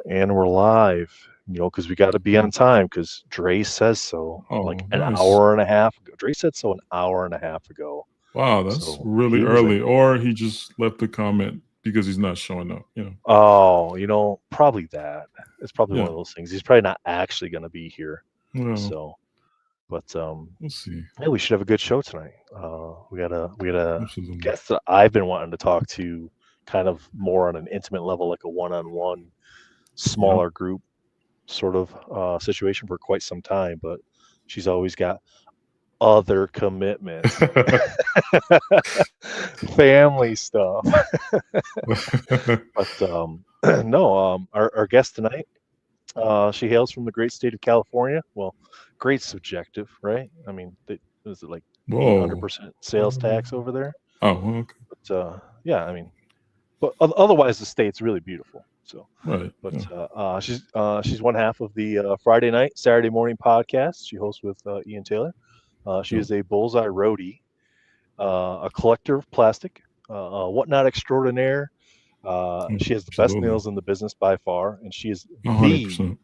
And we're live, because we got to be on time because Dre says so like Oh, an nice. hour and a half ago. Dre said so an hour and a half ago. Wow, that's So really he was like, early. Or he just left a comment because he's not showing up. oh, probably that. It's probably one Yeah. of those things. He's probably not actually going to be here. Well, So, but we'll see. yeah, we should have a good show tonight. We got a Absolutely. guest that I've been wanting to talk to, kind of more on an intimate level, like a one-on-one, Yeah. smaller group sort of situation for quite some time, but she's always got other commitments, family stuff. But no, our guest tonight, she hails from the great state of California. Well, great subjective, right? I mean, is it like Whoa. 800% sales tax over there? Oh, okay. But yeah, I mean, but otherwise the state's really beautiful. So, Right. but Yeah. she's one half of the Friday night, Saturday morning podcast. She hosts with Ian Taylor. She Yep. is a bullseye roadie, a collector of plastic, whatnot extraordinaire. She has the best Absolutely. nails in the business by far, and she is the 100%.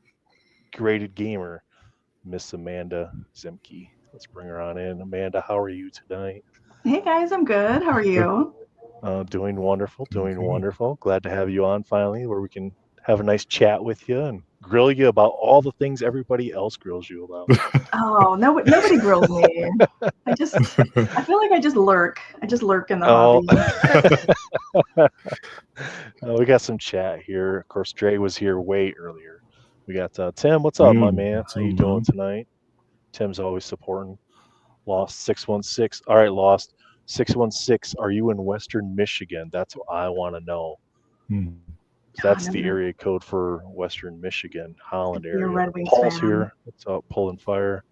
graded gamer, Miss Amanda Zimke. Let's bring her on in. Amanda, how are you tonight? Hey guys, I'm good. How are you? Doing wonderful, Doing doing good. wonderful. Glad to have you on finally, where we can have a nice chat with you and grill you about all the things everybody else grills you about. Oh, no, nobody grills me. I feel like I just lurk. I just lurk in the Oh, hobby. we got some chat here. Of course, Dre was here way earlier. We got Tim. What's up, my man? What's How up, you doing man? tonight? Tim's always supporting. Lost 616. All right, Lost 616. Are you in Western Michigan? That's what I want to know. Hmm. Oh, That's no, the no. area code for Western Michigan, Holland You're a area. Red Wings Paul's fan. here. What's up? Pulling fire.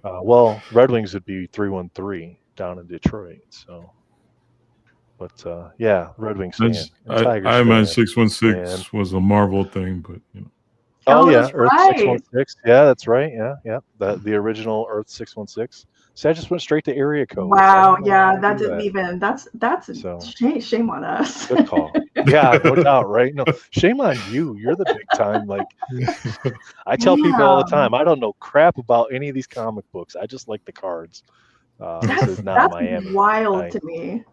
Well, Red Wings would be 313 down in Detroit. So, but yeah, Red Wings fan and Tigers I imagine fan. And 616 was a Marvel thing, but. oh Oh, yeah, that's Earth right. 616. Yeah, that's right. Yeah, yeah. The original Earth 616. See, I just went straight to area codes. I Wow. don't know why Yeah, I that do didn't that. even. That's a So shame on us. good call. Yeah, no doubt, right? No, shame on you. You're the big time. Like I tell people all the Damn. time, I don't know crap about any of these comic books. I just like the cards. This is now That's Miami. wild I to me.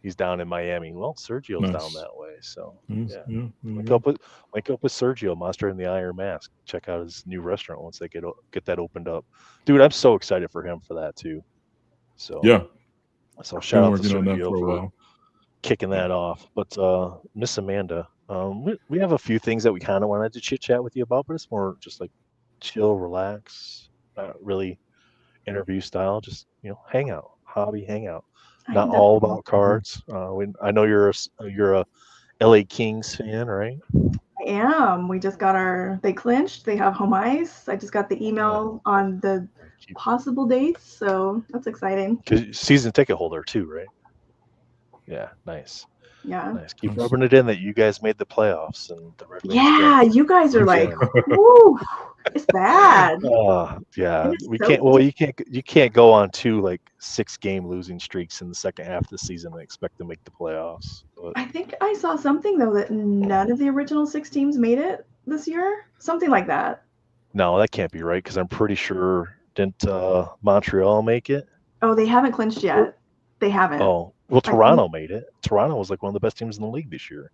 He's down in Miami. Well, Sergio's down Nice. that way, so Nice. yeah. Yeah, there you Link go. up with Sergio, Monster in the Iron Mask. Check out his new restaurant once they get that opened up. Dude, I'm so excited for him for that too. So Yeah, shout been out to working on that Sergio for a for while. kicking Yeah. that off. But Miss Amanda, we have a few things that we kind of wanted to chit chat with you about, but it's more just like chill, relax, not really interview style, just hangout, hobby hangout. I Not can definitely. all about cards. I know you're a LA Kings fan, right? I am. We just got they clinched. They have home ice. I just got the Uh, email on the keep possible dates, so that's exciting. Cause season ticket holder too, right? Yeah, nice, Yeah. nice. Keep Nice. rubbing it in that you guys made the playoffs and the Red Wings Yeah, didn't. you guys are like, Again, whoo, it's bad. It yeah, is we so can't. Well, you can't go on two like 6-game losing streaks in the second half of the season and expect to make the playoffs. But I think I saw something though that none of the original six teams made it this year. Something like that. no, that can't be right because I'm pretty sure didn't Montreal make it? Oh, they haven't clinched yet. They haven't. Oh, well, I think. Toronto made it. Toronto was like one of the best teams in the league this year.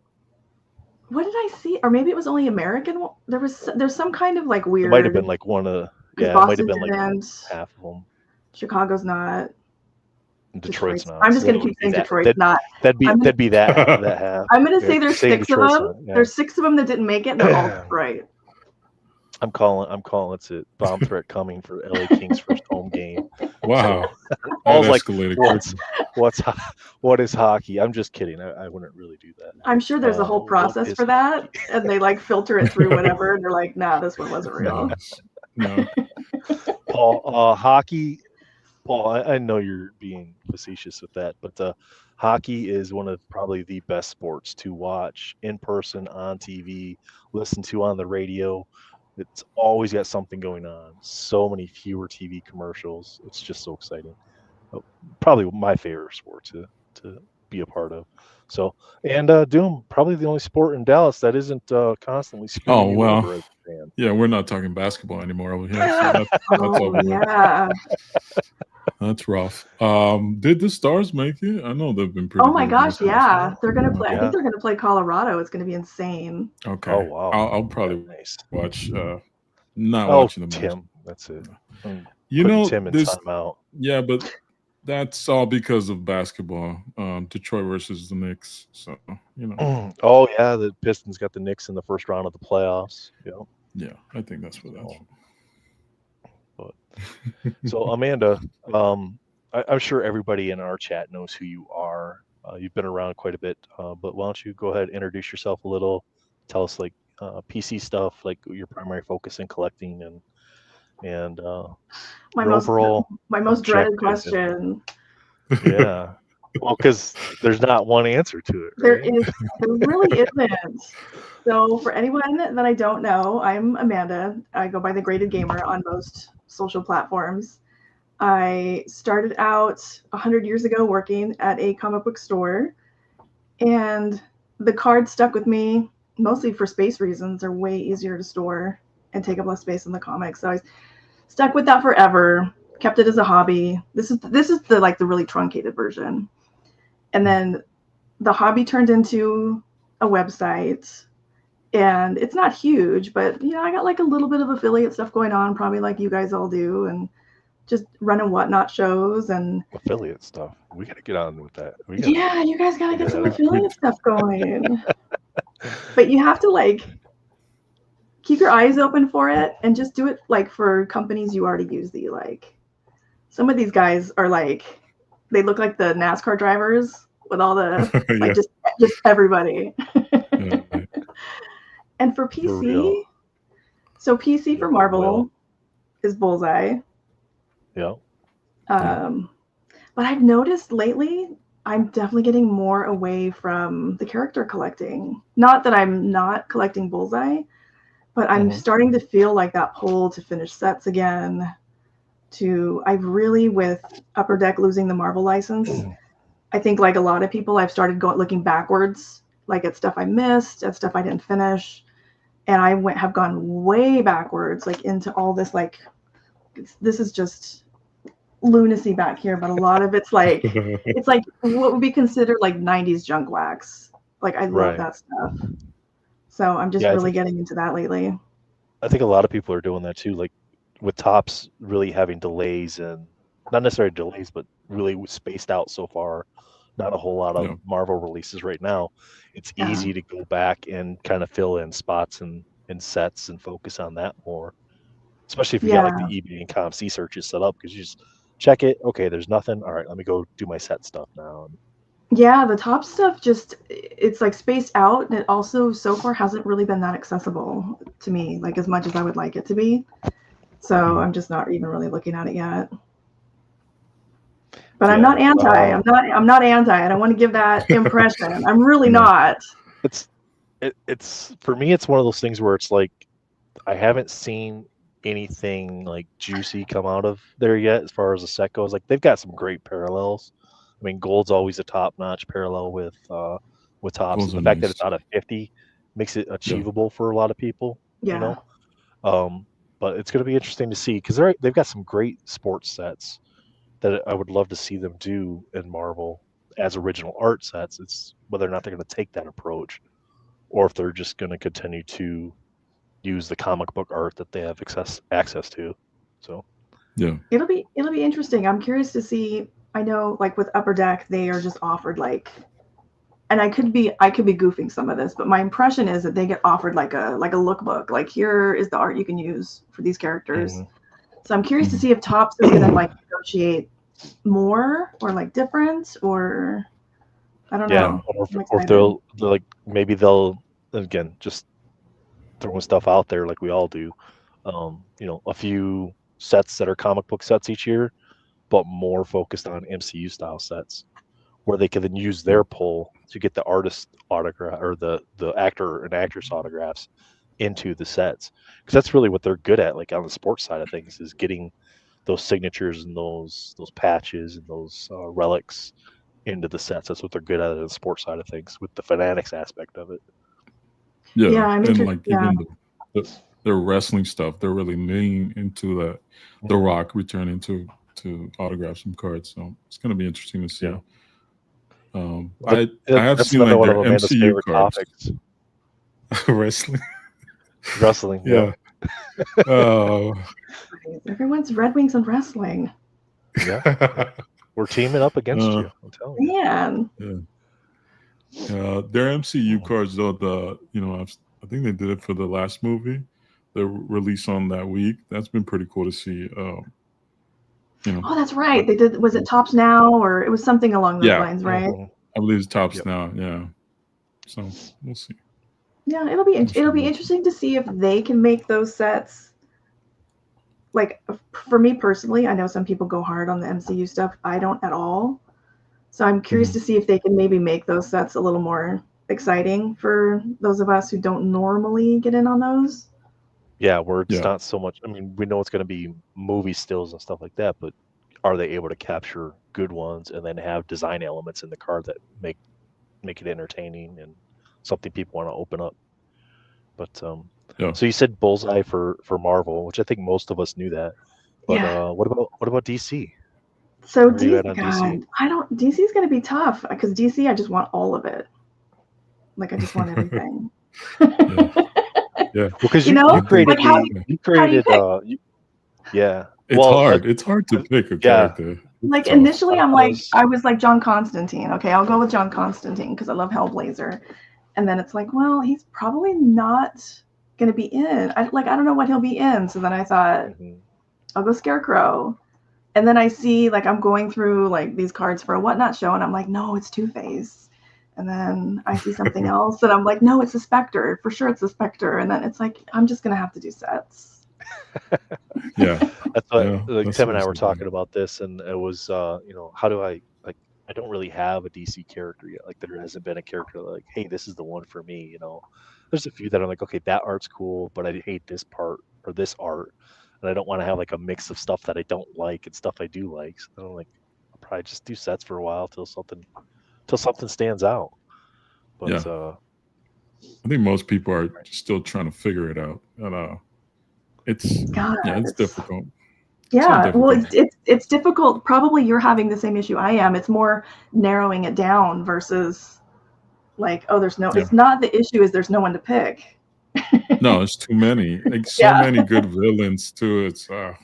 What did I see? Or maybe it was only American. There's some kind of like It might have weird been like one of because yeah, it might have Boston been like didn't. half of them. Chicago's not. Detroit's not, I'm so just then gonna it keep would be saying that. Detroit's not. That'd be I'm gonna, that'd be that half. I'm gonna Yeah, say there's saying 6 of Detroit's them. not. Yeah. There's 6 of them that didn't make it, and they're all right. I'm calling it's a bomb threat coming for LA Kings first home game. Wow. So That Paul's like, escalated what is hockey? I'm just kidding. I wouldn't really do that. I'm sure there's a whole What process is for that, hockey? and they like filter it through whatever, and they're like, nah, this one wasn't real. Nice. No. Paul, hockey. Paul, I know you're being facetious with that, but hockey is one of probably the best sports to watch in person, on TV, listen to on the radio. It's always got something going on. So many fewer TV commercials. It's just so exciting. Probably my favorite sport to be a part of. So, and Doom, probably the only sport in Dallas that isn't constantly screwing Oh you well, over as a fan. yeah, we're not talking basketball anymore over here, so that's Oh over with. yeah. That's rough. Did the Stars make it? I know they've been pretty Oh my good gosh, recently. yeah. They're gonna play. I Okay. think Yeah. they're gonna play Colorado. It's gonna be insane. Okay. Oh wow. I'll probably Nice. watch. Not Oh, watching the match. Tim, that's it. I'm You putting know Tim in this. timeout. Yeah, but that's all because of basketball. Detroit versus the Knicks. So Oh yeah, the Pistons got the Knicks in the first round of the playoffs. Yeah. Yeah, I think that's what that's. So Amanda, I'm sure everybody in our chat knows who you are. You've been around quite a bit, but why don't you go ahead and introduce yourself a little? Tell us like PC stuff, like your primary focus in collecting, and My your most overall my most dreaded objective. question. Yeah. Well, because there's not one answer to it, There right? really isn't. So for anyone that I don't know, I'm Amanda. I go by the Graded Gamer on most social platforms. I started out 100 years ago working at a comic book store, and the cards stuck with me mostly for space reasons. They're way easier to store and take up less space in the comics. So I stuck with that forever, kept it as a hobby. This is the like the really truncated version. And then the hobby turned into a website, and it's not huge, but I got like a little bit of affiliate stuff going on, probably like you guys all do, and just running whatnot shows and Affiliate stuff. We got to get on with that. yeah, you guys gotta get some Yeah. affiliate stuff going. But you have to like keep your eyes open for it and just do it like for companies you already use that you like. Some of these guys are like, they look like the NASCAR drivers with all the like just everybody. And for PC, so PC for Marvel is Bullseye. Yeah. But I've noticed lately I'm definitely getting more away from the character collecting. Not that I'm not collecting Bullseye, but I'm starting to feel like that pull to finish sets again. I've really, with Upper Deck losing the Marvel license, I think like a lot of people, I've started looking backwards, like at stuff I missed, at stuff I didn't finish. And I have gone way backwards, like into all this, like, this is just lunacy back here, but a lot of it's like what would be considered like 90s junk wax. Like I love that stuff. So I'm just really getting into that lately. I think a lot of people are doing that too, like with Topps really having delays, and not necessarily delays, but really spaced out so far. Not a whole lot of Marvel releases right now. It's easy to go back and kind of fill in spots and sets and focus on that more. Especially if you got like the eBay and ComC searches set up, because you just check it. Okay, there's nothing. All right, let me go do my set stuff now. Yeah, the top stuff it's like spaced out, and it also so far hasn't really been that accessible to me, like as much as I would like it to be. So I'm just not even really looking at it yet. But I'm not anti. I'm not anti. I don't want to give that impression. I'm really not. It's for me, it's one of those things where it's like I haven't seen anything like juicy come out of there yet as far as the set goes. Like they've got some great parallels. I mean, gold's always a top-notch parallel with Topps. The fact that it's out of 50 makes it achievable for a lot of people. Yeah. But it's going to be interesting to see, because they've got some great sports sets that I would love to see them do in Marvel as original art sets. It's whether or not they're going to take that approach, or if they're just going to continue to use the comic book art that they have access to. So yeah, it'll be interesting. I'm curious to see. I know, like with Upper Deck, they are just offered like, and I could be goofing some of this, but my impression is that they get offered like a lookbook. Like, here is the art you can use for these characters. So I'm curious to see if Topps is gonna like negotiate more or like different, or I don't know. Or if they'll like, maybe they'll, again, just throwing stuff out there like we all do. A few sets that are comic book sets each year, but more focused on MCU style sets, where they can then use their pull to get the artist autograph or the actor and actress autographs into the sets, because that's really what they're good at. Like on the sports side of things, is getting those signatures and those patches and those relics into the sets. That's what they're good at the sports side of things, with the fanatics aspect of it. Yeah, I'm and interested. like Yeah, even the wrestling stuff, they're really leaning into that. The Rock returning to autograph some cards, so it's gonna be interesting to see. Yeah. I have That's seen another like one of their Amanda's MCU favorite cards. topics. Wrestling. Wrestling. Yeah. Oh. everyone's Red Wings and wrestling. Yeah. We're teaming up against you. I'm telling you. Man, Their MCU cards, though, I think they did it for the last movie. The release on that week. That's been pretty cool to see. oh, that's right. They did. Was it Tops Now, or it was something along those lines, right? I believe it's Tops Now. Yeah. So we'll see. Yeah, it'll be interesting to see if they can make those sets. Like, for me personally, I know some people go hard on the MCU stuff. I don't at all. So I'm curious to see if they can maybe make those sets a little more exciting for those of us who don't normally get in on those. Yeah, where it's not so much. I mean, we know it's going to be movie stills and stuff like that, but are they able to capture good ones and then have design elements in the card that make it entertaining and something people want to open up? But so you said Bullseye for Marvel, which I think most of us knew that. But what about DC? So DC, DC's going to be tough because DC, I just want all of it. Like, I just want everything. Yeah, because you created. It's hard. It's hard to pick a character. Like, initially, I was like John Constantine. Okay, I'll go with John Constantine because I love Hellblazer. And then it's like, well, he's probably not going to be in. I don't know what he'll be in. So then I thought, I'll go Scarecrow. And then I see, like, I'm going through, like, these cards for a Whatnot show, and I'm like, no, it's Two-Face. And then I see something else, and I'm like, no, it's a Spectre. For sure it's a Spectre. And then it's like, I'm just going to have to do sets. That's what Tim and I were talking about this, and it was, how do I don't really have a DC character yet. Like, there hasn't been a character like, hey, this is the one for me. There's a few that I'm like, okay, that art's cool, but I hate this part or this art. And I don't want to have like a mix of stuff that I don't like and stuff I do like. So I'm like, I'll probably just do sets for a while till something stands out. But I think most people are still trying to figure it out. And it's difficult. Yeah, well, it's difficult. Probably you're having the same issue I am. It's more narrowing it down versus like, oh, there's no. It's not the issue is there's no one to pick. No, it's too many. Like so many good villains too. It's I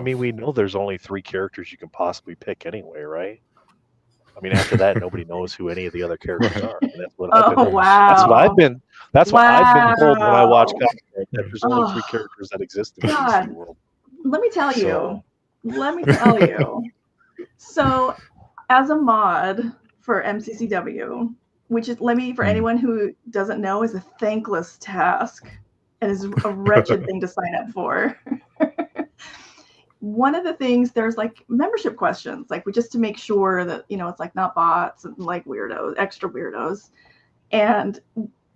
mean, we know there's only 3 characters you can possibly pick anyway, right? I mean, after that, nobody knows who any of the other characters are. And that's what I've been told when I watch comics, that there's only 3 characters that exist in the DC world. Let me tell you. So, as a mod for MCCW, which is, for anyone who doesn't know, is a thankless task and is a wretched thing to sign up for. One of the things, there's like membership questions, like just to make sure that, it's like not bots and like extra weirdos. And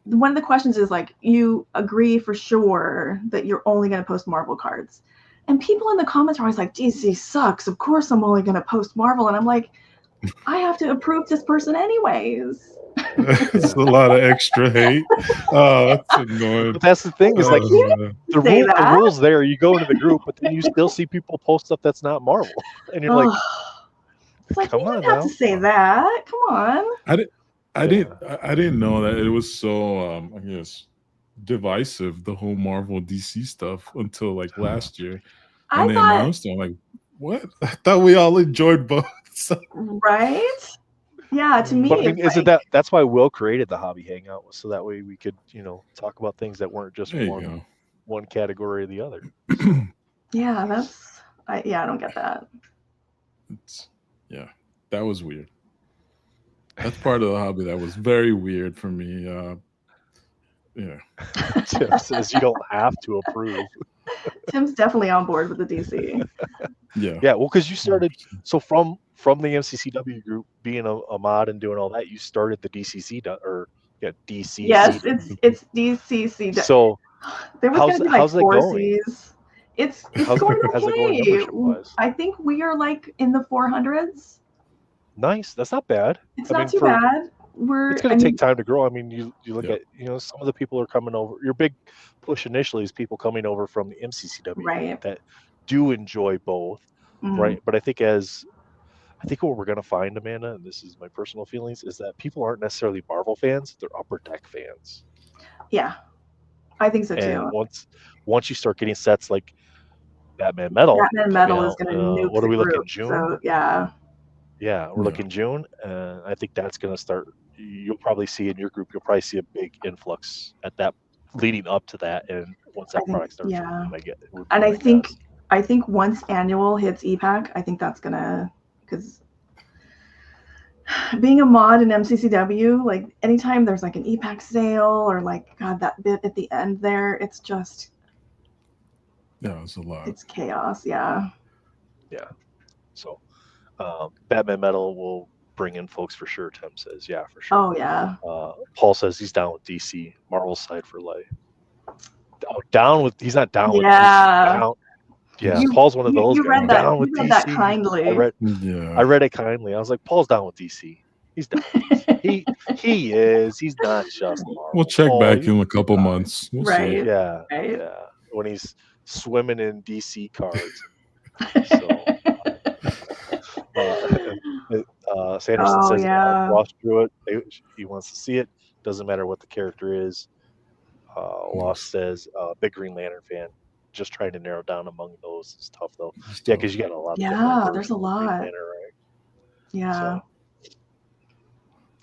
one of the questions is like, you agree for sure that you're only going to post Marvel cards. And people in the comments are always like, DC sucks. Of course I'm only going to post Marvel. And I'm like, I have to approve this person anyways. It's a lot of extra hate. Oh, that's annoying. But that's the thing is like the rules there. You go into the group, but then you still see people post stuff that's not Marvel, and you're like, come on, you don't have to say that. Come on. I didn't know that it was so I guess divisive, the whole Marvel DC stuff, until like last year when they announced it. I'm like, what? I thought we all enjoyed both. Right? Yeah, to me, but I mean, that's why Will created the Hobby Hangout, so that way we could, talk about things that weren't just one category or the other. Yeah, I don't get that. That was weird. That's part of the hobby that was very weird for me. Tim says you don't have to approve. Tim's definitely on board with the DC. Yeah. Well, because you started from the MCCW group, being a mod and doing all that, you started the DCC DC. Yes, it's DCC. So there was going to be like 4 Cs. It's going okay. I think we are like in the 400s. Nice. That's not bad. It's I not mean, too bad. it's I going to take mean, time to grow. I mean, you look Yeah. at, some of the people are coming over. Your big push initially is people coming over from the MCCW right. that do enjoy both, Mhm. right? But I think what we're going to find, Amanda, and this is my personal feelings, is that people aren't necessarily Marvel fans; they're Upper Deck fans. Yeah, I think so And too. once you start getting sets like Batman Metal Batman coming Metal is out, going to nuke what the are we looking, group. June? So yeah, Yeah, we're Yeah. looking June, and I think that's going to start. You'll probably see in your group, you'll probably see a big influx at that leading up to that, and once I that think product starts, yeah, would be and my guess. I think once annual hits EPAC, I think that's gonna because being a mod in MCCW, like anytime there's like an EPAC sale or like God that bit at the end there, it's just It's a lot. it's chaos. Yeah. Yeah, so Batman Metal will bring in folks for sure. Tim says, yeah, for sure. Oh yeah. Paul says he's down with DC. Marvel side for life. Oh, he's not down with. He's Yeah. down. Yeah, He's- Paul's one of those You guys. read that. Down You with read that DC. kindly. Yeah. I read it kindly. I was like, Paul's down with DC. He's down with DC. He is. He's not just Marvel. We'll check Paul, back in a couple months. We'll Right. see. Yeah, Right. yeah. When he's swimming in DC cards. So, Sanderson Oh says yeah. Lost Druid. He wants to see it. Doesn't matter what the character is. Lost says Big Green Lantern fan. Just trying to narrow down among those is tough though. Yeah, because you got a lot of different Yeah, there's versions a of Green lot. Lantern, right? Yeah. So,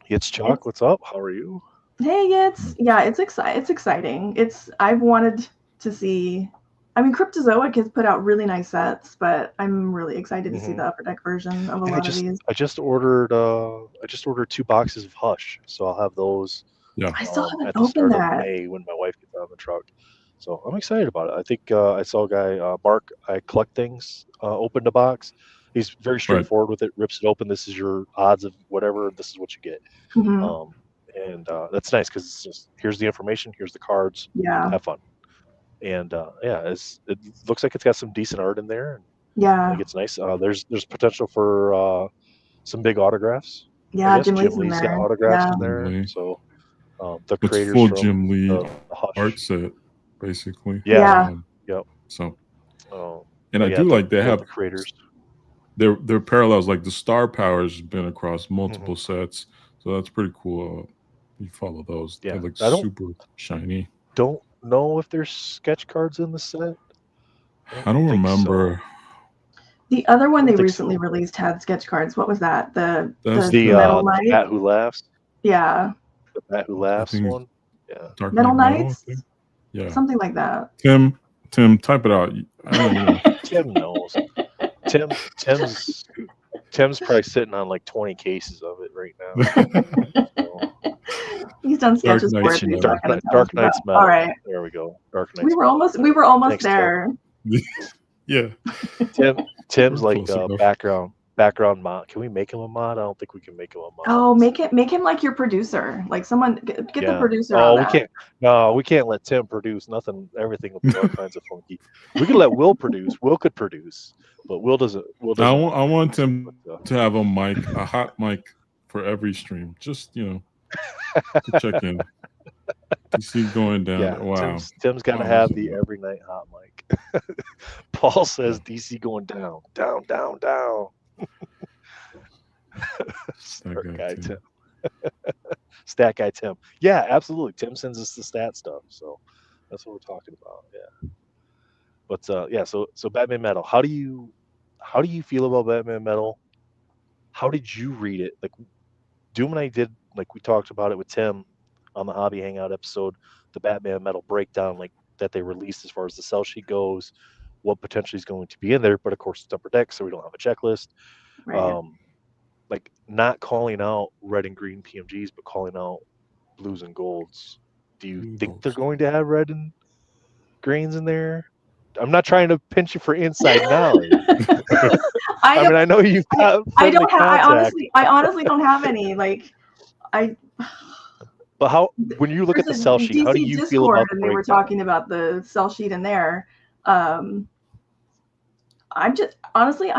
it's Chuck. What's up? How are you? Hey, it's exciting. I've wanted to see. I mean, Cryptozoic has put out really nice sets, but I'm really excited to see the Upper Deck version of a lot of these. I just ordered 2 boxes of Hush, so I'll have those. Yeah. I still haven't at the opened start that. of May when my wife gets on the truck. So I'm excited about it. I think I saw a guy, Mark. I collect things. Opened a box. He's very straightforward with it. Rips it open. This is your odds of whatever. This is what you get. Mhm. And that's nice because it's just here's the information. Here's the cards. Yeah. Have fun. And it looks like it's got some decent art in there. And I Yeah. think it's nice. There's potential for some big autographs. Yeah. I guess Jim Jim Lee's in Lee's got there. autographs Yeah. in there. Jim Lee. So the It's creators full from Jim Lee the Hush. art set, basically. Yeah. Yep. So, Oh, and I yeah, do like they have the creators. their parallels. Like the Star Powers has been across multiple Mm-hmm. sets, so that's pretty cool. You follow those. Yeah, They look I don't- super shiny. Don't know if there's sketch cards in the set. I don't think remember. so. The other one they think recently so. released had sketch cards. What was that? The That's Metal The Knight. Bat Who Laughs. Yeah. The Bat Who Laughs think- one. Yeah. Dark Metal Knight Metal, I Knights? think. Yeah. Something like that. Tim, type it out. I don't know. Tim knows. Tim's probably sitting on like 20 cases of it right now. So, He's done sketches Dark for Knight's it. Metal. Dark Knight's Metal. All right. There we go. Dark Knight's We were Metal. almost Thanks, Tim. there. Yeah. Tim's We're like close enough. background mod. Can we make him a mod? I don't think we can make him a mod. Oh, make him like your producer. Like someone get the producer on we that. can't. No, we can't let Tim produce nothing. Everything will be all kinds of funky. We could let Will produce. Will could produce, but Will doesn't. I want him to have a mic, a hot mic for every stream. Just to check in. To see going down. Yeah, Wow. Tim's got to have the every night hot mic. Paul says DC going down. Stat guy Tim. Stat guy Tim. Yeah, absolutely. Tim sends us the stat stuff, so that's what we're talking about. Yeah. But so Batman Metal. How do you feel about Batman Metal? How did you read it? Like Doom and I did, like we talked about it with Tim on the Hobby Hangout episode, the Batman Metal breakdown, like that they released as far as the sell sheet goes, what potentially is going to be in there, but of course it's Upper Deck, so we don't have a checklist. Right. Like not calling out red and green PMGs, but calling out blues and golds. Do you think they're going to have red and greens in there? I'm not trying to pinch you for inside knowledge. I mean, I know you've got. I honestly don't have any. Like, But when you look at the sell sheet, DC how do you Discord, feel about the and they were breakdown? talking about the sell sheet in there. I'm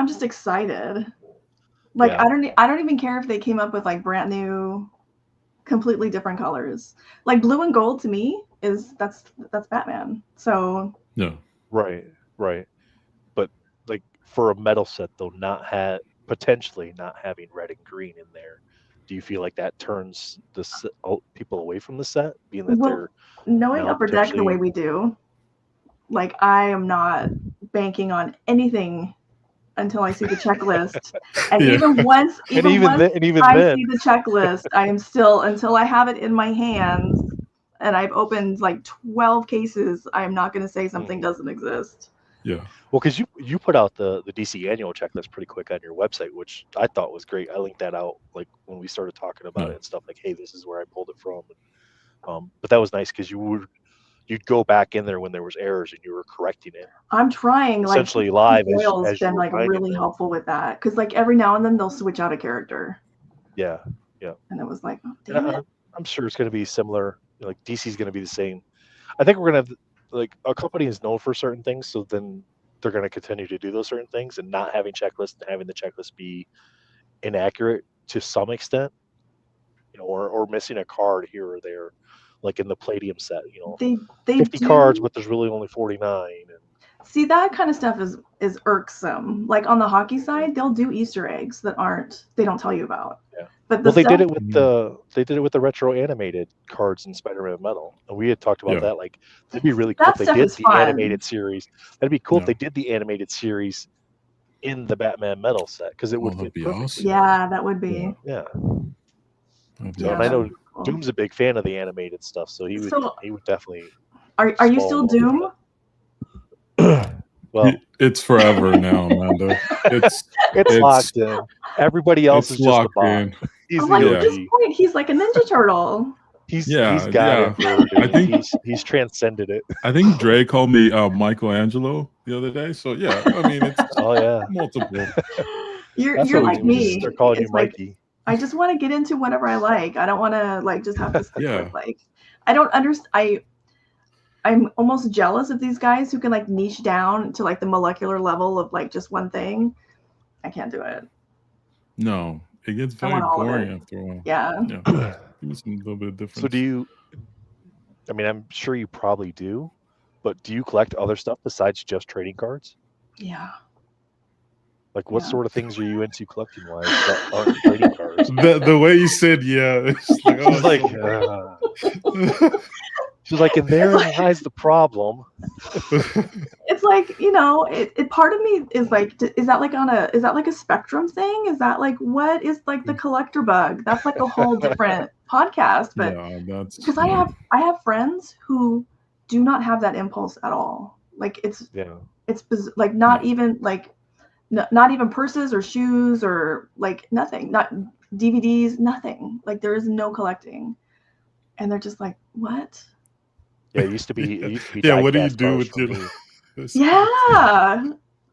just excited. Like Yeah. I don't even care if they came up with like brand new, completely different colors. Like blue and gold to me is that's Batman. So Yeah. Right. Right. But like for a metal set though, potentially not having red and green in there, do you feel like that turns people away from the set, being that well, they're knowing now Upper Deck the way potentially? we do, like I am not banking on anything until I see the checklist. And Yeah. even once And even I then, see the checklist, I am still, until I have it in my hands and I've opened like 12 cases, I am not going to say something Mhm. doesn't exist. Yeah. Well, because you put out the DC annual checklist pretty quick on your website, which I thought was great. I linked that out like when we started talking about Yeah. it and stuff. Like, hey, this is where I pulled it from. But that was nice because you'd go back in there when there was errors and you were correcting it I'm trying, like essentially live Doyle's as you been were like finding really them. helpful with that because like every now and then they'll switch out a character, Yeah, yeah. and it was like, oh, And damn it. I'm sure it's going to be similar. Like DC's going to be the same. I think we're going to like a company is known for certain things, so then they're going to continue to do those certain things, and not having checklists and having the checklist be inaccurate to some extent, or missing a card here or there, like in the Palladium set, They 50 cards, do but there's really only 49. And see that kind of stuff is irksome. Like on the hockey side, they'll do Easter eggs that they don't tell you about. yeah, But the well, stuff they did it with the retro animated cards in Spider-Man Metal, and we had talked about Yeah. that. Like, that'd be really cool that if they stuff did is the fun. animated series. That'd be cool if Yeah. they did the animated series in the Batman Metal set because it would that'd fit be perfectly. awesome. Yeah, that would be. Yeah. That'd be So, and I that know would be cool. Doom's a big fan of the animated stuff, so he would definitely Are you fall still in love with Doom? that. Well, It's forever now, Amanda. It's locked in. Everybody else it's is just a locked bot. in. He's I'm the like, Yeah. at this OG. point, he's like a Ninja Turtle. He's Yeah, got yeah. it, bro, I dude. think He's transcended it. I think Dre called me Michelangelo the other day. So yeah, I mean it's Oh yeah, multiple. that's You're what we like do. We just me. start calling you It's like Mikey. I just want to get into whatever I like. I don't want to like just have to stick Yeah. with like I don't understand. I'm almost jealous of these guys who can like niche down to like the molecular level of like just one thing. I can't do it. No, it gets I very want all of boring it. after a while. Yeah. Yeah, give me some little bit of difference. So do you? I mean, I'm sure you probably do, but do you collect other stuff besides just trading cards? Yeah. Like, what Yeah. sort of things are you into collecting wise that aren't trading cards? The way you said yeah, it's like, She's like, she's like, and therein lies the problem. It's like, it part of me is like, is that like a spectrum thing? Is that like, what is like the collector bug? That's like a whole different podcast. But yeah, that's because I have friends who do not have that impulse at all. Like it's like not even like not even purses or shoes or like nothing, not DVDs, nothing. Like there is no collecting, and they're just like, what? Yeah, it used to be yeah. What do you die-cast do cars with for your? me. Yeah,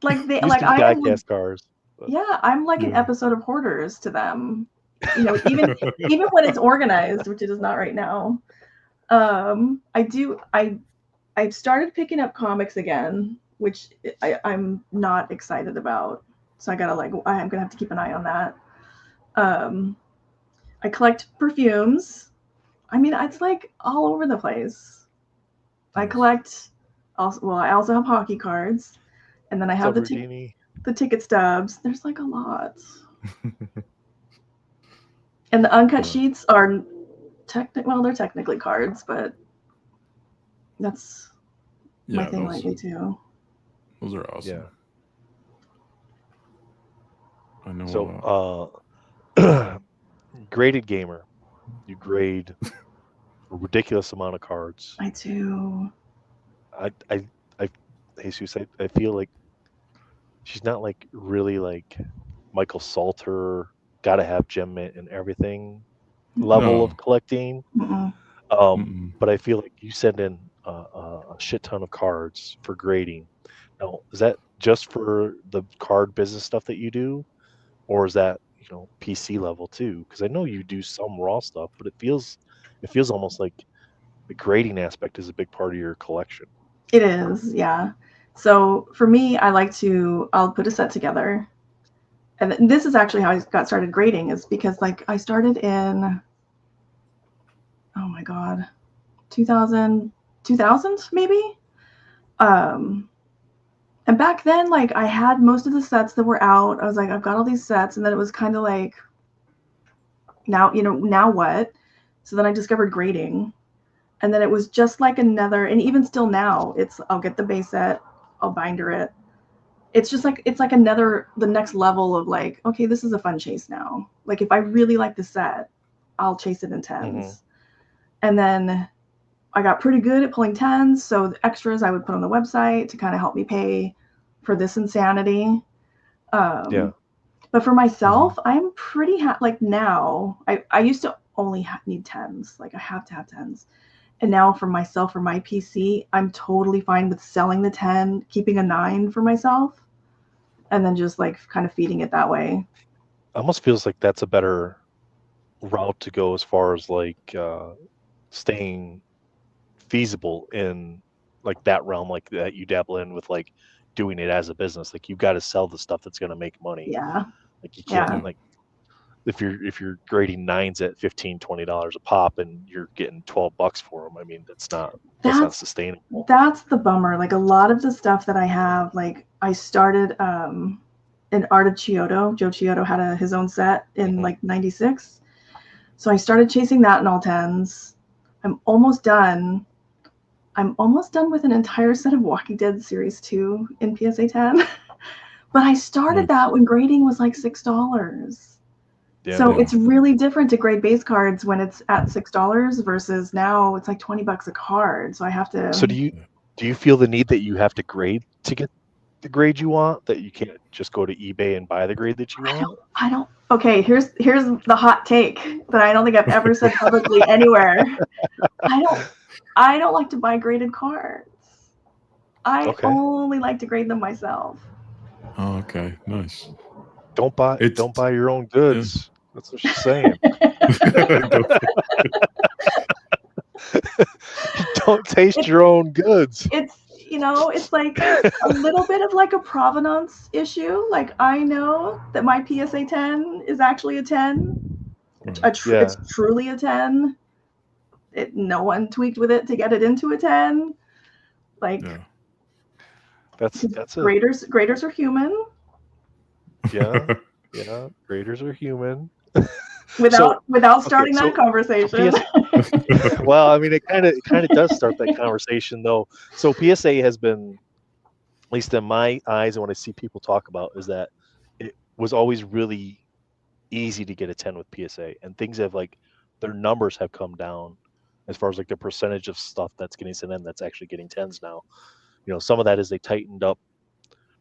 like they It used like to be I am like, die-cast cars. But yeah, I'm like an Yeah. episode of Hoarders to them. Even when it's organized, which it is not right now. I've started picking up comics again, which I'm not excited about. So I'm gonna have to keep an eye on that. I collect perfumes. I mean, it's like all over the place. I collect I also have hockey cards, and then I have the ticket stubs. There's like a lot. And the uncut sheets are they're technically cards, but that's my thing lately too. Those are awesome. Yeah. I know. So, graded gamer, you grade a ridiculous amount of cards. I do. Jesus, I feel like she's not like really like Michael Salter, gotta have gem mint and everything level of collecting. But I feel like you send in a shit ton of cards for grading. Now, is that just for the card business stuff that you do, or is that PC level too? Because I know you do some raw stuff, but it feels almost like the grading aspect is a big part of your collection. It is, yeah. So for me, I'll put a set together, and this is actually how I got started grading, is because like I started in, oh my God, 2000 maybe. And back then, like I had most of the sets that were out. I was like, I've got all these sets, and then it was kind of like, now what? So then I discovered grading, and then it was just like another, and even still now, it's I'll get the base set, I'll binder it. It's just like the next level of like, okay, this is a fun chase now. Like if I really like the set, I'll chase it in 10s. And then I got pretty good at pulling 10s, so the extras I would put on the website to kind of help me pay for this insanity. But for myself, I'm pretty like now, I used to only need 10s. Like I have to have 10s. And now for myself, for my PC, I'm totally fine with selling the 10, keeping a 9 for myself, and then just like kind of feeding it that way. Almost feels like that's a better route to go as far as like staying feasible in like that realm, like that you dabble in with like doing it as a business. Like you've got to sell the stuff that's going to make money. Yeah. Like you can't like if you're grading 9s at $15-$20 a pop and you're getting $12 for them, I mean that's not sustainable. That's the bummer. Like a lot of the stuff that I have, like I started in Art of Chiodo. Joe Chiodo had his own set in like 96. So I started chasing that in all 10s. I'm almost done with an entire set of Walking Dead Series 2 in PSA 10. But I started that when grading was like $6. So it's really different to grade base cards when it's at $6 versus now it's like $20 a card. So I have to. So do you feel the need that you have to grade to get the grade you want, that you can't just go to eBay and buy the grade that you want? I don't. Okay, here's the hot take that I don't think I've ever said publicly anywhere. I don't like to buy graded cards. I only like to grade them myself. Oh, okay, nice. Don't buy your own goods. Yeah. That's what she's saying. Don't taste your own goods. It's like a little bit of like a provenance issue. Like I know that my PSA 10 is actually a 10. It's truly a 10. No one tweaked with it to get it into a 10. Like that's graders are human. Yeah, graders are human. Without starting that conversation. Well, I mean, it kind of does start that conversation though. So PSA has been, at least in my eyes, and when I see people talk about, is that it was always really easy to get a 10 with PSA, and things have like their numbers have come down as far as like the percentage of stuff that's getting sent in that's actually getting 10s now. Some of that is they tightened up.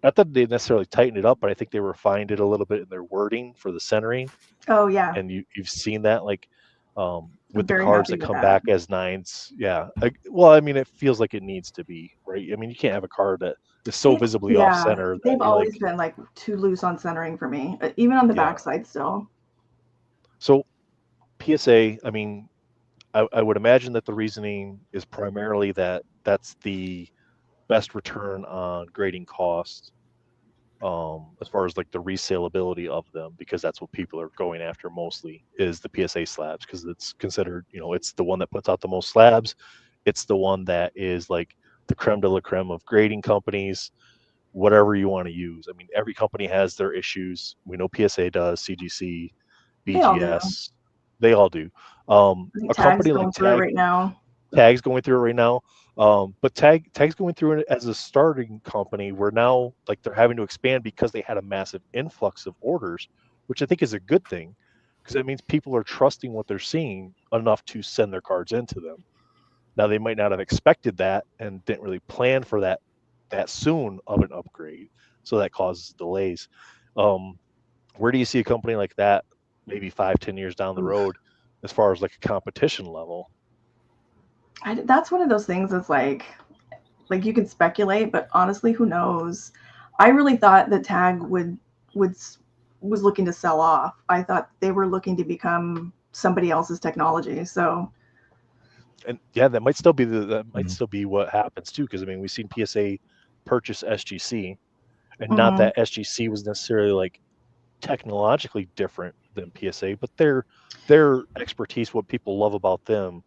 Not that they necessarily tightened it up, but I think they refined it a little bit in their wording for the centering. Oh yeah. And you've seen that like with the cards that come back as 9s. Yeah. Well, I mean, it feels like it needs to be, right? I mean, you can't have a card that is so visibly off center. They've always been like too loose on centering for me, even on the backside still. So PSA, I mean, I would imagine that the reasoning is primarily that that's the best return on grading cost as far as like the resaleability of them, because that's what people are going after mostly is the PSA slabs, because it's considered, it's the one that puts out the most slabs. It's the one that is like the creme de la creme of grading companies, whatever you want to use. I mean, every company has their issues. We know PSA does, CGC, BGS, they all do. A company like Tag right now. Tag's going through it right now. But Tag's going through it as a starting company where now like they're having to expand because they had a massive influx of orders, which I think is a good thing, because that means people are trusting what they're seeing enough to send their cards into them. Now they might not have expected that and didn't really plan for that soon of an upgrade, so that causes delays. Where do you see a company like that maybe 5-10 years down the road as far as like a competition level? That's one of those things that's like you can speculate, but honestly, who knows? I really thought that Tag was looking to sell off. I thought they were looking to become somebody else's technology. So, and yeah, that might still be what happens too. Because I mean, we've seen PSA purchase SGC, and not that SGC was necessarily like technologically different than PSA, but their expertise, what people love about them,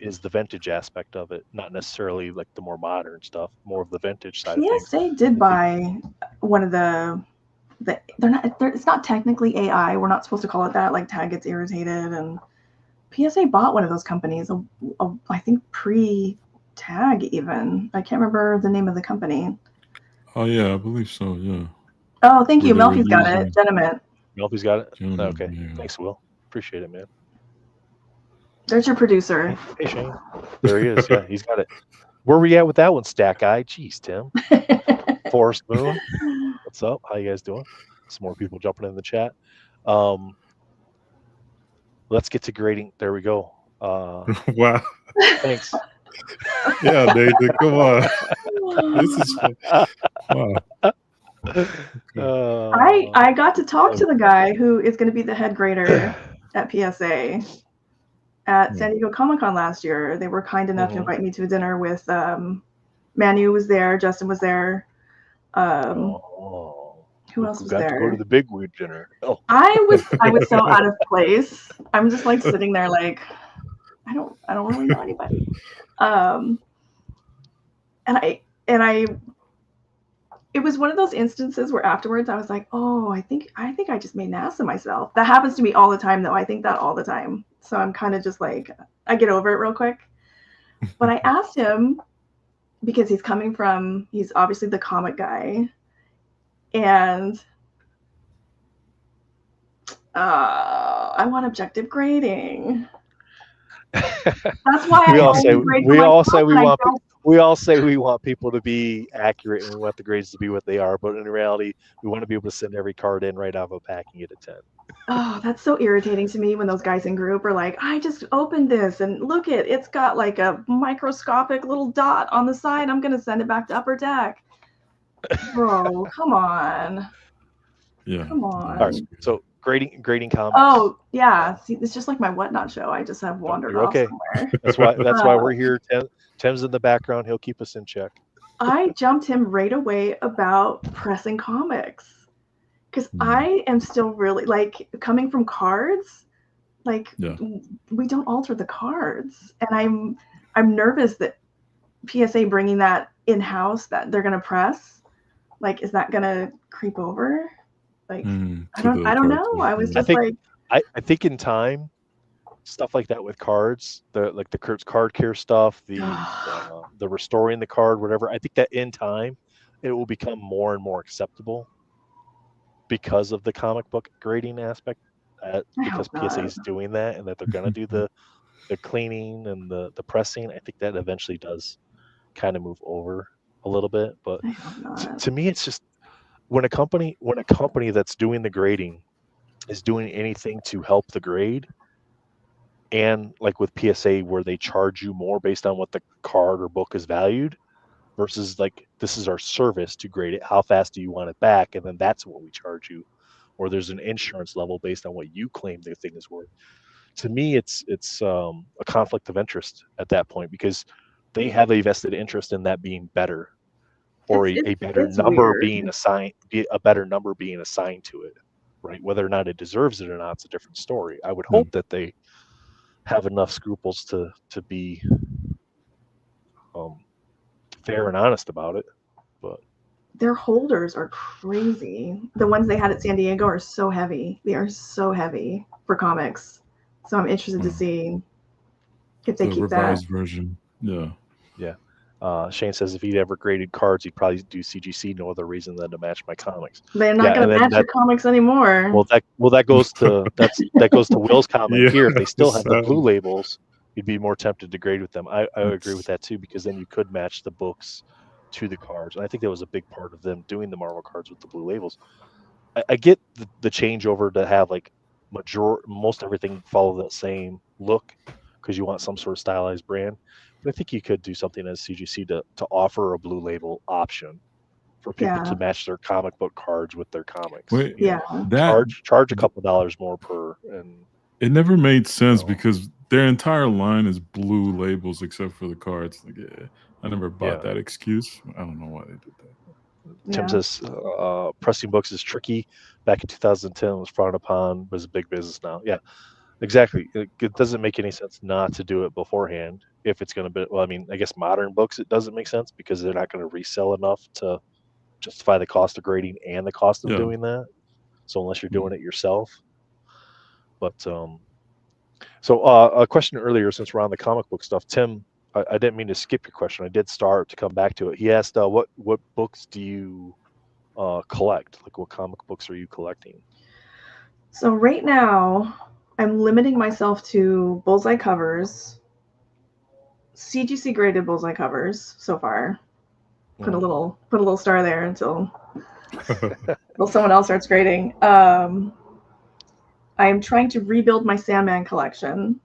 is the vintage aspect of it, not necessarily like the more modern stuff, more of the vintage side of things. PSA did buy one of the it's not technically AI. We're not supposed to call it that. Like Tag gets irritated, and PSA bought one of those companies. I think pre-Tag even. I can't remember the name of the company. Oh yeah, I believe so. Yeah. Oh, thank you. Where they were Melfi's got it. using Gentlemen. Melfi's got it. Gentlemen, Okay, yeah. thanks, Will. Appreciate it, man. There's your producer. Hey, Shane. There he is. Yeah, he's got it. Where we at with that one, Stack Guy? Jeez, Tim. Forest Moon. What's up? How you guys doing? Some more people jumping in the chat. Let's get to grading. There we go. Wow. Thanks. Yeah, Nathan, come on. This is fun. Wow. I got to talk to the guy who is going to be the head grader at PSA at San Diego Comic-Con last year. They were kind enough to invite me to a dinner with Manu was there, Justin was there. Who else was got there? to go to the big weed dinner. Oh. I was so out of place. I'm just like sitting there like I don't really know anybody. And I it was one of those instances where afterwards I was like, oh, I think I just made an ass of myself. That happens to me all the time though. I think that all the time. So I'm kind of just like, I get over it real quick. But I asked him, because he's obviously the comic guy. And I want objective grading. That's why we all say we want people to be accurate and we want the grades to be what they are, but in reality, we want to be able to send every card in right out of a pack and get a 10. Oh, that's so irritating to me when those guys in group are like, I just opened this and look it's got like a microscopic little dot on the side. I'm gonna send it back to Upper Deck. Bro, come on. Yeah. Come on. All right, so grading comics. Oh yeah, see, it's just like my Whatnot show. I just have wandered off somewhere. That's why we're here. Tim's in the background. He'll keep us in check. I jumped him right away about pressing comics because I am still really like coming from cards. Like we don't alter the cards, and I'm nervous that PSA bringing that in house that they're gonna press. Like, is that gonna creep over? Like, I don't know. I was just I think in time, stuff like that with cards, the card care stuff, the restoring the card, whatever. I think that in time, it will become more and more acceptable because of the comic book grading aspect. Because PSA is doing that, and that they're gonna do the cleaning and the pressing. I think that eventually does kind of move over a little bit. But to me, it's just when a company that's doing the grading is doing anything to help the grade, and like with PSA where they charge you more based on what the card or book is valued versus like, this is our service to grade it, how fast do you want it back, and then that's what we charge you, or there's an insurance level based on what you claim the thing is worth. To me, it's a conflict of interest at that point, because they have a vested interest in that being better, or a better number being assigned to it, right? Whether or not it deserves it or not, it's a different story. I would hope that they have enough scruples to be fair and honest about it, but their holders are crazy. The ones they had at San Diego are so heavy. They are so heavy for comics. So I'm interested to see if they keep that version. Yeah. Shane says if he'd ever graded cards, he'd probably do CGC. No other reason than to match my comics. They're not going to match your comics anymore. That goes to Will's comment here. If they still have the blue labels, you'd be more tempted to grade with them. I agree with that too, because then you could match the books to the cards, and I think that was a big part of them doing the Marvel cards with the blue labels. I get the changeover to have like most everything follow the same look because you want some sort of stylized brand. But I think you could do something as CGC to offer a blue label option for people to match their comic book cards with their comics. Charge a couple dollars more per. And it never made sense because their entire line is blue labels except for the cards. Like, I never bought that excuse. I don't know why they did that. Tim Yeah. says pressing books is tricky. Back in 2010, it was frowned upon, but it's a big business now. Yeah, exactly. It doesn't make any sense not to do it beforehand if it's going to be. Well, I mean, I guess modern books it doesn't make sense because they're not going to resell enough to justify the cost of grading and the cost of Yeah. doing that. So unless you're doing it yourself, but so a question earlier, since we're on the comic book stuff, Tim, I didn't mean to skip your question. I did start to come back to it. He asked, what books do you collect? Like, what comic books are you collecting? So right now, I'm limiting myself to bullseye covers, CGC graded bullseye covers so far. Put a little star there until someone else starts grading. I am trying to rebuild my Sandman collection,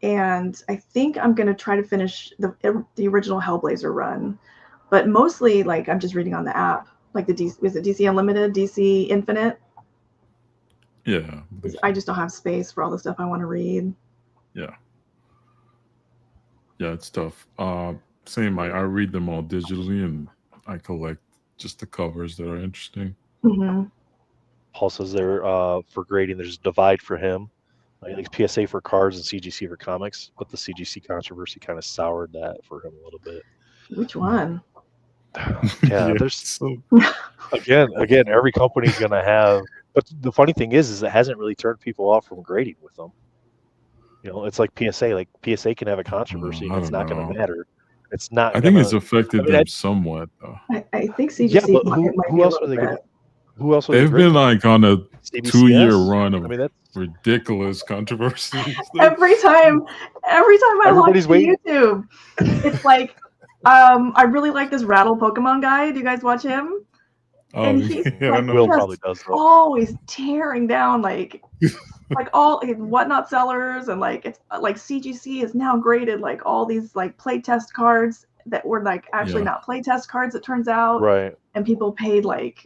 and I think I'm going to try to finish the original Hellblazer run, but mostly like I'm just reading on the app, like is it DC Unlimited, DC Infinite? Yeah. I just don't have space for all the stuff I want to read. Yeah. Yeah, it's tough. Same. I read them all digitally, and I collect just the covers that are interesting. Mm-hmm. Paul says there for grading, there's a divide for him. I think PSA for cards and CGC for comics, but the CGC controversy kind of soured that for him a little bit. Which one? Yeah, there's again, every company's gonna have. But the funny thing is it hasn't really turned people off from grading with them. It's like PSA. Like PSA can have a controversy, and it's not going to matter. It's not. I think it's affected them somewhat, though. I think CGC. Yeah, but who else are they going to? Who else? They've been like on a 2-year run of ridiculous controversies. Every time I watch YouTube, it's like, I really like this Rattle Pokemon guy. Do you guys watch him? Oh, and he's Will probably does. Always tearing down like all whatnot sellers, and like it's like CGC is now graded like all these like playtest cards that were like actually not playtest cards, it turns out. Right. And people paid like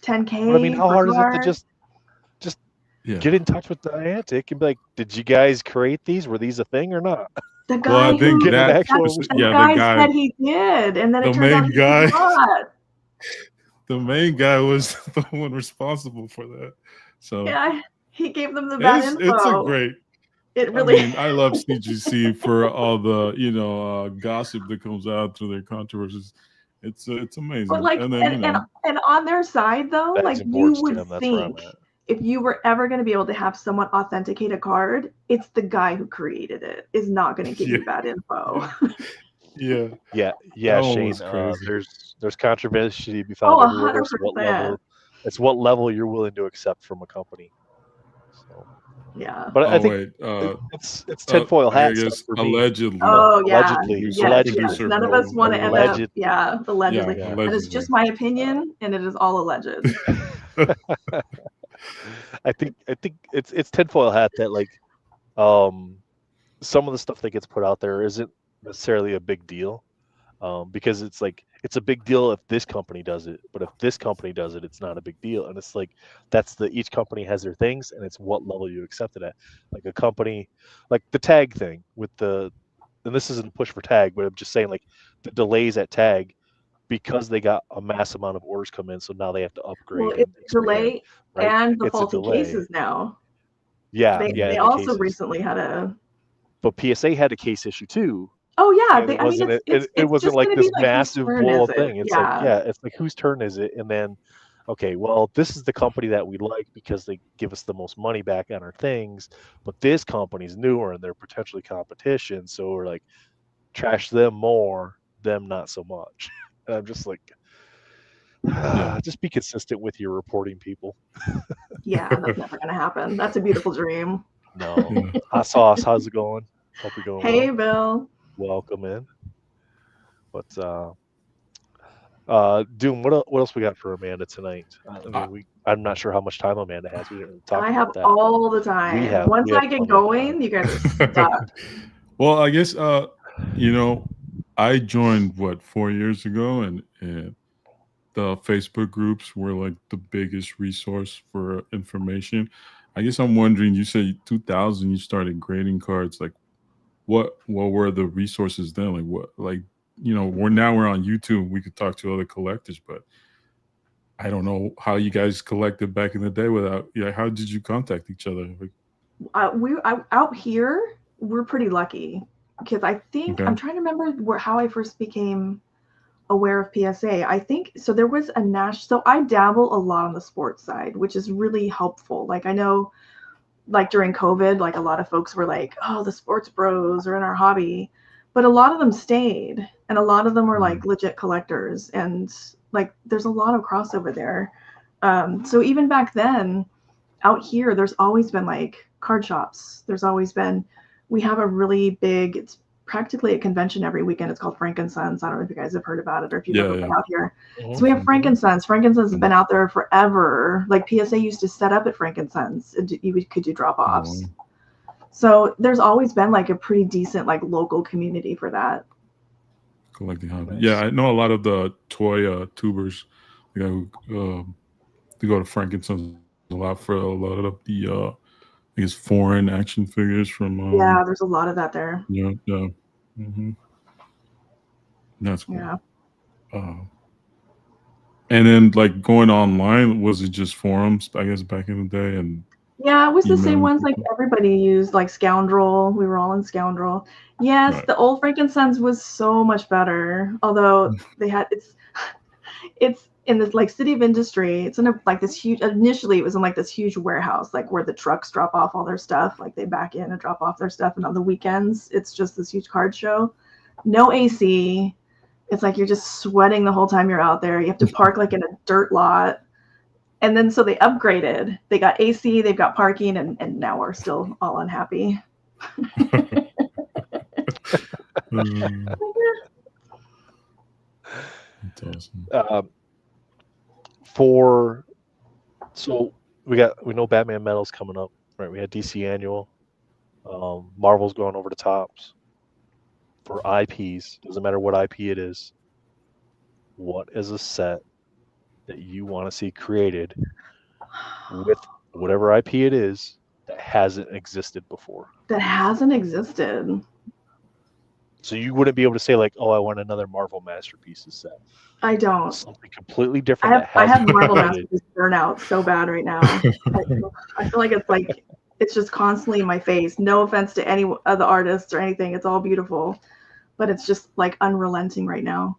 $10K. But I mean, how hard is it to just get in touch with Niantic and be like, did you guys create these? Were these a thing or not? The guy said he did, and then it turned out he did not. The main guy was the one responsible for that. So yeah, he gave them the bad info. It's a great. It really. I mean, I love CGC for all the gossip that comes out through their controversies. It's amazing. But like, and on their side though, like you would think if you were ever going to be able to have someone authenticate a card, it's the guy who created it is not going to give you bad info. Yeah. Shane. There's controversy to be found everywhere. It's what level you're willing to accept from a company. So. Yeah. But I think it's tinfoil hat stuff for me. Allegedly. Oh yeah. Allegedly. Yes. None of us want to end up. Yeah, allegedly. And it's just my opinion, and it is all alleged. I think it's tinfoil hat that like some of the stuff that gets put out there isn't necessarily a big deal, because it's like it's a big deal if this company does it, but if this company does it, it's not a big deal. And it's like each company has their things, and it's what level you accept it at. Like a company, like the tag thing with and this isn't a push for tag, but I'm just saying like the delays at tag because they got a mass amount of orders come in, so now they have to upgrade. Well, it's a delay, right? And the faulty cases now. Yeah, they also recently had a. But PSA had a case issue too. Oh yeah, it wasn't like this massive blow up thing. It's it's like whose turn is it? And then, okay, well, this is the company that we like because they give us the most money back on our things, but this company's newer and they're potentially competition, so we're like trash them more, them not so much. And I'm just like, just be consistent with your reporting, people. Yeah, that's never gonna happen. That's a beautiful dream. No. Hot sauce, how's it going? Hope you're going well. Hey, Bill. Welcome in. But Doom, what else we got for Amanda tonight? I'm not sure how much time Amanda has. We didn't really talk about that. I have all the time. Once I get going, you guys stop. Well, I guess I joined 4 years ago, and the Facebook groups were like the biggest resource for information. I guess I'm wondering, you said 2000 you started grading cards, like what were the resources then? Like we're on YouTube. We could talk to other collectors, but I don't know how you guys collected back in the day without. Yeah, how did you contact each other? Out here, we're pretty lucky because I think I'm trying to remember how I first became aware of PSA. I think so. There was a so I dabble a lot on the sports side, which is really helpful. Like I know, like during COVID, like a lot of folks were like, "Oh, the sports bros are in our hobby," but a lot of them stayed, and a lot of them were like legit collectors, and like there's a lot of crossover there. So even back then, out here, there's always been like card shops. We have a really big, it's practically a convention every weekend. It's called Frankincense. I don't know if you guys have heard about it or if you've ever been out here. So we have Frankincense. Frankincense has been out there forever. Like PSA used to set up at Frankincense and you could do drop-offs. So there's always been like a pretty decent like local community for that. Collecting hobby. Yeah, I know a lot of the toy tubers. Who go to Frankincense a lot for a lot of the I guess foreign action figures from. Yeah, there's a lot of that there. Yeah. That's cool. Yeah. And then like going online, was it just forums? I guess back in the day, and yeah, it was the same ones like everybody used, like Scoundrel. We were all in Scoundrel. Yes, the old Frankincense was so much better. Although they had it's in this like City of Industry. It's in like this huge. Initially, it was in like this huge warehouse, like where the trucks drop off all their stuff. Like they back in and drop off their stuff, and on the weekends, it's just this huge card show. No AC. It's like you're just sweating the whole time you're out there. You have to park like in a dirt lot. And then so they upgraded. They got AC, they've got parking, and now we're still all unhappy. That's awesome. So we know Batman Metal's coming up, right? We had DC Annual. Marvel's going over the tops for IPs. Doesn't matter what IP it is. What is a set that you want to see created with whatever IP it is that hasn't existed before? That hasn't existed. So you wouldn't be able to say like, "Oh, I want another Marvel Masterpieces set." I don't. Something completely different. I have Marvel Masterpieces burnout so bad right now. I feel like it's just constantly in my face. No offense to any of the artists or anything. It's all beautiful, but it's just like unrelenting right now.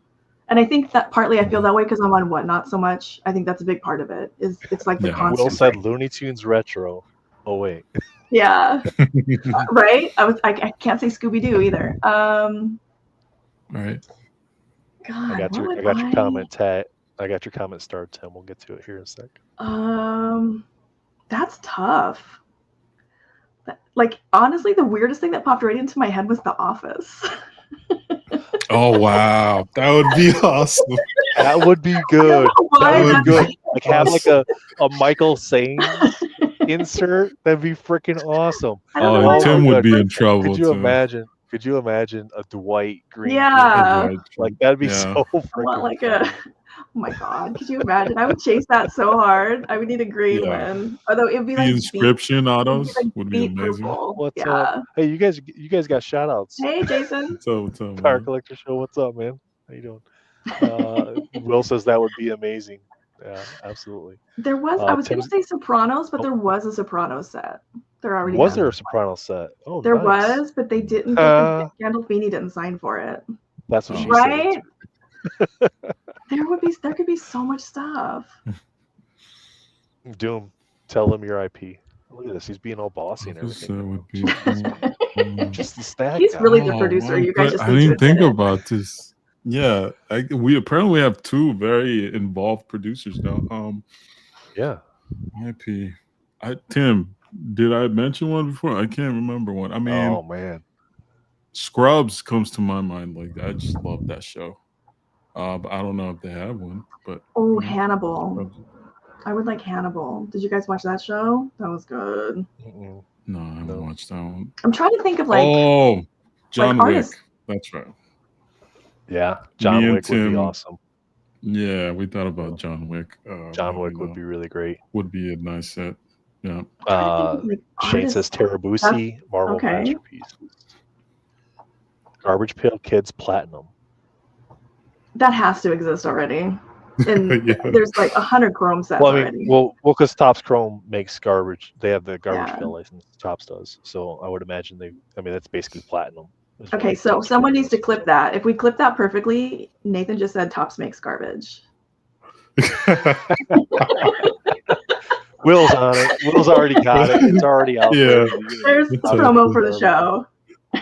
And I think that partly I feel that way because I'm on Whatnot so much. I think that's a big part of it. It's like the constant. Will said Looney Tunes retro. Oh wait. Yeah. Right. I can't say Scooby Doo either. All right. God, I got your comment, Tat. I got your comment started, Tim. We'll get to it here in a second. That's tough. Like honestly, the weirdest thing that popped right into my head was The Office. Oh wow, that would be awesome. That would be good. That would be good. Like have like a Michael Sain insert. That'd be freaking awesome. Oh, Tim would be in trouble. Could you imagine? Could you imagine a Dwight Green? Yeah, like that'd be so freaking. Like oh my god, could you imagine? I would chase that so hard. I would need a green one. Although it'd be like the inscription autos would be amazing. What's up? Hey, you guys got shout outs. Hey Jason. What's up, Car Collector Show. What's up, man? How you doing? Will says that would be amazing. Yeah, absolutely. There was I was gonna say Sopranos, but there was a Sopranos set. There already was there a Sopranos set? Oh, there was, but they didn't. Gandolfini didn't sign for it. That's what she said. There could be so much stuff. Doom, tell him your IP. Look at this. He's being all bossy and everything. Just the stack. He's really the producer. You guys just. I didn't think about this. Yeah, we apparently have two very involved producers now. Yeah. IP. Tim, did I mention one before? I can't remember one. I mean, oh man, Scrubs comes to my mind. Like I just love that show. But I don't know if they have one. But Hannibal. I would like Hannibal. Did you guys watch that show? That was good. No, I haven't watched that one. I'm trying to think of like. Oh, John Wick. Artists. That's right. Yeah, John Wick would be awesome. Yeah, we thought about John Wick. John Wick would be really great. Would be a nice set. Yeah. Shane says Terabusi, Marvel Masterpiece. Garbage Pail Kids Platinum. That has to exist already. And Yeah. there's like 100 Chrome sets Well, I mean, already. well, because Topps Chrome makes garbage. They have the garbage Yeah. fill license. Topps does. So I would imagine they. I mean, that's basically platinum. is Okay, what so Topps someone Chrome needs to is. clip that. If we clip that perfectly, Nathan just said Topps makes garbage. Will's on it. Will's already got it. It's already out there. Yeah. in the universe. There's It's Topps promo makes for the garbage. show.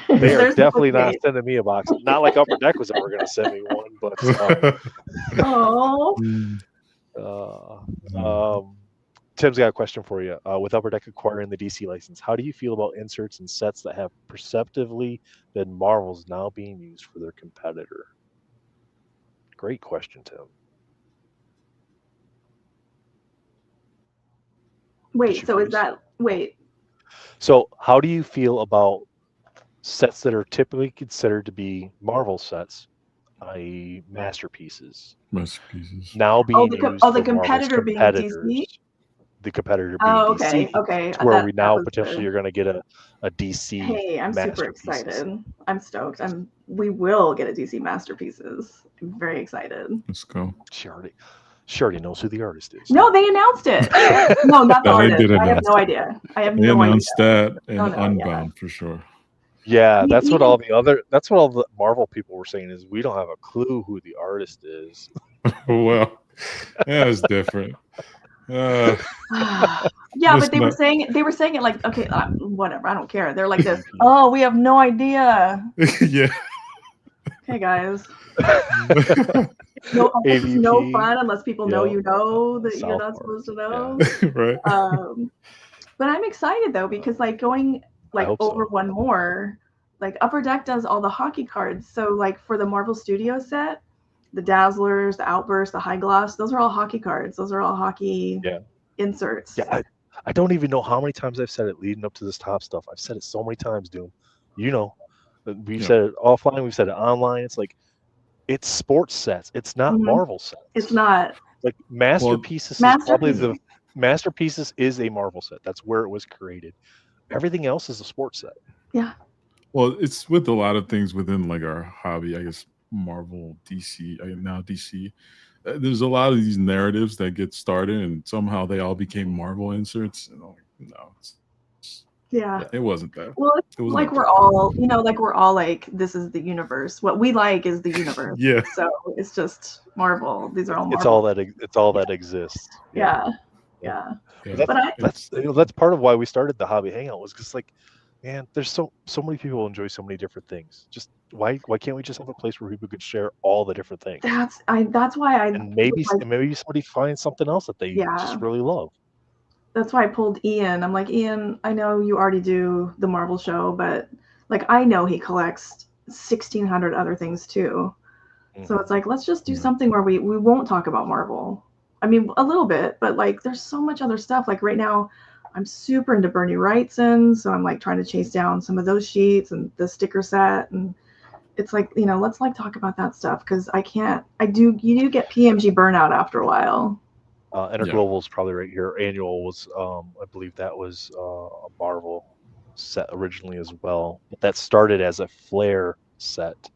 They are There's the definitely not clickbait. sending me a box. Not like Upper Deck was ever going to send me one, but Oh, Tim's got a question for you. With Upper Deck acquiring the DC license, how do you feel about inserts and sets that have perceptively been Marvels now being used for their competitor? Great question, Tim. wait. So is that So how do you feel about sets that are typically considered to be Marvel sets, i.e., masterpieces, now being used the for competitor Marvel's being competitors? DC? The competitor being Oh, DC, okay. to where we That now was potentially the. are going to get a DC Hey, I'm super masterpieces. excited. I'm stoked. We will get a DC masterpieces. I'm very excited. Let's go. She already knows who the artist is. No, they announced it. No, not the Yeah, they artist. did I have announce no it. idea. I have They no idea. announced that in Oh, no, Unbound for sure. Yeah, I mean, that's what even- all the Marvel people were saying is we don't have a clue who the artist is. Well, yeah, it's different. Yeah, Just but they were saying it like, okay, whatever. I don't care. They're like this. Oh, we have no idea. Yeah. Okay, guys. No, this is no fun unless people know you know that you're not supposed to know. Right. But I'm excited though because like going like over one more, like Upper Deck does all the hockey cards. So like for the Marvel Studios set, the Dazzlers, the Outburst, the High Gloss, those are all hockey cards. Those are all hockey inserts. Yeah, I don't even know how many times I've said it leading up to this top stuff. I've said it so many times, Doom. You know, we've said it offline, we've said it online. It's like it's sports sets. It's not Marvel sets. It's not. Like Masterpieces is probably the Masterpieces is a Marvel set. That's where it was created. Everything else is a sports set. Yeah. Well, it's with a lot of things within like our hobby, I guess Marvel, DC, now DC. There's a lot of these narratives that get started and somehow they all became Marvel inserts. And no, it wasn't that. Well, it's like we're all, like we're all like, this is the universe. What we like is the universe. Yeah. So it's just Marvel. These are all Marvel. It's all that exists. Yeah. That's part of why we started the Hobby Hangout was just like, man, there's so many people enjoy so many different things. Just why can't we just have a place where people could share all the different things? That's why I and maybe somebody finds something else that they just really love. That's why I pulled Ian. I'm like, Ian, I know you already do the Marvel show, but like I know he collects 1,600 other things too. So it's like, let's just do something where we won't talk about Marvel. I mean, a little bit, but like there's so much other stuff. Like right now, I'm super into Bernie Wrightson, so I'm like trying to chase down some of those sheets and the sticker set, and it's like, let's like talk about that stuff because you do get PMG burnout after a while. Interglobal is probably right here. Annual was, I believe that was a Marvel set originally as well, but that started as a Flair set.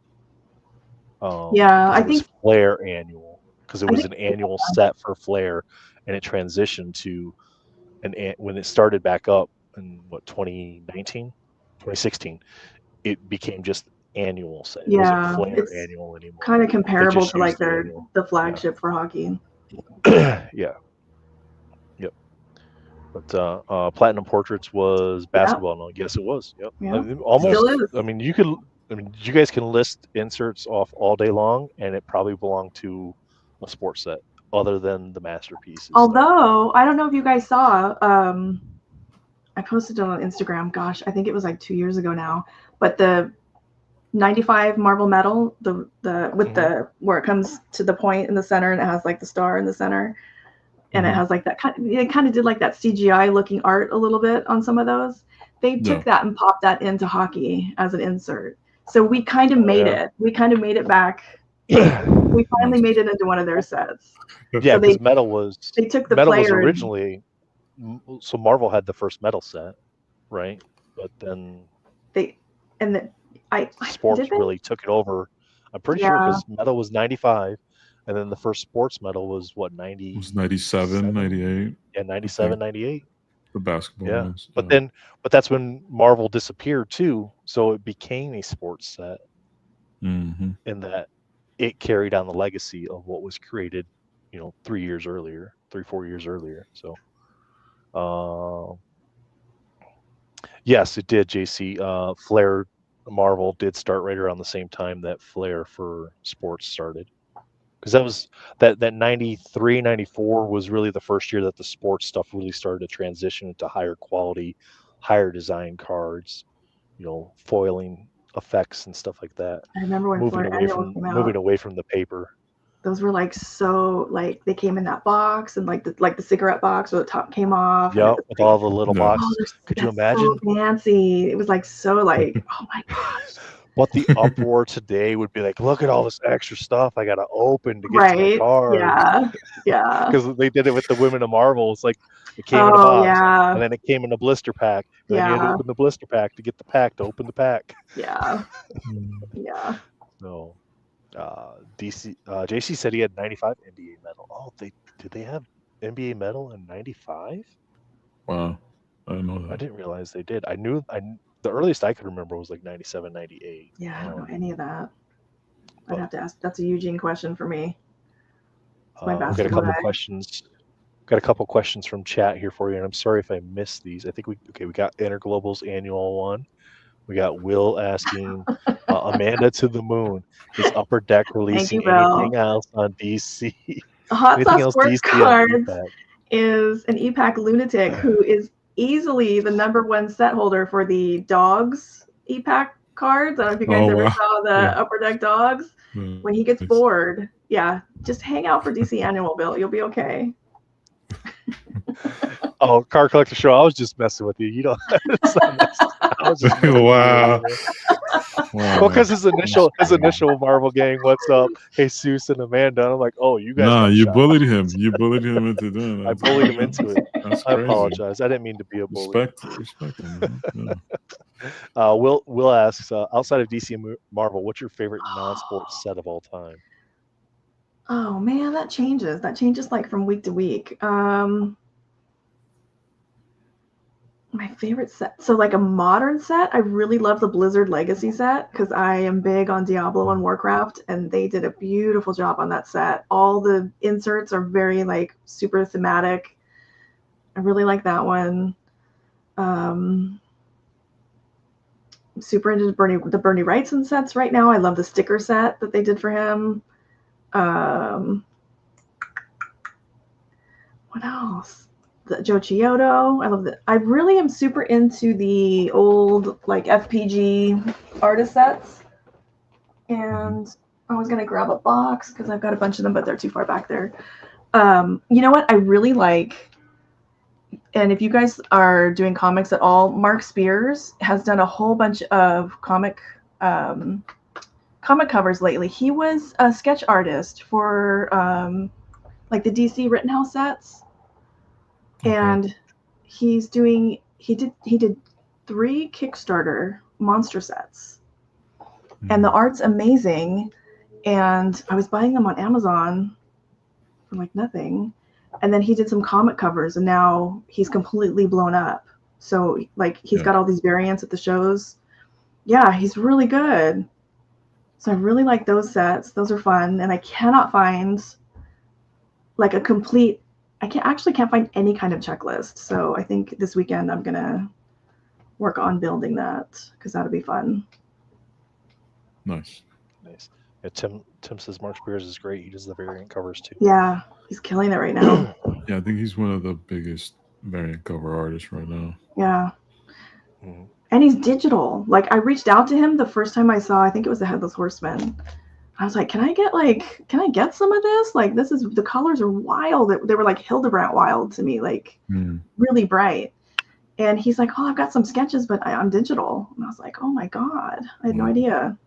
I think Flair Annual because it was an annual set for Flair, and it transitioned to when it started back up in 2016, it became just annual set. It wasn't Flair annual anymore. Kind of comparable to like the flagship for hockey. Yeah. Yep. But Platinum Portraits was basketball. No, yes, it was. Yep. Yeah. Almost. I mean, you guys can list inserts off all day long, and it probably belonged to a sports set other than the masterpieces. Although I don't know if you guys saw, I posted it on Instagram. Gosh, I think it was like 2 years ago now. But the 95 Marvel Metal, the where it comes to the point in the center and it has like the star in the center, and it has like that it kind of did like that CGI looking art a little bit on some of those. They took that and popped that into hockey as an insert. So we kind of made it. We kind of made it back. We finally made it into one of their sets. Yeah, because Metal was. They took the Metal player was originally. So Marvel had the first Metal set, right? But then sports really took it over. I'm pretty sure Yeah. because medal was 95, and then the first sports medal was what, It was 97, 98. Yeah, 97, 98. The basketball Yeah, ones. but that's when Marvel disappeared too, so it became a sports set Mm-hmm. in that it carried on the legacy of what was created, 3 years earlier, 4 years earlier. So, uh, yes, it did, JC. Flair Marvel did start right around the same time that Flair for sports started. Because that was that 93, 94 was really the first year that the sports stuff really started to transition into higher quality, higher design cards, foiling effects and stuff like that. I remember when Moving Florida away Annual from came moving out. away from the paper. Those were like so like they came in that box and like the cigarette box where the top came off. Yeah, And with all the little Yeah. boxes. Could you that's imagine so fancy? It was like so like, oh my gosh. what the uproar today would be like? Look at all this extra stuff I got to open to get to my Right? card. Yeah. Yeah. Because they did it with the Women of Marvel. It's like it came in a Oh box, yeah. and then it came in a blister pack, and then you had to Yeah. open the blister pack to get the pack to open the pack. Yeah. Mm. Yeah. So, JC said he had 95 NBA medal. Oh, did they have NBA medal in 95? Wow. I didn't know I that. didn't realize they did. The earliest I could remember was like 97, 98. Yeah, I don't know any of that. but- I'd have to ask. That's a Eugene question for me. It's my We got a basketball couple guy. questions. Got a couple questions from chat here for you, and I'm sorry if I missed these. I think we got Interglobal's annual one. We got Will asking Amanda to the Moon. Is Upper Deck releasing you, Bill. anything else on DC? Hot Anything Sauce else Sports DC on Cards EPAC? is an EPAC lunatic who is easily the #1 set holder for the dogs EPAC cards. I don't know if you guys ever saw the Upper Deck dogs. When he gets bored, just hang out for DC Annual, Bill. You'll be okay. Oh, Card Collector Show. I was just messing with you. You know, I was just Wow. Well, because his initial Marvel gang, what's up, Jesus and Amanda. And I'm like, oh, you guys. Nah, got you shot. bullied him. You bullied him into doing that. I bullied him into it. That's I crazy. apologize. I didn't mean to be a bully. Respect him. Yeah. Will asks, outside of DC and Marvel, what's your favorite non-sports set of all time? Oh man, that changes. That changes like from week to week. My favorite set. So like a modern set, I really love the Blizzard Legacy set because I am big on Diablo and Warcraft, and they did a beautiful job on that set. All the inserts are very like super thematic. I really like that one. I'm super into the Bernie Wrightson sets right now. I love the sticker set that they did for him. What else? The Joe Chiodo. I love that. I really am super into the old like FPG artist sets. And I was gonna grab a box because I've got a bunch of them, but they're too far back there. You know what I really like? And if you guys are doing comics at all, Mark Spears has done a whole bunch of comic covers lately. He was a sketch artist for like the DC Rittenhouse sets. Okay. And he did 3 Kickstarter monster sets. And the art's amazing. And I was buying them on Amazon for like nothing. And then he did some comic covers, and now he's completely blown up. So like he's got all these variants at the shows. Yeah, he's really good. So I really like those sets. Those are fun. And I cannot find like a complete, I can't find any kind of checklist. So I think this weekend I'm going to work on building that because that'll be fun. Nice. Yeah, Tim says Mark Spears is great. He does the variant covers too. Yeah, he's killing it right now. Yeah, I think he's one of the biggest variant cover artists right now. Yeah. Mm-hmm. And he's digital. Like I reached out to him the first time I saw, I think it was the Headless Horseman. I was like, can I get some of this? Like the colors are wild. They were like Hildebrandt wild to me, like really bright. And he's like, oh, I've got some sketches, but I'm digital. And I was like, oh my God, I had no idea.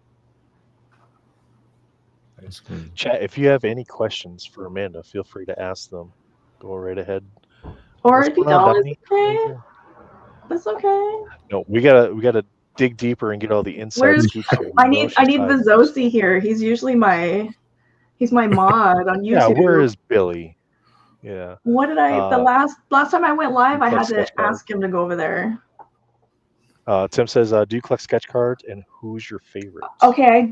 That's good. Chat, if you have any questions for Amanda, feel free to ask them. Go right ahead. Or if you don't, it's okay. That's okay. No, we gotta dig deeper and get all the inside Where's scoops here. I You know need she's hiding this. Vizosi here. He's usually he's my mod on Yeah, where YouTube. is Billy? Yeah. What did the last time I went live, I had to sketch cards. ask him to go over there. Tim says, do you collect sketch cards, and who's your favorite? Okay,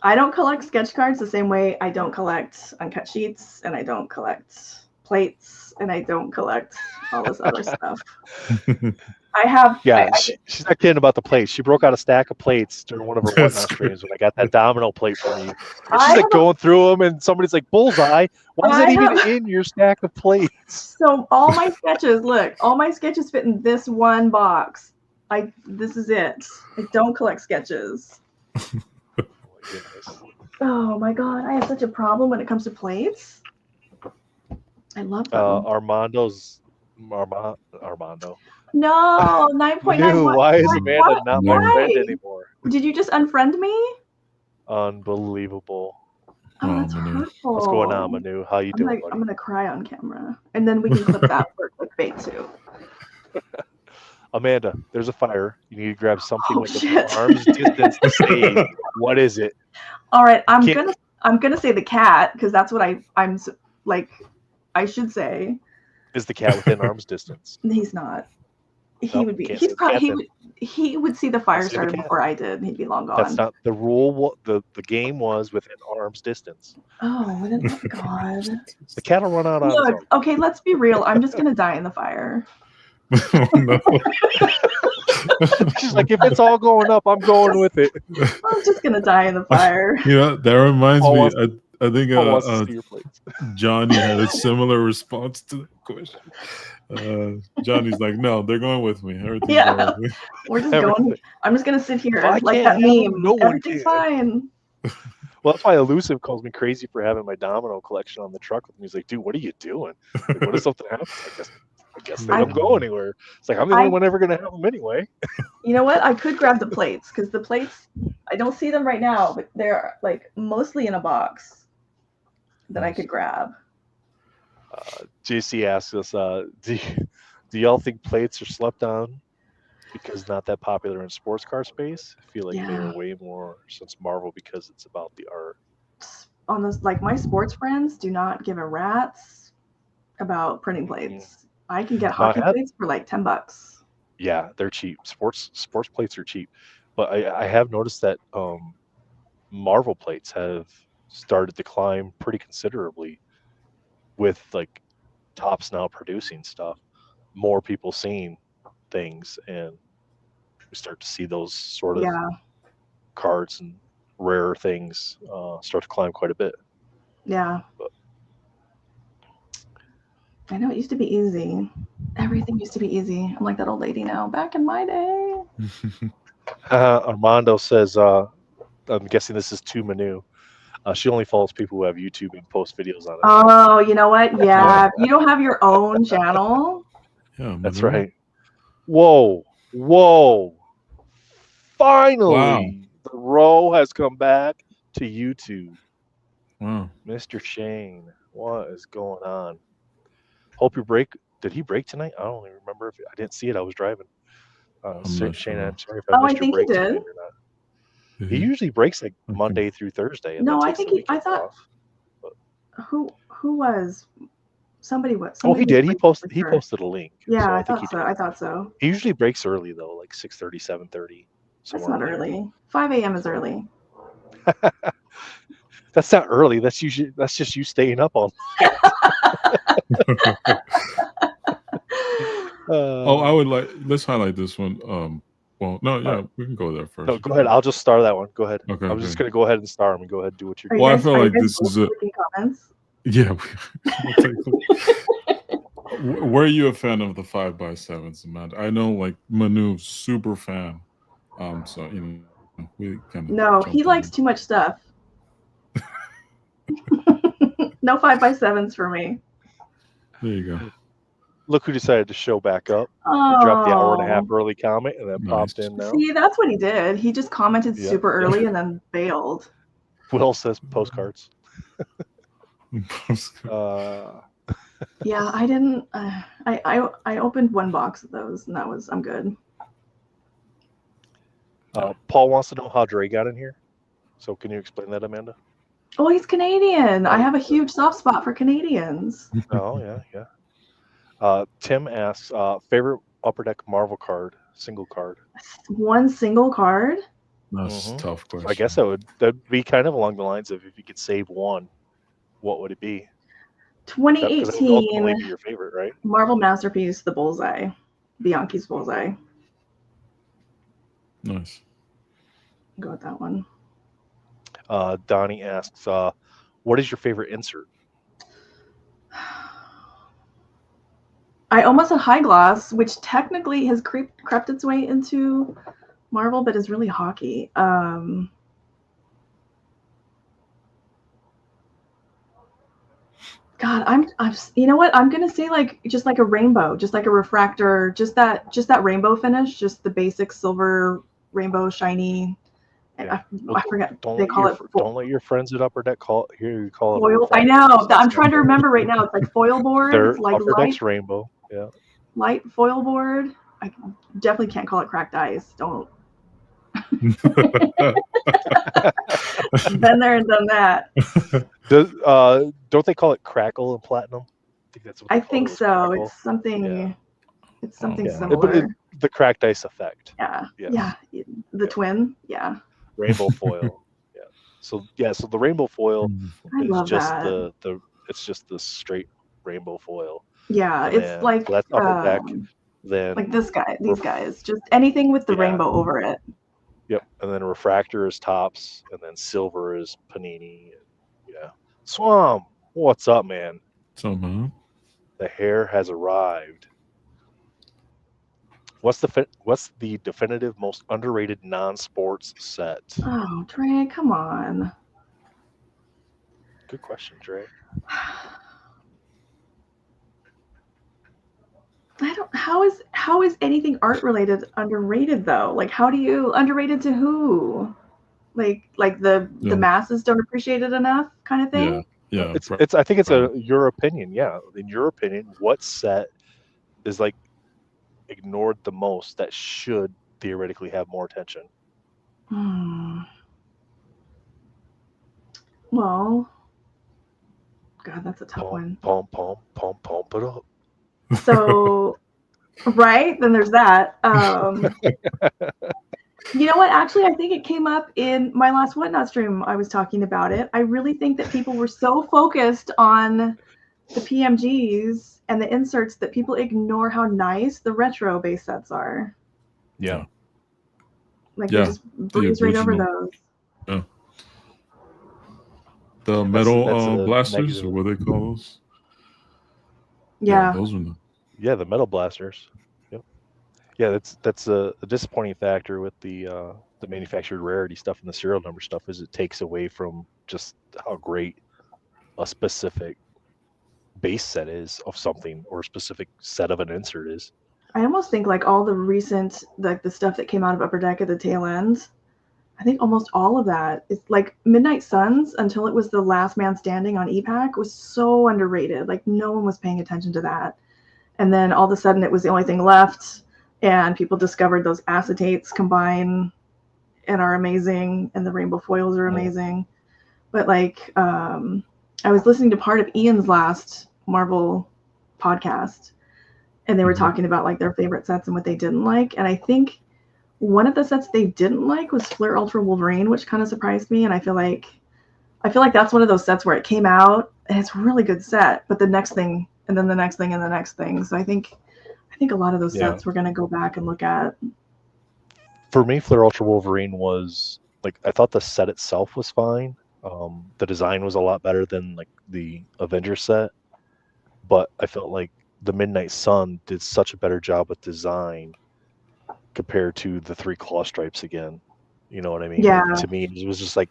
I don't collect sketch cards the same way I don't collect uncut sheets, and I don't collect plates, and I don't collect all this other stuff. I have. Yeah, she's not kidding about the plates. She broke out a stack of plates during one of her whatnot streams when I got that domino plate from you. And she's like going through them, and somebody's like, "Bullseye! Why is it even in your stack of plates?" So all my sketches, look, all my sketches fit in this one box. This is it. I don't collect sketches. Oh my god, I have such a problem when it comes to plates. I love them. Armando. No, 9.9. Why is Amanda not my friend anymore? Did you just unfriend me? Unbelievable. Oh, that's hurtful. What's going on, Manu? How you doing, buddy? I'm gonna cry on camera, and then we can clip that for clickbait too. Amanda, there's a fire. You need to grab something with the arm's distance to save. What is it? All right, I'm gonna say the cat because that's what I'm like. I should say. Is the cat within arm's distance? He's not. He would be. He's probably. He would see the fire started before I did. He'd be long gone. That's not the rule. The game was within arm's distance. Oh God! The cat will run out on its own. Okay, let's be real. I'm just gonna die in the fire. Oh, no. She's like, if it's all going up, I'm going with it. I'm just gonna die in the fire. That reminds me. I think Johnny had a similar response to the question. Johnny's like, no, they're going with me. Yeah, we're just going. I'm just gonna sit here like that meme. No Everything's fine. Well, that's why Elusive calls me crazy for having my domino collection on the truck with me. He's like, dude, what are you doing? Like, what if something happens? I guess they don't go anywhere. It's like, I'm the only one ever going to have them anyway. You know what? I could grab the plates because the plates, I don't see them right now, but they're like mostly in a box that I could grab. JC asks us, do y'all think plates are slept on because not that popular in sports car space? I feel like they are way more since Marvel because it's about the art. On this, like my sports friends do not give a rat's about printing plates. I can get hockey plates for like $10. Yeah, they're cheap. Sports plates are cheap, but I have noticed that Marvel plates have started to climb pretty considerably with like Topps now producing stuff. More people seeing things, and we start to see those sort of cards and rare things start to climb quite a bit. Yeah. But I know it used to be easy. Everything used to be easy. I'm like that old lady now. Back in my day. Armando says, I'm guessing this is too Manu. She only follows people who have YouTube and post videos on it. Oh, you know what? Yeah. If you don't have your own channel. Yeah, that's right. Whoa. Finally, the row has come back to YouTube. Wow. Mr. Shane, what is going on? Hope your break. Did he break tonight? I don't even remember. If I didn't see it. I was driving. Shane, I'm sorry if I missed your break tonight or not. Mm-hmm. He usually breaks like Monday through Thursday. No, I think I thought. Who was? Somebody was. He did. He posted a link. Yeah, so I thought so. I thought so. He usually breaks early though, like 6:30, 7:30. That's not early. 5 a.m. is early. That's not early. That's just you staying up all night. I would let's highlight this one. We can go there first. No, go ahead. I'll just star that one. Go ahead. Okay. I'm just gonna go ahead and star them and go ahead and do what you're doing. Well, I feel like this is it. Comments? Yeah. Were you a fan of the 5x7s, Amanda? I know, like Manu, super fan. So we kind of. No, he likes too much stuff. No 5x7s for me. There you go. Look who decided to show back up. He dropped the hour and a half early comment and then popped in now. See, that's what he did. He just commented super early and then bailed. Will says postcards. Yeah, I didn't. I opened one box of those, and I'm good. Paul wants to know how Dre got in here. So can you explain that, Amanda? Oh, he's Canadian. I have a huge soft spot for Canadians. Oh yeah. Tim asks, favorite Upper Deck Marvel card, single card. One single card? That's a tough question. So I guess that'd be kind of along the lines of if you could save one, what would it be? 2018 Because that would ultimately be your favorite, right? Marvel Masterpiece, the Bullseye. Bianchi's Bullseye. Nice. Go with that one. Donnie asks, what is your favorite insert? I almost said High Gloss, which technically has crept its way into Marvel, but is really hockey. God, I'm you know what? I'm gonna say just like a rainbow, just like a refractor, just that rainbow finish, just the basic silver rainbow shiny. Yeah. I forget. They call it. Don't let your friends at Upper Deck call it foil. I know. I'm trying to remember right now. It's like foil board. They're like Upper Deck's rainbow. Yeah. Light foil board. I definitely can't call it cracked ice. Don't. Been there and done that. Don't they call it crackle and platinum? I think that's what I think so. Crackle. It's something. Yeah. It's something Yeah. similar. But the cracked ice effect. Yeah. Yes. Yeah. The twin. Yeah. Rainbow foil. Yeah. So the rainbow foil is just that. it's just the straight rainbow foil. Yeah, it's like so that's Upper Deck. Then like these guys, just anything with the rainbow over it. Yep, and then refractor is tops, and then silver is Panini. Yeah, Swam, what's up, man? What's up, man? The hair has arrived. What's the definitive most underrated non-sports set? Oh, Dre, come on. Good question, Dre. How is anything art related underrated though? Like how do you underrated to who? Like the masses don't appreciate it enough kind of thing? Yeah. I think it's your opinion. Yeah. In your opinion, what set is like ignored the most that should theoretically have more attention? Well, God, that's a tough one. Pump it up. So, right, then there's that. You know what? Actually, I think it came up in my last Whatnot stream. I was talking about it. I really think that people were so focused on the PMGs and the inserts that people ignore how nice the retro base sets are. Yeah. Like they just breeze right over those. Yeah. The metal blasters, or what they call those? Yeah. Those are the metal blasters. Yep. Yeah, that's a disappointing factor with the manufactured rarity stuff and the serial number stuff is it takes away from just how great a specific base set is of something or a specific set of an insert is. I almost think like all the recent the stuff that came out of Upper Deck at the tail end, I think almost all of that is like Midnight Suns until it was the last man standing on EPAC was so underrated. Like no one was paying attention to that. And then all of a sudden it was the only thing left and people discovered those acetates combine and are amazing and the rainbow foils are amazing. But like I was listening to part of Ian's last Marvel podcast and they were talking about like their favorite sets and what they didn't like. And I think one of the sets they didn't like was Flair Ultra Wolverine, which kind of surprised me. And I feel like that's one of those sets where it came out and it's a really good set, but the next thing and then the next thing and the next thing. So I think a lot of those sets we're going to go back and look at. For me, Flair Ultra Wolverine was like, I thought the set itself was fine. The design was a lot better than like the Avengers set, but I felt like the Midnight Sun did such a better job with design compared to the 3 claw stripes again. You know what I mean? Yeah. Like, to me, it was just like,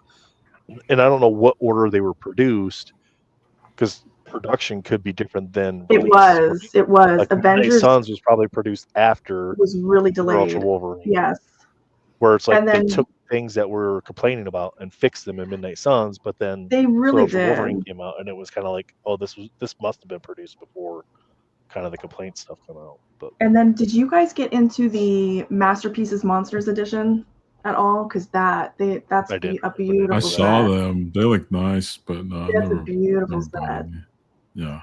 and I don't know what order they were produced because production could be different than release. It was. Like, Avengers Suns was probably produced after. It was really delayed. Ultra Wolverine. Yes. Where it's like they took things that we're complaining about and fixed them in Midnight Suns, but then they really did. Wolverine came out and it was kind of like, oh, this must have been produced before kind of the complaint stuff come out. But and then did you guys get into the Masterpieces Monsters edition? at all? Because that's I a didn't. I beautiful I didn't set. saw them. They look nice, but no, That's a beautiful never bought set. any. Yeah.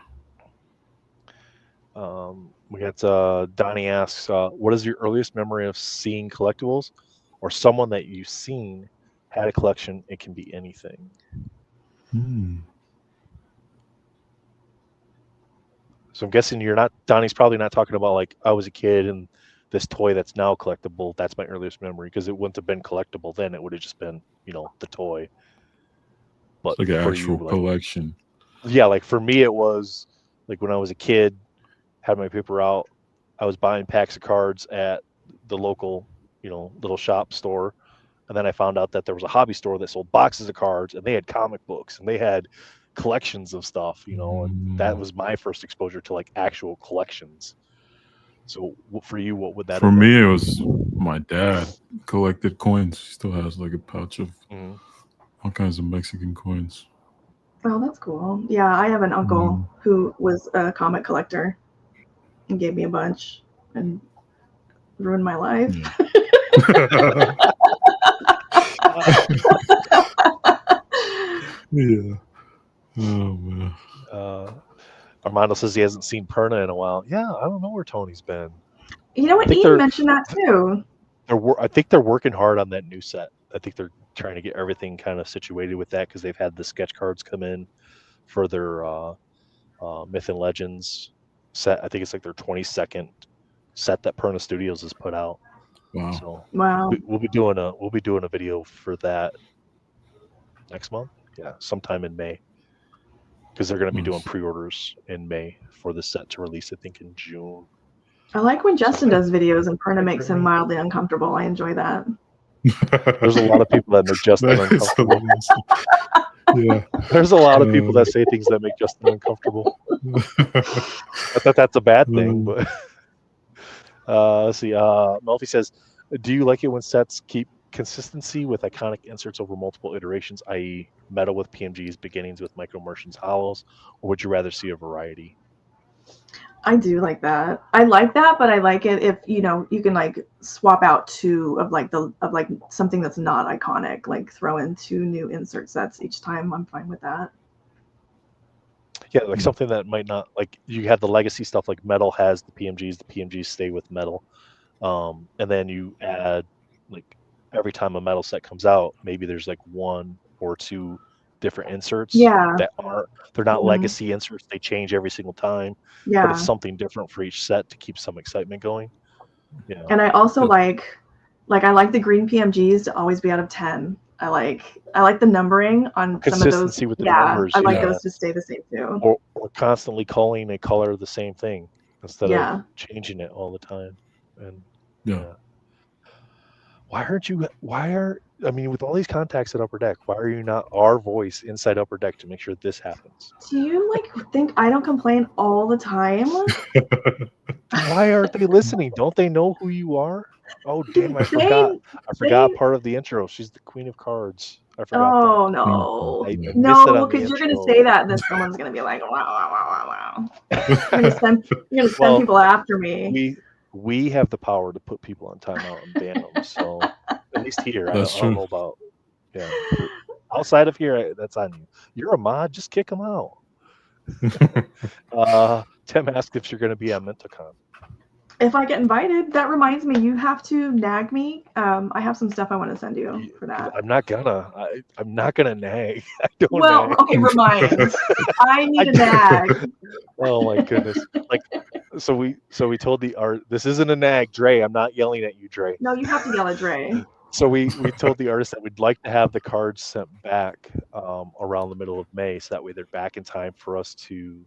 We got Donnie asks, what is your earliest memory of seeing collectibles, or someone that you've seen had a collection? It can be anything. Hmm. So I'm guessing Donnie's probably not talking about like I was a kid and this toy that's now collectible. That's my earliest memory, because it wouldn't have been collectible then. It would have just been, the toy. But It's like an for you, actual like, collection. yeah, like for me, it was like when I was a kid, had my paper out, I was buying packs of cards at the local, little shop store. And then I found out that there was a hobby store that sold boxes of cards, and they had comic books and they had collections of stuff, and that was my first exposure to like actual collections. So for you, what would that For have me, it been? was my dad collected coins. He still has like a pouch of Mhm. all kinds of Mexican coins. Oh, that's cool. Yeah, I have an uncle Mm. who was a comic collector and gave me a bunch and ruined my life. Yeah. Yeah. Oh man. uh, Armando says he hasn't seen Perna in a while. Yeah, I don't know where Tony's been. You know I what? think Ian mentioned that too. I think they're working hard on that new set. I think they're trying to get everything kind of situated with that, because they've had the sketch cards come in for their Myth and Legends set. I think it's like their 22nd set that Perna Studios has put out. Wow. So Wow. we'll be doing a video for that next month. Yeah, sometime in May, because they're going to be doing Nice. pre-orders in May for the set to release, I think, in June. I like when Justin So does videos and Perna makes him mildly uncomfortable. I enjoy that. there's a lot of people that make Justin That is uncomfortable. hilarious. Yeah. There's a lot of people that say things that make Justin uncomfortable. Not that that's a bad thing, but let's see. Melfi says, do you like it when sets keep consistency with iconic inserts over multiple iterations, i.e. metal with PMGs, beginnings with micro immersions, hollows, or would you rather see a variety? I do like that. I like that, but I like it if you can like swap out two of like something that's not iconic, like throw in two new insert sets each time. I'm fine with that. Yeah, like something that might not, like you have the legacy stuff, like metal has the PMGs stay with metal. And then you add, like, every time a metal set comes out, maybe there's like one or two different inserts Yeah. that they're not Mhm. legacy inserts. They change every single time, but Yeah. it's something different for each set to keep some excitement going. Yeah. And I also Definitely. I like the green PMGs to always be out of 10. I like the numbering on some of those. Consistency with the Yeah, numbers. I like Yeah. those to stay the same too. Or constantly calling a color the same thing instead Yeah. of changing it all the time. And Yeah. I mean, with all these contacts at Upper Deck, why are you not our voice inside Upper Deck to make sure this happens? Do you think I don't complain all the time? Why aren't they listening? Don't they know who you are? Oh, damn, I forgot part of the intro. She's the Queen of Cards. I forgot Oh that. no. I missed it No, on the because you're gonna intro. say that and then someone's gonna be like, wow, wow, wow, wow, wow. You're gonna send Well, people after me. We have the power to put people on timeout and ban them. So at least here, I That's don't true. know about outside of here. That's on you. You're a mod. Just kick them out. Tim asked if you're going to be on Mentacon. If I get invited, that reminds me, you have to nag me. I have some stuff I want to send you for that. I'm not gonna nag. I don't Well, nag. okay, remind. I need a nag. Oh my goodness! Like, so we told the art. This isn't a nag, Dre. I'm not yelling at you, Dre. No, you have to yell at Dre. So we told the artist that we'd like to have the cards sent back around the middle of May, so that way they're back in time for us to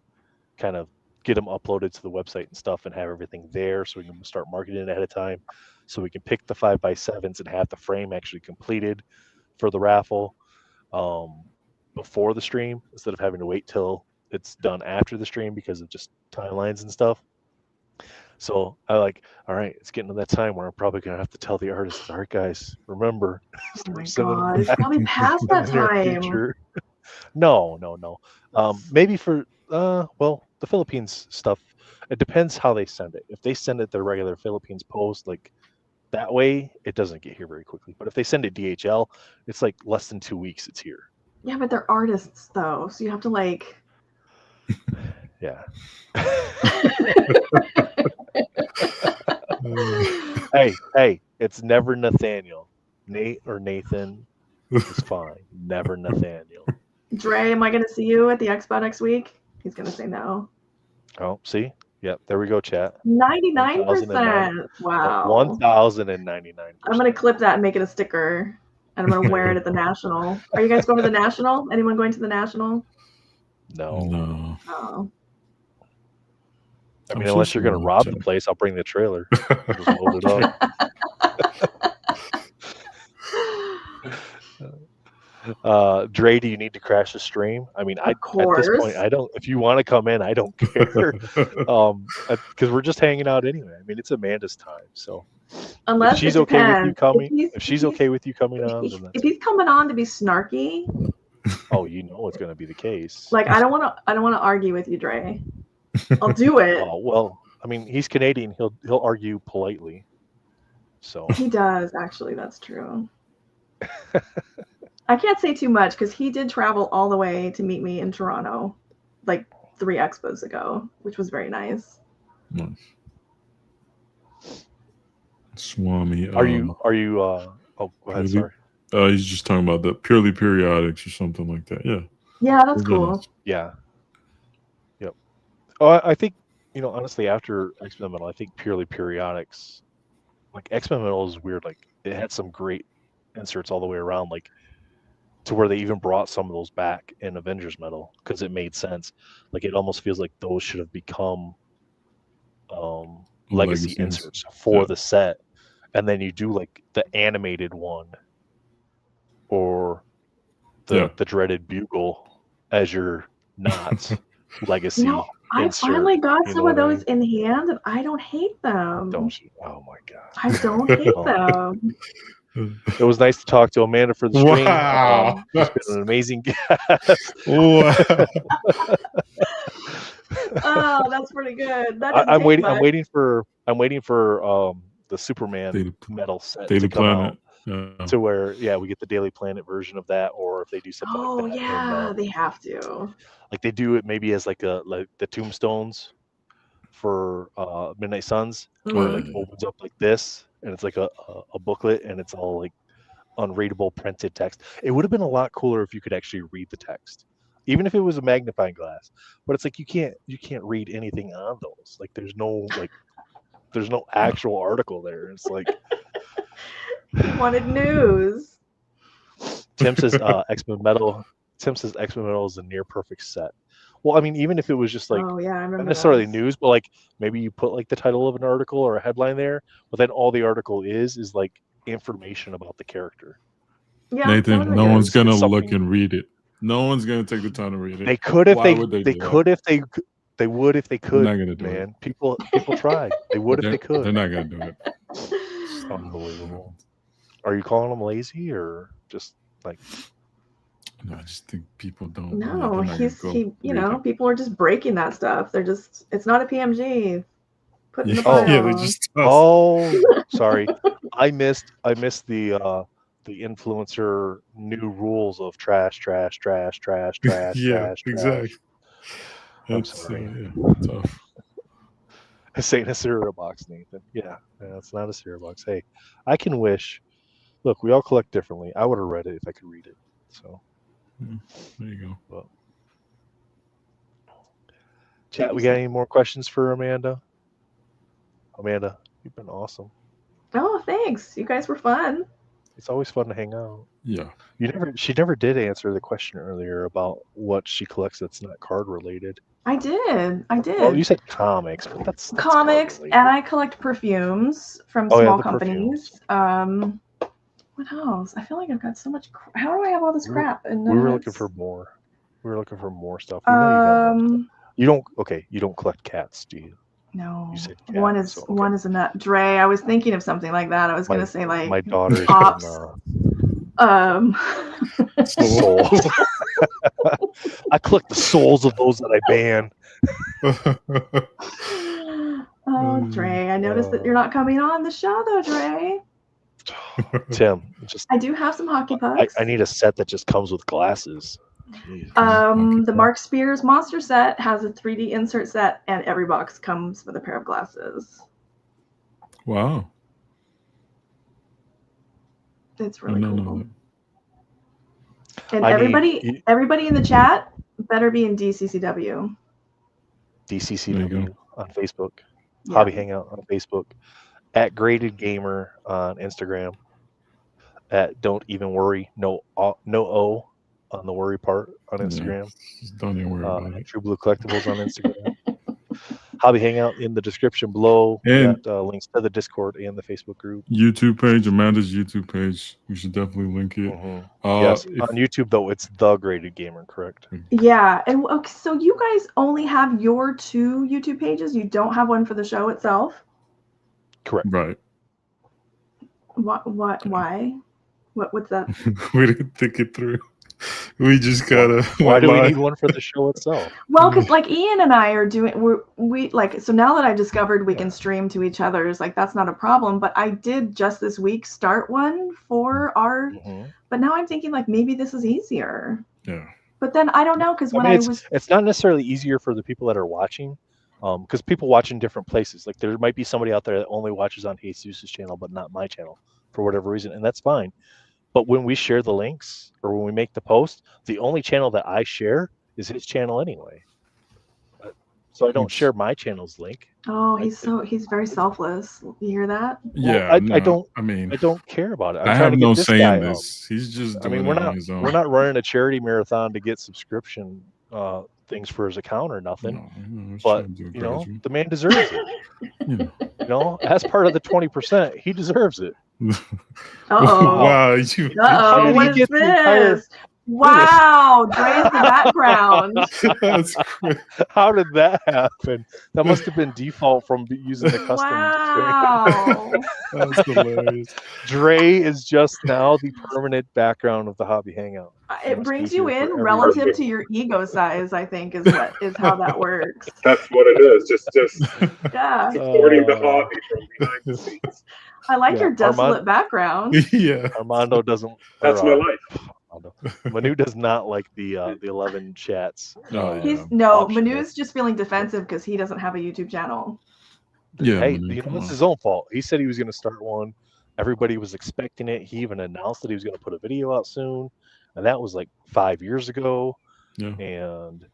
kind of get them uploaded to the website and stuff, and have everything there, so we can start marketing it ahead of time, so we can pick the 5x7s and have the frame actually completed for the raffle before the stream, instead of having to wait till it's done after the stream because of just timelines and stuff. So I all right, it's getting to that time where I'm probably gonna have to tell the artists, all right, guys, remember, Oh my sending them god, it's back probably past that in the near time. future. No. Maybe for well, the Philippines stuff, it depends how they send it. If they send it their regular Philippines post, like that way, it doesn't get here very quickly. But if they send it DHL, it's like less than 2 weeks. It's here. Yeah, but they're artists though, so you have to like. Yeah. Hey, it's never Nathaniel. Nate or Nathan is fine. Never Nathaniel. Dre, am I going to see you at the expo next week? He's going to say no. Oh, see? Yep, there we go, chat. 99%. Wow. 1,099%. I'm going to clip that and make it a sticker, and I'm going to wear it at the National. Are you guys going to the National? Anyone going to the National? No. Oh. I mean, unless you're going to rob the place, I'll bring the trailer. Just load it up. Dre, do you need to crash the stream? I mean, at this point, I don't. If you want to come in, I don't care. Because we're just hanging out anyway. I mean, it's Amanda's time, so unless if she's okay with you coming, if she's okay with you coming on, then if he's coming on to be snarky, oh, you know it's going to be the case. Like I don't want to argue with you, Dre. I'll do it. Oh well, I mean, he's Canadian. He'll argue politely. So he does actually. That's true. I can't say too much because he did travel all the way to meet me in Toronto, like 3 expos ago, which was very nice. Nice. Swami. Are you? Oh, go ahead. Sorry. He's just talking about the purely periodics or something like that. Yeah. Yeah, that's cool. Yeah. Yep. Oh, I think honestly, after X-Men Metal, I think purely periodics, like X-Men Metal is weird. Like it had some great inserts all the way around, like to where they even brought some of those back in Avengers Metal because it made sense. Like it almost feels like those should have become legacy inserts for the set, and then you do like the animated one or the dreaded Bugle as your not legacy. I insert, finally got some of those in hand, and I don't hate them. Don't you? Oh my god! I don't hate them. It was nice to talk to Amanda for the stream. Wow, she's been an amazing guest. Wow. Oh, that's pretty good. I'm waiting. I'm waiting for the Superman metal set Daily to come Planet. out to where we get the Daily Planet version of that, or if they do something like that. Oh yeah, they have to. Like they do it maybe as like the tombstones for Midnight Suns, where it like opens up like this, and it's like a booklet, and it's all like unreadable printed text. It would have been a lot cooler if you could actually read the text, even if it was a magnifying glass. But it's like you can't read anything on those. Like there's no actual article there. It's like wanted news. Tim says X-Men Metal. Tim says X-Men Metal is a near perfect set. Well, I mean, even if it was just like not necessarily news, but like maybe you put like the title of an article or a headline there, but then all the article is like information about the character. Yeah, Nathan, no one's gonna look and read it. No one's gonna take the time to read it. They could if they would if they could. They're not gonna do it. People tried. They would if they could. They're not gonna do it. It's unbelievable. Are you calling them lazy or just like? No, I just think people don't. No, people are just breaking that stuff. They're just, it's not a PMG. Put in the file. Yeah, they just. Sorry, I missed the influencer new rules of trash. Yeah, exactly. I'm sorry. Tough. This ain't a cereal box, Nathan. Yeah, it's not a cereal box. Hey, I can wish. Look, we all collect differently. I would have read it if I could read it. So. There you go. Well, chat, we got any more questions for Amanda? Amanda, you've been awesome. Oh, thanks. You guys were fun. It's always fun to hang out. Yeah. She never did answer the question earlier about what she collects that's not card related. I did. Well, you said comics, but that's comics, and I collect perfumes from small companies. What else? I feel like I've got so much. How do I have all this crap? And we were looking for more. We were looking for more stuff. You don't collect cats, do you? No. You said cats, one is a nut. Dre, I was thinking of something like that. I was gonna say like my daughter's pops. Souls. I collect the souls of those that I ban. Oh, Dre, I noticed that you're not coming on the show, though, Dre. Tim, I do have some hockey pucks. I need a set that just comes with glasses. Jeez. The Mark Spears Monster set has a 3D insert set, and every box comes with a pair of glasses. Wow. It's really cool. No. And everybody in the chat better be in DCCW. DCCW on Facebook. Yeah. Hobby Hangout on Facebook. At Graded Gamer on Instagram. At Don't Even Worry. No O on the worry part on Instagram. Just don't even worry about it. True Blue Collectibles on Instagram. Hobby Hangout in the description below. And got links to the Discord and the Facebook group. YouTube page, Amanda's YouTube page. We should definitely link it. Yes, on YouTube though, it's The Graded Gamer, correct? Yeah, and okay, so you guys only have your 2 YouTube pages. You don't have one for the show itself. Correct. Right. What? Why? What's that? We didn't think it through. We just gotta. Why do we need one for the show itself? Well, because like Ian and I are doing, we like, so now that I've discovered we can stream to each other's, like that's not a problem. But I did just this week start one for our, but now I'm thinking like maybe this is easier. Yeah. But then I don't know because when it's not necessarily easier for the people that are watching, because people watch in different places. Like there might be somebody out there that only watches on Jesus' channel, but not my channel for whatever reason, and that's fine. But when we share the links or when we make the post, the only channel that I share is his channel anyway. So I don't share my channel's link. Oh, he's very selfless. You hear that? Yeah, well, I mean, I don't care about it. I have no say in this. He's just doing we're it not on his own. We're not running a charity marathon to get subscription things for his account or nothing. No, but the man deserves it. As part of the 20%, he deserves it. Wow! What is this? Wow, Dre's the background. That's great. How did that happen? That must have been default from using the custom. Wow. That's hilarious. Dre is just now the permanent background of the Hobby Hangout. It brings you in relative to your ego size, I think, is how that works. That's what it is. Just yeah. supporting the hobby from behind the scenes. I like your desolate background. Yeah. Armando doesn't. That's my life. Manu does not like the 11 chats. Manu's just feeling defensive because he doesn't have a YouTube channel. Yeah, hey, it's his own fault. He said he was going to start one. Everybody was expecting it. He even announced that he was going to put a video out soon, and that was like 5 years ago. Yeah. And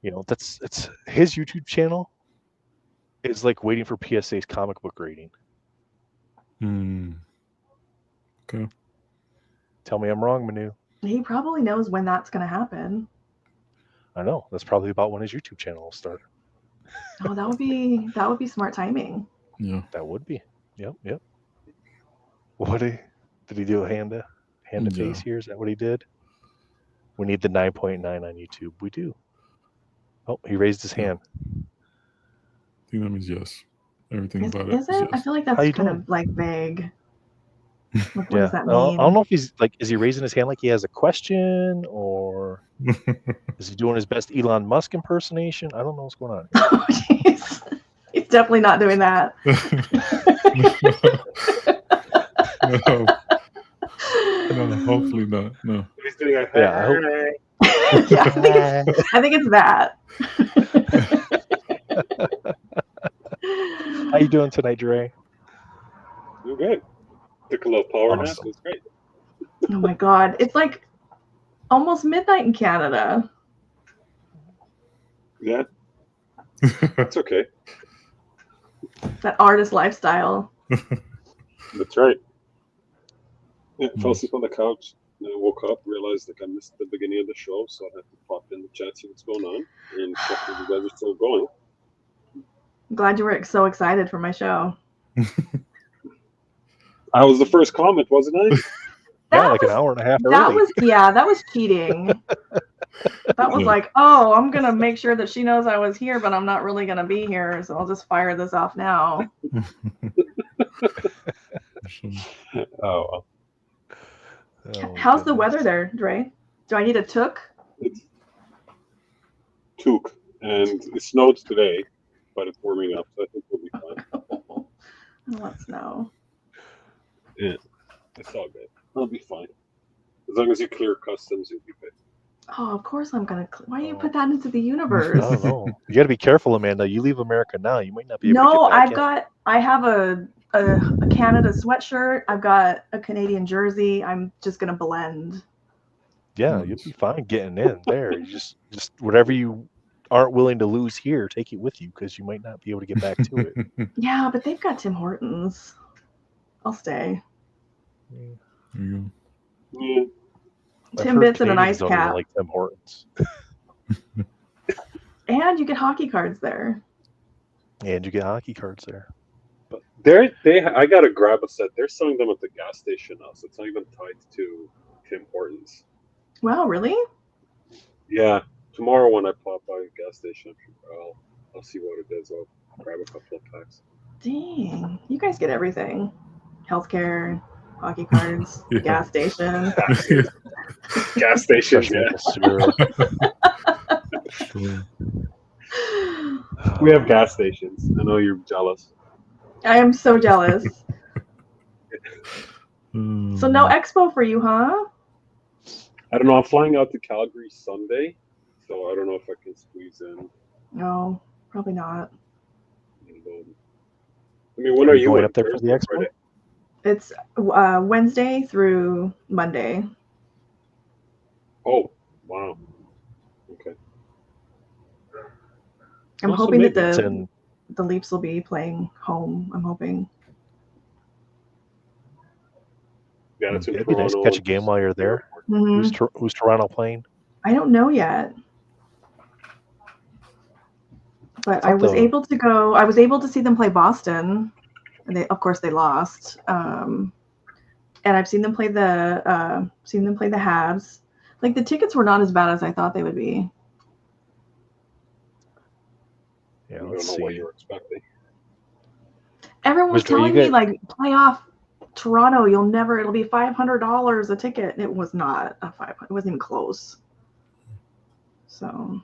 it's his YouTube channel is like waiting for PSA's comic book rating. Okay. Tell me I'm wrong, Manu. He probably knows when that's going to happen. I know. That's probably about when his YouTube channel will start. Oh, that would be smart timing. Yeah. That would be. Yep. What did he do? A hand to face here? Is that what he did? We need the 9.9 on YouTube. We do. Oh, he raised his hand. I think that means yes. Everything about it. Is it? Yes. I feel like that's kind of like vague. What does that mean? I don't know if he's like, is he raising his hand like he has a question, or is he doing his best Elon Musk impersonation? I don't know what's going on. Oh, jeez. He's definitely not doing that. No, hopefully not. No. He's doing a I think it's that. How you doing tonight, Dre? Doing good. Took a little power nap. It was great. Oh my god, it's like almost midnight in Canada. Yeah, that's okay. That artist lifestyle. That's right. Yeah, fell asleep on the couch. And I woke up, realized I missed the beginning of the show, so I had to pop in the chat, see what's going on, and check if you guys are still going. I'm glad you were so excited for my show. I was the first comment, wasn't I? Like an hour and a half early. That was cheating. That was like, oh, I'm going to make sure that she knows I was here, but I'm not really going to be here, so I'll just fire this off now. Oh. How's the weather there, Dre? Do I need a toque? It's toque, and it snowed today, but it's warming up, so I think we'll be fine. I want snow. Yeah, it's all good. It'll be fine. As long as you clear customs, you'll be good. Oh, of course I'm gonna. Why do you put that into the universe? I don't know. You got to be careful, Amanda. You leave America now, you might not be able to No, get back in. I have a Canada sweatshirt. I've got a Canadian jersey. I'm just gonna blend. Yeah, you'll be fine getting in there. You just whatever you aren't willing to lose here, take it with you because you might not be able to get back to it. Yeah, but they've got Tim Hortons. I'll stay. There you Yeah. Timbits and an ice Canadians don't cap. really like Tim Hortons. And you get hockey cards there. And you get hockey cards there. But I gotta grab a set. They're selling them at the gas station now, so it's not even tied to Tim Hortons. Wow, really? Yeah, tomorrow when I pop by the gas station, I'll see what it is. I'll grab a couple of packs. Dang, you guys get everything: healthcare, hockey cards, Yeah. gas station. Gas stations, Especially yeah. with the syrup. Sure. We have gas stations. I know you're jealous. I am so jealous. So no expo for you, huh? I don't know. I'm flying out to Calgary Sunday, so I don't know if I can squeeze in. No, probably not. I mean, when are you going in? up there for the Thursday, expo? Friday? It's Wednesday through Monday. Oh, wow. Okay. I'm Also, hoping that maybe It's the in Leafs will be playing home. I'm hoping. Yeah, it's in it'd be nice to Toronto. catch a game while you're there. Mhm. Who's Toronto playing? I don't know yet. But I was able to go. I was able to see them play Boston, and of course, they lost. And I've seen them play the Habs. Like the tickets were not as bad as I thought they would be. Yeah, I don't let's know see. what you're expecting. Everyone was Mr. you telling me get- like playoff Toronto, it'll be $500 a ticket. It was not a 500. It wasn't even close. So.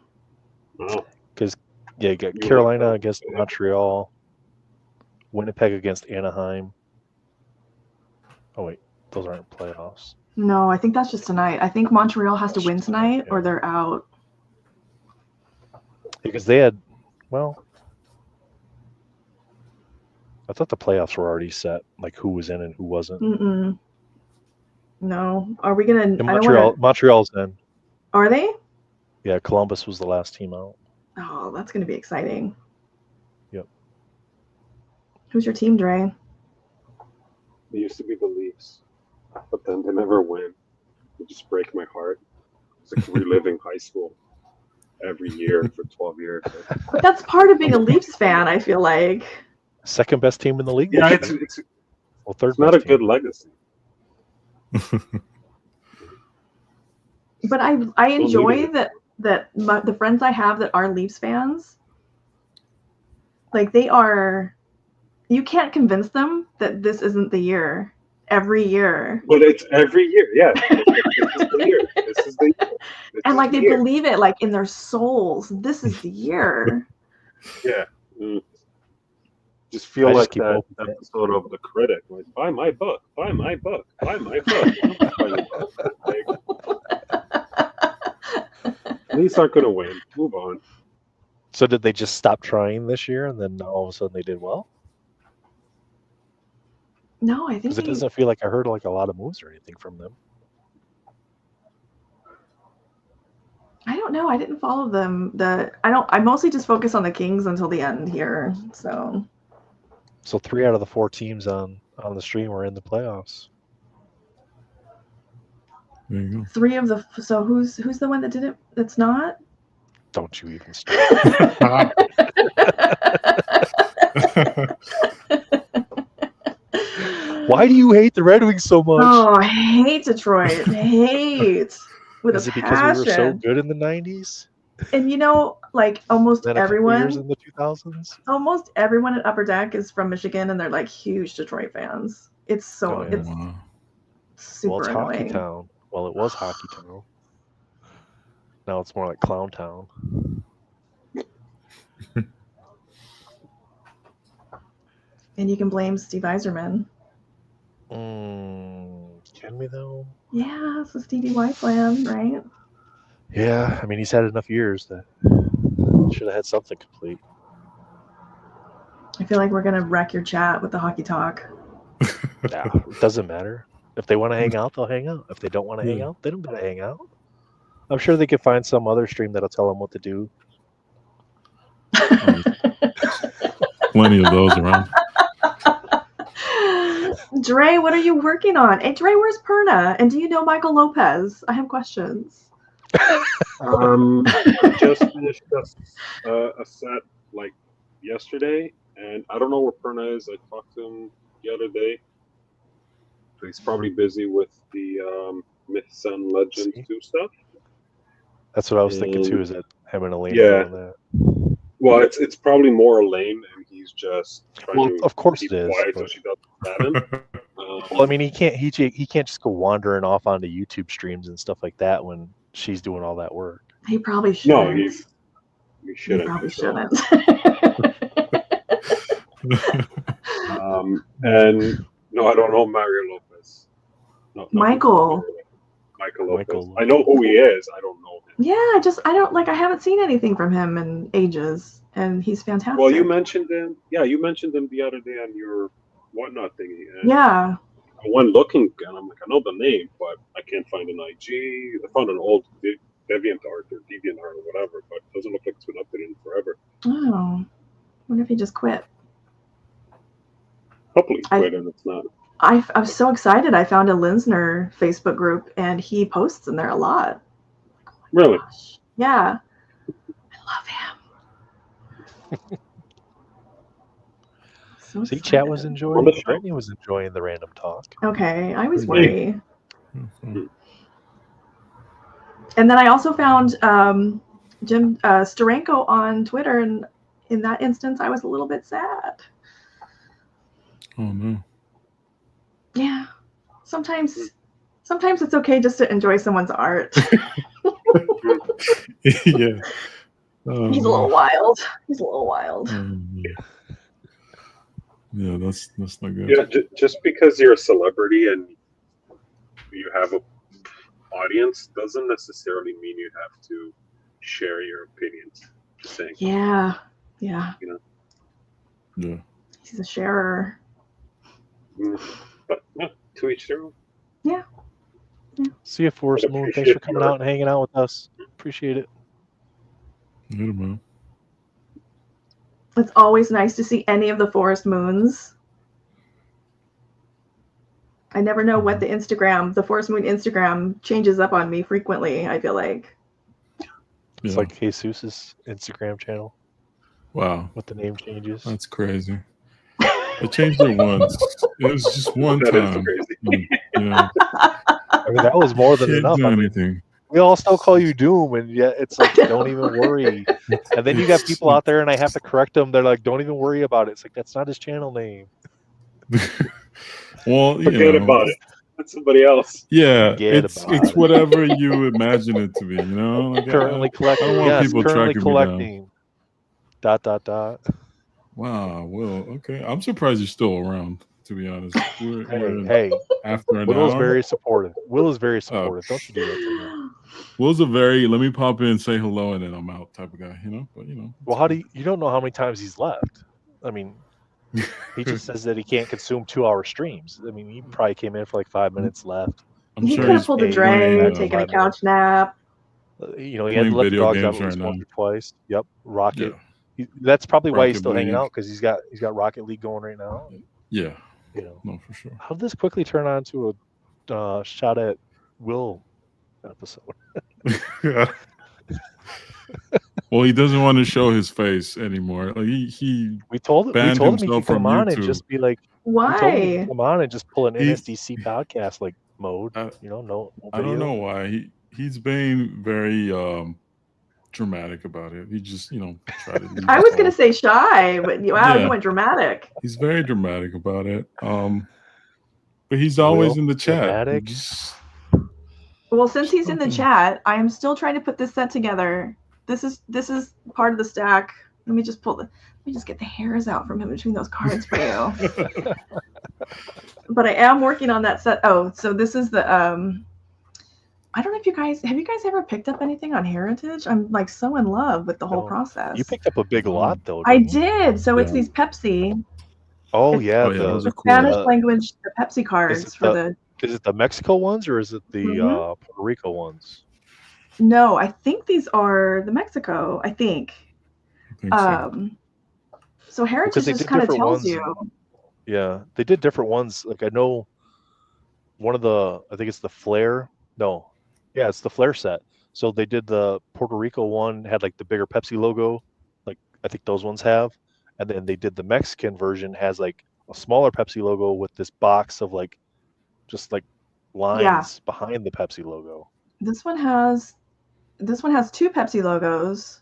Wow. Because you got You Carolina like against that? Montreal, Winnipeg against Anaheim. Oh wait, those aren't playoffs. No, I think that's just tonight. I think Montreal has to win tonight or yeah. they're out. Because they had, well, I thought the playoffs were already set, like who was in and who wasn't. Mm-mm. No. Are we going to... Montreal's in. Are they? Yeah, Columbus was the last team out. Oh, that's going to be exciting. Yep. Who's your team, Dre? They used to be the Leafs, but then they never win. It just break my heart. It's like reliving high school every year for 12 years. But that's part of being a Leafs fan, I feel like. Second best team in the league. Yeah, this year. it's third. not a best good team. legacy. But I enjoy that the friends I have that are Leafs fans, like they are, you can't convince them that this isn't the year. Every year. But it's every year, yeah. This is the year. This is the year. And like they believe it, like in their souls. This is the year. Yeah. Just feel I like just keep that hoping. episode of The Critic. Like, buy my book, buy my book, buy my book. Buy your book. Like, Leafs aren't going to win. Move on. So did they just stop trying this year, and then all of a sudden they did well? No, I think Because it doesn't feel like I heard like a lot of moves or anything from them. I don't know. I didn't follow them. I mostly just focus on the Kings until the end here. So 3 out of the 4 teams on the stream were in the playoffs. There you go. 3 of the. So who's the one that did it? That's not. Don't you even start. Why do you hate the Red Wings so much? Oh, I hate Detroit. Hate with Is a it because we were so passion. good in the 90s? And like almost Then a couple years everyone, in the 2000s? almost everyone at Upper Deck is from Michigan, and they're like huge Detroit fans. It's so Oh, yeah. it's Wow. super Well, it's annoying. Hockey Town. Well, it was Hockey Town. Now it's more like Clown Town. And you can blame Steve Eiserman. Can we though? Yeah, it's the Stevie Y plan, right? Yeah, I mean he's had enough years that should have had something complete. I feel like we're gonna wreck your chat with the hockey talk. Nah, it doesn't matter. If they want to hang out, they'll hang out. If they don't want to hang out, they don't gotta hang out. I'm sure they could find some other stream that'll tell them what to do. Plenty of those around. Dre, what are you working on? Hey, Dre, where's Perna? And do you know Michael Lopez? I have questions. I just finished a set like yesterday, and I don't know where Perna is. I talked to him the other day. So he's probably busy with the Myths and Legends 2 stuff. That's what I was thinking too. Is that him and Elaine Yeah. doing that? Well, it's probably more Elaine, and he's just trying to of course keep it is. quiet so But... she doesn't stab him. Well, I mean, he can't just go wandering off onto YouTube streams and stuff like that when she's doing all that work. He probably shouldn't. No, he shouldn't. He probably shouldn't. And no, I don't know Mario Lopez. No, Michael. Michael Lopez. Michael. I know who he is. I don't know him. Yeah, I haven't seen anything from him in ages, and he's fantastic. Well, you mentioned him. Yeah, you mentioned him the other day on your whatnot thingy. And yeah. I went looking, and I'm like, I know the name, but I can't find an IG. I found an old DeviantArt or DeviantArt or whatever, but it doesn't look like it's been updated in forever. Oh, wonder if he just quit. Hopefully he quit, and it's not. I'm so excited. I found a Linsner Facebook group, and he posts in there a lot. Really? Gosh. Yeah. I love him. So See, excited. chat was enjoying. Brittany was enjoying the random talk. Okay, I always worry. And then I also found Jim Steranko on Twitter, and in that instance, I was a little bit sad. Oh no. Yeah. Sometimes it's okay just to enjoy someone's art. Yeah. He's a little wild. Yeah, that's not good. Yeah, just because you're a celebrity and you have an audience doesn't necessarily mean you have to share your opinions. Just saying. Yeah. You know. Yeah. He's a sharer. But yeah, to each their own. Yeah. See you, Forest Moon. Thanks for coming out and hanging out with us. Appreciate it. Yeah, man. It's always nice to see any of the Forest Moons. I never know what the Forest Moon Instagram changes up on me frequently, I feel like. It's like Jesus' Instagram channel. Wow. What the name changes. That's crazy. I changed it once. It was just one That is time. crazy. I mean, that was more than Can't enough. do I mean, anything. we all still call you Doom, and yet it's like, don't even worry. And then you got people out there, and I have to correct them. They're like, don't even worry about it. It's like, that's not his channel name. Well, Forget about it. That's somebody else. Yeah, Forget it's about it. whatever you imagine it to be. You know, like, Currently I collecting. don't want Yes, people currently tracking me down. collecting. ... Wow, Will. Okay, I'm surprised you're still around. To be honest, Hey, after an Will is hour. very supportive. Don't you do that to him. Will's a very let me pop in, say hello, and then I'm out type of guy. You know, but Well, how do you don't know how many times he's left? I mean, he just says that he can't consume 2-hour streams. I mean, he probably came in for like 5 minutes left. I'm He sure could have he's pulled a playing, Dre, taken a couch nap. You know, he had to Playing let the video dogs out games at least right once now. or twice. Yep, Rocket. Yeah. That's probably why he's Rocket still hanging League. out, because he's got Rocket League going right now. Yeah, You know, no, for sure. how did this quickly turn on to a shot at Will episode? Yeah. Well, he doesn't want to show his face anymore. Like We told him banned he could himself come from on and YouTube. just be like, we told him to Why? come on and just pull an He- NSDC podcast like mode. You know, no I don't video. know why he's being very dramatic about it. He just tried to. leave I us was going all. to say shy, but wow, Yeah. you went dramatic. He's very dramatic about it. But he's always Will, in the chat. dramatic? Just- Well, since he's in the Okay. chat, I am still trying to put this set together. This is part of the stack Let me just get the hairs out from in between those cards for you. But I am working on that set. Oh, so this is the I don't know if have you guys ever picked up anything on Heritage? I'm like so in love with the whole process. You picked up a big lot though. I did. So it's these Pepsi. Oh yeah, those are cool. Spanish language, the Pepsi cards for the. Is it the Mexico ones or is it the Puerto Rico ones? No, I think these are the Mexico. I think so Heritage just kind of tells you. Yeah, they did different ones. Like I know one of I think it's the Flair. No, yeah, it's the Flair set. So they did the Puerto Rico one, had like the bigger Pepsi logo, like I think those ones have. And then they did the Mexican version, has like a smaller Pepsi logo with this box of like just like lines behind the Pepsi logo. This one has two Pepsi logos,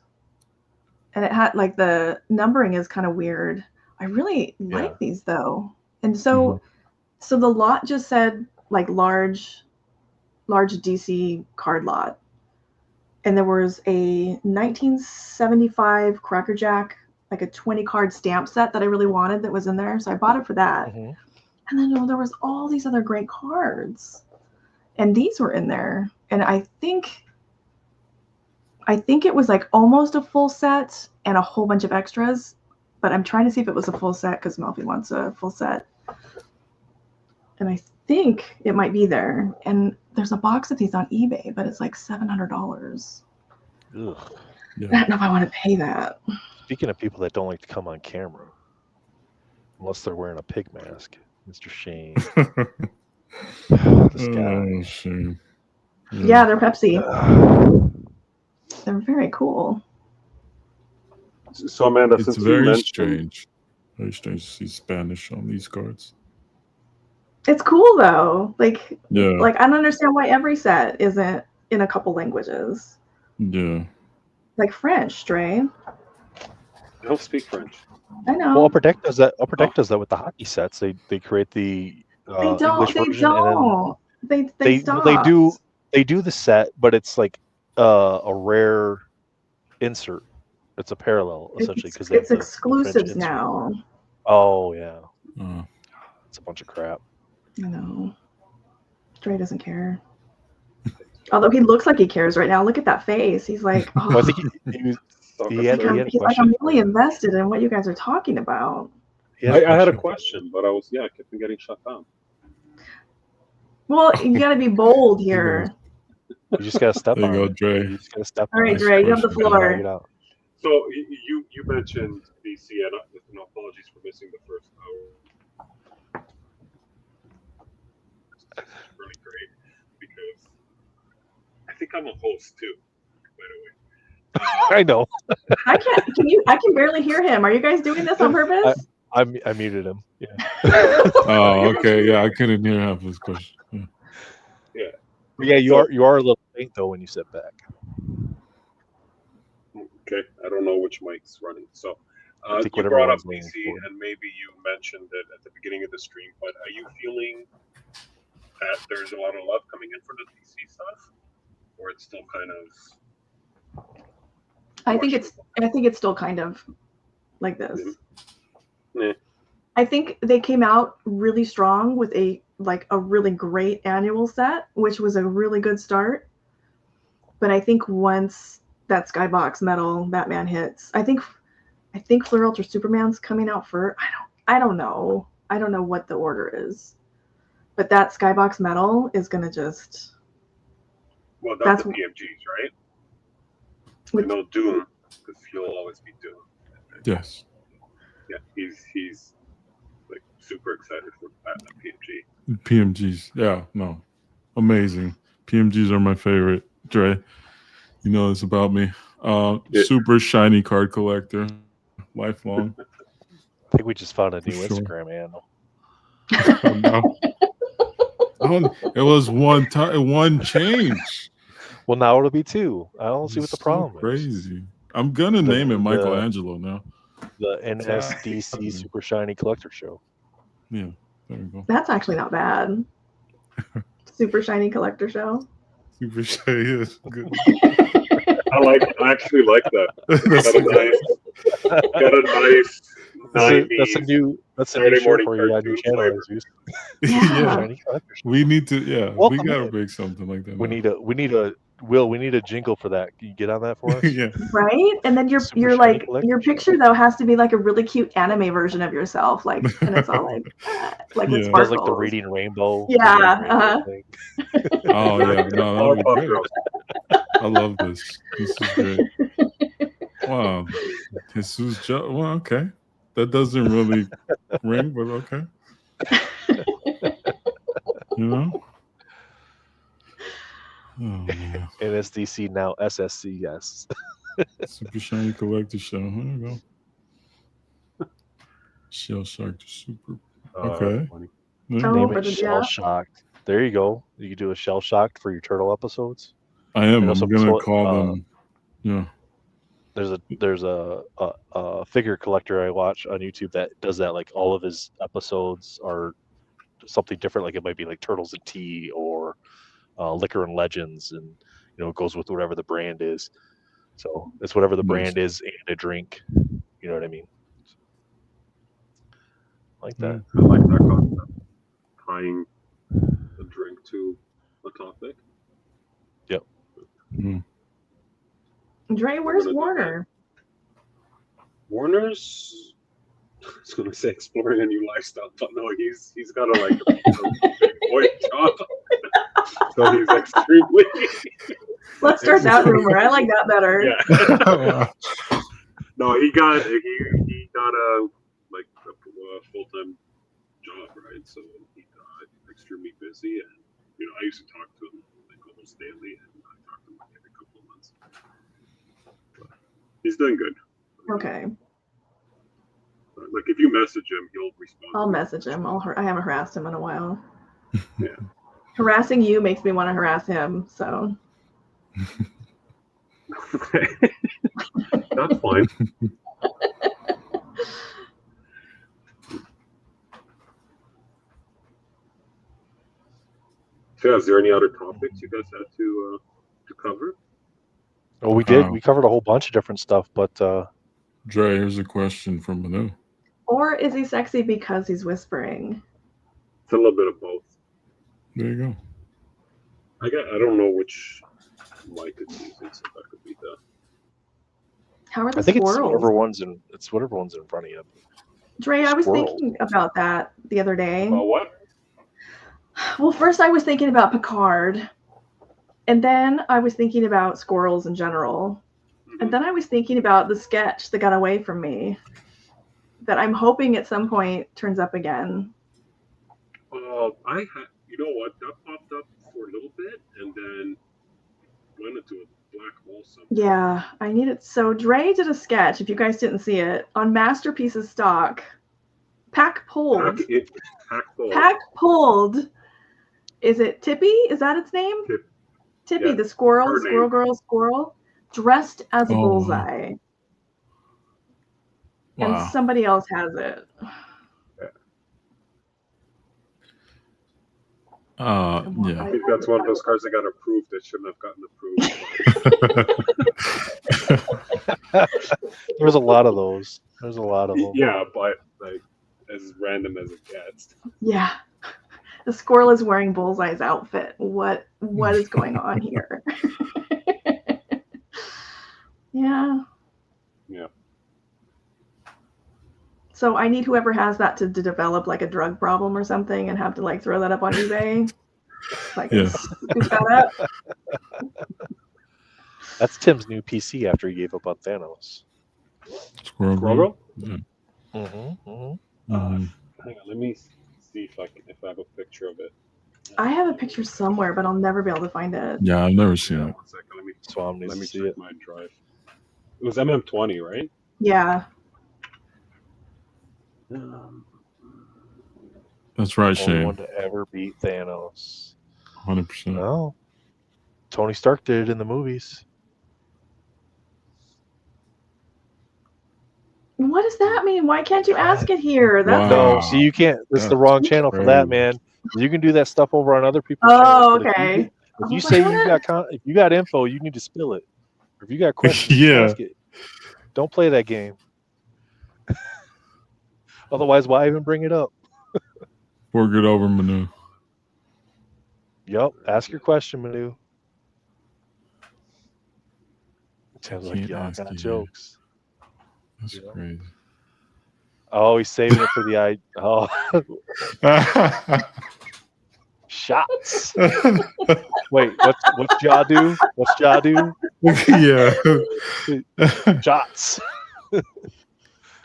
and it had like the numbering is kind of weird. I really like these though. And so so the lot just said like large DC card lot. And there was a 1975 Cracker Jack, like a 20 card stamp set that I really wanted that was in there. So I bought it for that. And then there was all these other great cards. And these were in there. And I think it was like almost a full set and a whole bunch of extras. But I'm trying to see if it was a full set because Melfi wants a full set. And I think it might be there. And there's a box of these on eBay, but it's like $700. Ugh. Yeah. I don't know if I want to pay that. Speaking of people that don't like to come on camera, unless they're wearing a pig mask, Mr. Shane. This guy. Shane. Yeah, they're Pepsi. They're very cool. So Amanda, it's since very strange. Very strange to see Spanish on these cards. It's cool though. Like I don't understand why every set isn't in a couple languages. Yeah. Like French, Stray. I don't speak French. I know. Well, Upper Deck does that. Upper Deck does that with the hockey sets. They create the English version. They stopped. They do the set, but it's like a rare insert. It's a parallel essentially because it's exclusives now. Oh yeah, it's a bunch of crap. I know. Stray doesn't care. Although he looks like he cares right now. Look at that face. He's like, oh. Well, I think he's like, I'm really invested in what you guys are talking about. I had a question, but I kept getting shut down. Well, you got to be bold here. You just got to step on it. Dre. You just got to step on it. All right, Dre, you have the floor. So you mentioned DC, and apologies for missing the first hour. It's really great because I think I'm a host too, by the way. I know. I can barely hear him. Are you guys doing this on purpose? I muted him. Yeah. Oh, okay. Yeah, I couldn't hear half his question. Yeah, you are a little faint though when you sit back. Okay, I don't know which mic's running. So I think you brought up DC, and maybe you mentioned it at the beginning of the stream, but are you feeling that there's a lot of love coming in for the DC stuff, or it's still kind of? I think it's still kind of like this. Yeah. I think they came out really strong with a really great annual set, which was a really good start. But I think once that Skybox Metal Batman hits, I think Fleur Ultra Superman's coming out for I don't know. I don't know what the order is. But that Skybox Metal is gonna just that's the PMGs, right? You know Doom, because he'll always be Doom. Yes. Yeah, he's like super excited for that PMG. PMGs, yeah, no, amazing. PMGs are my favorite. Dre, you know this about me. Super shiny card collector, lifelong. I think we just found a new Instagram handle. It was one change. Well, now it'll be two. I don't see what the problem is. Crazy. I'm gonna name it Michelangelo now. The NSDC Super Shiny Collector Show. Yeah, there we go. That's actually not bad. Super Shiny Collector Show. Super Shiny is good. I actually like that. Got a nice That's a 90s new Saturday shirt morning for you on your cartoon channel. flavor. Jesus. Yeah. Shiny collector. We need to, we Welcome gotta in. make something like that. We need a jingle for that. Can you get on that for us? Yeah. Right? And then Super you're shiny like collector your shirt. picture though has to be like a really cute anime version of yourself, like, and it's all like with Yeah. It does sparkles. like the reading rainbow. Yeah, the reading rainbow thing. Oh yeah, no, that'd be Powerpuff great. Girls. I love this. This is great. Wow, Jesus. Well, okay, that doesn't really ring, but okay. You know. Oh man. NSDC now SSC. Yes. Super Shiny Collector Show. There you go. Shell Shark to Super. Okay. That's funny. Yeah. Oh, Name for it the Shell Shocked. There you go. You can do a Shell Shocked for your turtle episodes. I am. know I'm some gonna sort- call them. Yeah. There's a figure collector I watch on YouTube that does that. Like all of his episodes are something different. Like it might be like Turtles and Tea or Liquor and Legends, and it goes with whatever the brand is. So it's whatever the Nice. brand is and a drink. You know what I mean? Like that. I like that concept. Tying a drink to a topic. Mm. Dre, where's gonna do Warner? Warner's, I was gonna say exploring a new lifestyle, but no, he's got a big boy job. So he's extremely Let's start that rumor. I like that better. yeah. No, he got a full time job, right? So he got extremely busy, and I used to talk to him like almost daily, and I talk to him like every couple of months. But he's doing good. Okay. Like if you message him, he'll respond. I'll message him. I haven't harassed him in a while. Yeah. Harassing you makes me want to harass him, so. Okay. That's fine. So, yeah, is there any other topics you guys had to cover? Oh, we did. We covered a whole bunch of different stuff, but Dre, here's a question from Manu. Or is he sexy because he's whispering? It's a little bit of both. There you go. I don't know which mic it's using, so that could be the. How are the I think squirrels? it's whatever one's in front of you. Dre, I was Squirrels. thinking about that the other day. About what? Well, first I was thinking about Picard, and then I was thinking about squirrels in general, and then I was thinking about the sketch that got away from me that I'm hoping at some point turns up again. You know what? That popped up for a little bit, and then went into a black hole somewhere. Yeah, I need it. So Dre did a sketch, if you guys didn't see it, on Masterpiece's stock. Pack pulled. Pack pulled. Is it Tippy? Is that its name? Tippy, Yeah, the squirrel, her squirrel name. girl, squirrel, dressed as Oh, wow. Bullseye. And Wow. somebody else has it. Yeah. I think that's one of those cards that got approved that shouldn't have gotten approved. There's a lot of those. There's a lot of them. Yeah, but like as random as it gets. Yeah. The squirrel is wearing Bullseye's outfit. What is going on here? Yeah. Yeah. So I need whoever has that to develop like a drug problem or something and have to like throw that up on eBay. Like Yeah. scoop that up. That's Tim's new PC after he gave up on Thanos. Squirrel Squirrel? Girl? Yeah. Mm-hmm. Hang on, let me see if I have a picture of it. I have a picture somewhere, but I'll never be able to find it. Yeah, I've never seen it. 1 second, Swam needs let me to see check it. my drive. It was MM20, right? Yeah. That's right, Only Shane. one to ever beat Thanos. 100%. No. Tony Stark did it in the movies. What does that mean? Why can't you ask it here? That's Wow. No, see, you can't. It's the That's wrong channel for that, crazy. man. You can do that stuff over on other people's Oh, channels. But okay. If you say you got if you got info, you need to spill it. If you got questions, Yeah. ask it. Don't play that game. Otherwise, why even bring it up? Work it over, Manu. Yup. Ask your question, Manu. Sounds like Can't y'all ask got you. jokes. That's Yeah. crazy. Oh, he's saving it for the eye. Oh, shots. Wait, what's Jaw do? What's Jaw do? Yeah. Shots.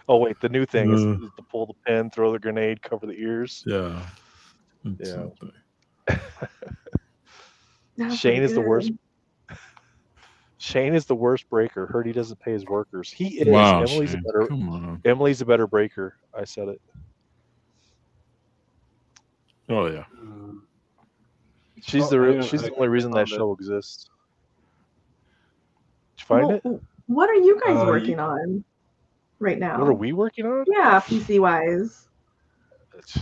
Oh wait, the new thing is to pull the pin, throw the grenade, cover the ears. Yeah. That's Yeah. something. That's Shane pretty is the worst. good. Shane is the worst breaker. Heard he doesn't pay his workers. He is. Wow, Emily's Shane. a better. Come on. Emily's a better breaker. I said it. Oh yeah. She's Oh, she's I the only reason that found it. show exists. Did you find it? What are you guys Uh, working on right now? What are we working on? Yeah, PC wise. It's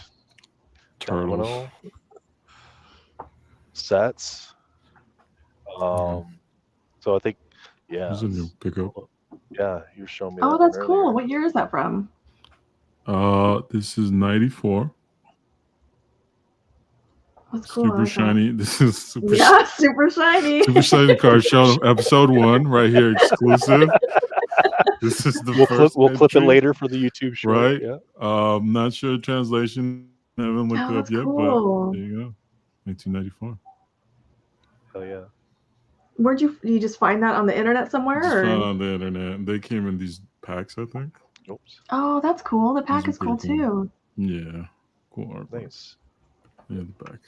Turtles. Domino. Sets. So I think, yeah. There's a new pickup. Yeah, you were showing me. Oh, that that's one cool. earlier. What year is that from? This is 94. That's cool. Super shiny. This is super Yeah, super shiny. Super shiny card show, episode 1, right here, exclusive. This is the first. We'll clip it entry, later for the YouTube show. right? Yeah. Not sure translation. Haven't looked it up that's yet, cool. but there you go. 1994. Hell yeah. Where'd you just find that on the internet somewhere? Just Or? found on the internet. They came in these packs, I think. Oops. Oh, that's cool. The pack These is are cool pretty too. Yeah, cool art. Nice. Yeah, the back.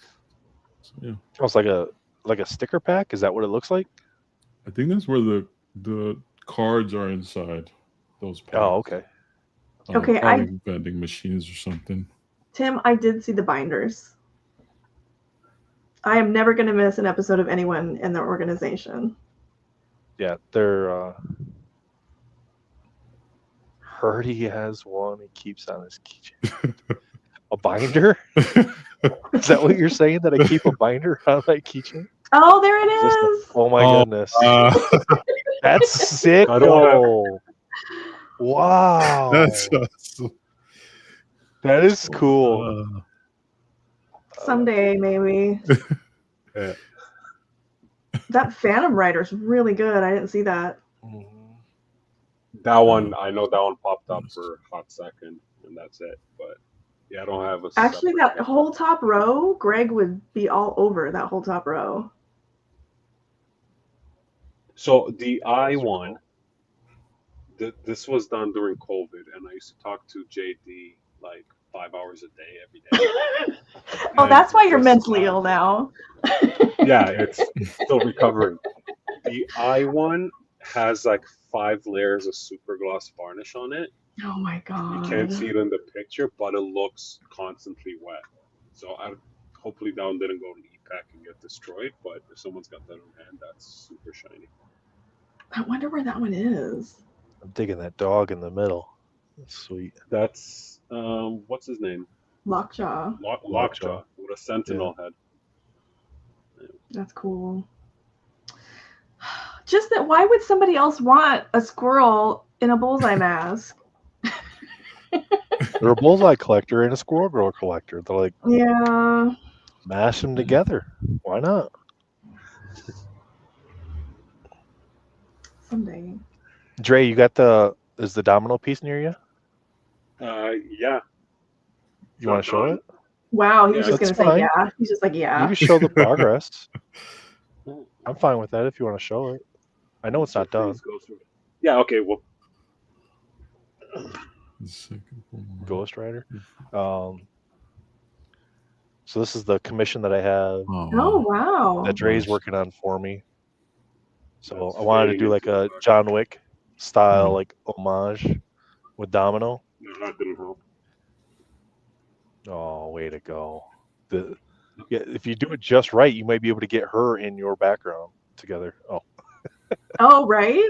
So yeah, Almost like a sticker pack. Is that what it looks like? I think that's where the cards are inside those packs. Oh, okay. Okay, probably vending machines or something. Tim, I did see the binders. I am never going to miss an episode of anyone in the organization. Yeah, they're. Heard he has one. He keeps on his keychain. A binder? Is that what you're saying? That I keep a binder on my keychain? Oh, there it Is is. Oh my goodness. That's sick. I don't Wow. That's awesome. That is cool. Someday, maybe. Yeah. That Phantom Rider's really good. I didn't see that. That one, I know that one popped up for a hot second, and that's it. But yeah, I don't have a. Actually, separate- that whole top row, Greg would be all over that whole top row. So the I one, this was done during COVID, and I used to talk to JD like 5 hours a day every day. Oh, And that's why you're this- mentally ill now. Yeah, it's still recovering. The I one has like 5 layers of super gloss varnish on it. Oh my You god. can't see it in the picture, but it looks constantly wet. So hopefully that one didn't go to e-pack and get destroyed. But if someone's got that on hand, that's super shiny. I wonder where that one is. I'm digging that dog in the middle. That's sweet. That's what's his name? Lockjaw. Lockjaw with a sentinel head. That's cool. Just that, why would somebody else want a squirrel in a bullseye mask? They're a bullseye collector and a squirrel girl collector. They're like, Yeah. mash them together. Why not? Someday. Dre, you got is the domino piece near you? Yeah. You want to show it? Wow, he was Yeah, just gonna that's say fine. yeah. He's just like, You yeah. can show the progress. I'm fine with that if you want to show it. I know it's not done. Yeah. Okay. Well. Ghost Rider. So this is the commission that I have Oh wow. that Dre's Nice. working on for me. So That's I wanted to fading do like into a the dark. John Wick style like homage with Domino. No, that didn't help. Oh, way to go! Yeah, if you do it just right, you might be able to get her in your background together. Oh, Oh right.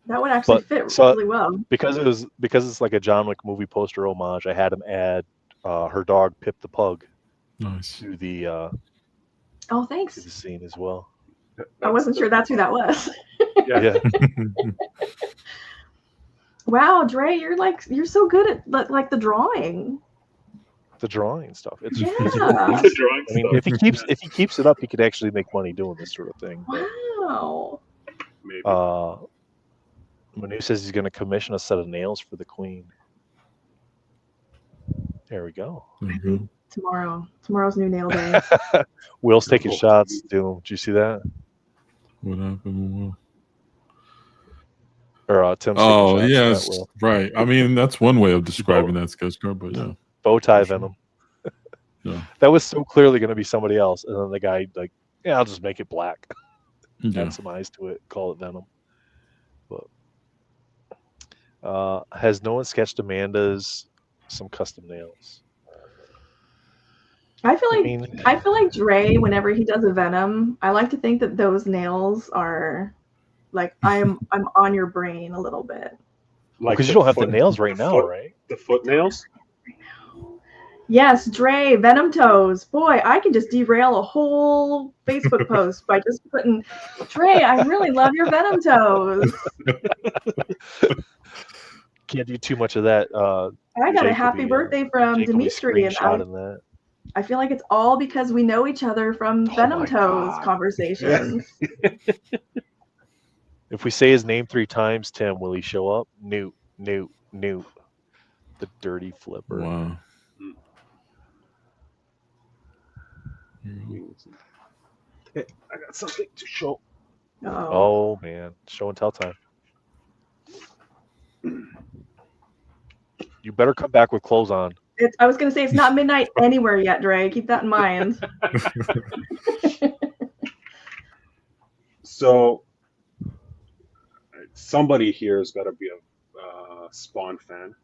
That would actually But- fit so- really well. because it's like a John Wick movie poster homage. I had him add her dog Pip the Pug Nice. to the Oh thanks. scene as well. I wasn't sure that's who that was. Yeah. Wow, Dre, you're so good at like the drawing. The drawing stuff. It's Yeah. The drawing I mean, stuff. if he keeps it up, he could actually make money doing this sort of thing. Wow. Maybe. Manu says he's going to commission a set of nails for the queen. There we go. Tomorrow's new nail day. Will's taking shots. Did you see that? What happened? Or Tim's taking Oh shots. yes, At Will. right. I mean, that's one way of describing that sketch card, but yeah. Bow tie Venom. Yeah. That was so clearly going to be somebody else, and then the guy like, yeah, I'll just make it black. Yeah. Add some eyes to it. Call it Venom. But has no one sketched Amanda's some custom nails? I feel like Dre, whenever he does a Venom, I like to think that those nails are like I'm on your brain a little bit. Like because you don't have the nails right now, right? The foot nails? Yes, Dre, Venom toes. Boy, I can just derail a whole Facebook post by just putting, Dre, I really love your Venom toes. Can't do too much of that. I got a happy birthday from Dimitri, and I feel like it's all because we know each other from Venom toes conversations. If we say his name 3 times, Tim, will he show up? Newt. The dirty flipper. Wow. Hey, I got something to show. Oh man, show and tell time. You better come back with clothes on. I was going to say it's not midnight anywhere yet, Dre. Keep that in mind. So, somebody here has got to be a Spawn fan.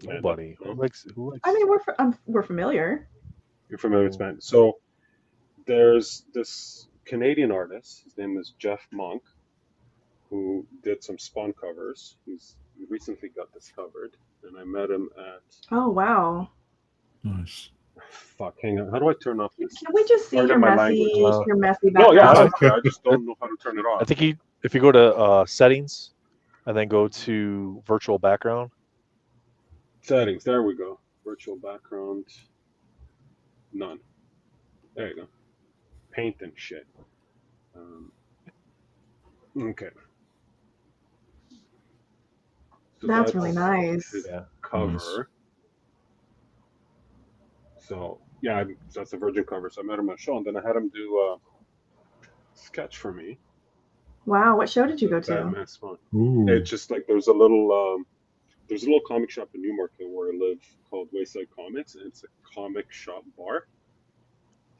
Nobody. Who likes? I mean, we're familiar. You're familiar with Spawn. So, there's this Canadian artist. His name is Jeff Monk, who did some Spawn covers. He recently got discovered, and I met him at. Oh wow! Nice. Fuck, hang on. How do I turn off this? Can we just see your messy background? No, yeah, I don't care. I just don't know how to turn it off. I think if you go to settings, and then go to virtual background. Settings. There we go. Virtual background. None. There you go. Paint and shit. Okay. So that's really nice. His cover. Nice. So yeah, that's a virgin cover. So I met him at a show, and then I had him do a sketch for me. Wow, what show did you go to? Batman Spawn. Ooh. It's just like there's a little comic shop in Newmarket where I live called Wayside Comics, and it's a comic shop bar.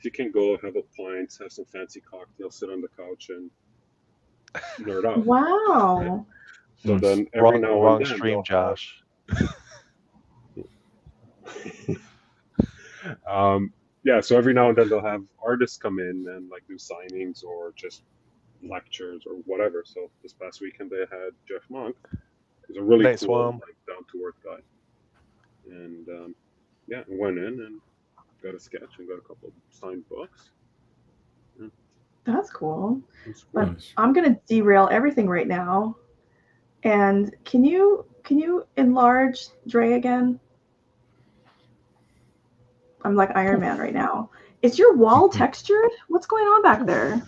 You can go have a pint, have some fancy cocktails, sit on the couch, and nerd out. Wow. So then every now and wrong then, stream, Josh. Yeah, so every now and then they'll have artists come in and like do signings or just lectures or whatever. So this past weekend they had Jeff Monk, who's a really Nice cool, one. like down to earth guy, and yeah, I went in and got a sketch and got a couple of signed books. Yeah. That's cool. But Nice. I'm gonna derail everything right now. And can you enlarge Dre again? I'm like Iron Man right now. Is your wall textured? What's going on back there?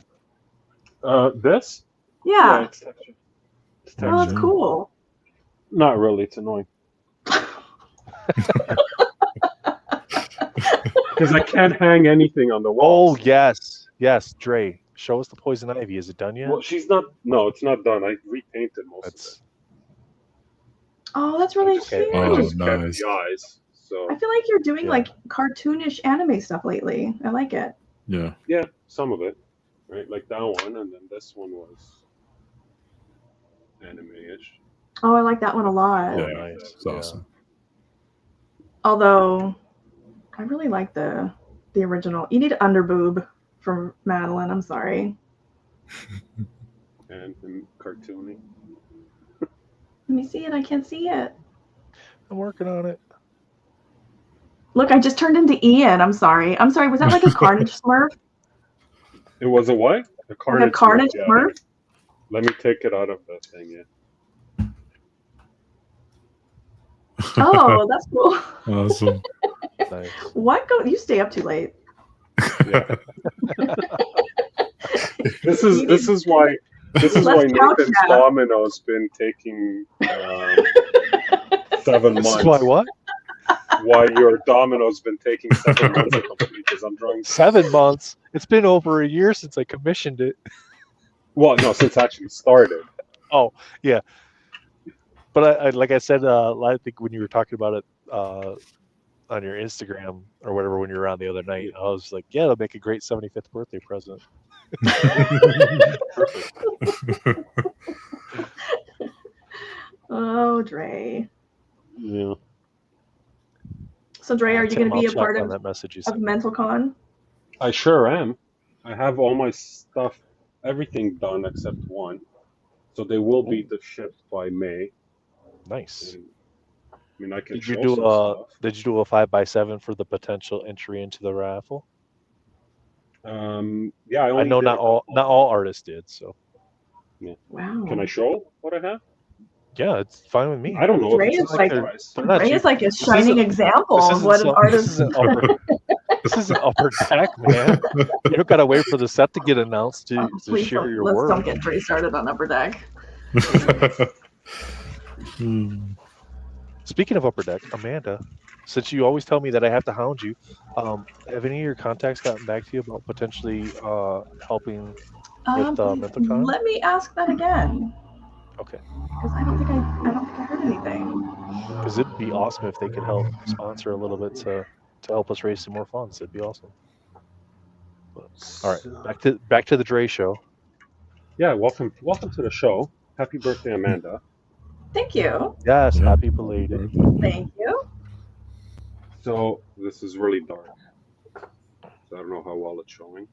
This? Yeah. It's textured. It's Oh, that's textured. cool. Not really. It's annoying. Because I can't hang anything on the wall. Oh yes, Dre. Show us the poison ivy. Is it done yet? Well, she's not. No, it's not done. I repainted most of it. Oh, that's really Just cute. I just kept nice. the eyes. So I feel like you're doing Yeah. like cartoonish anime stuff lately. I like it. Yeah. yeah, some of it, right? Like that one, and then this one was anime-ish. Oh, I like that one a lot. Yeah. nice. It's awesome. Although I really like the original. You need an underboob from Madeline. I'm sorry. And cartoony. Let me see it. I can't see it. I'm working on it. Look, I just turned into Ian. I'm sorry. Was that like a Carnage Smurf? It was a what? A Like Carnage. a Carnage yeah. Smurf? Let me take it out of that thing. Yeah. Oh, that's cool. Awesome. Nice. What go? You stay up too late. Yeah. This is why Let's Nathan's couch nap. Domino's been taking 7 This months. is why what? Why your Domino's been taking 7 months to complete? Because I'm drawing. 7 months. It's been over a year since I commissioned it. Well, no, since it actually started. Oh yeah, but I like I said, I think when you were talking about it on your Instagram or whatever when you were on the other night, I was like, yeah, it'll make a great 75th birthday present. Oh, Dre. Yeah. So, Dre, are you Tim, going to be I'll a check part on of that message you sent me. Mental Con? I sure am. I have all my stuff, everything done except one. So they will be shipped by May. Nice. And, I mean, I can Did you show do some a stuff. Did you do a 5x7 for the potential entry into the raffle? Yeah, I I only know did not a all couple. artists did. So Wow. Can I show what I have? yeah, it's fine with me. I don't know Dre if is it's like- price. They're not Dre cheap. is like a shining example of what an artist. This isn't upper deck, man. You don't gotta wait for the set to get announced to Please share don't, your let's work. don't get Dre started on Upper Deck. Speaking of upper deck, Amanda, since you always tell me that I have to hound you, have any of your contacts gotten back to you about potentially helping with MentalCon? Let me ask that again. Okay. Because I don't think I heard anything. Because it'd be awesome if they could help sponsor a little bit to help us raise some more funds. It'd be awesome. But, all right, back to the Dre show. Yeah, welcome to the show. Happy birthday, Amanda. Thank you. Yes, happy belated. Thank you. So this is really dark. So I don't know how well it's showing.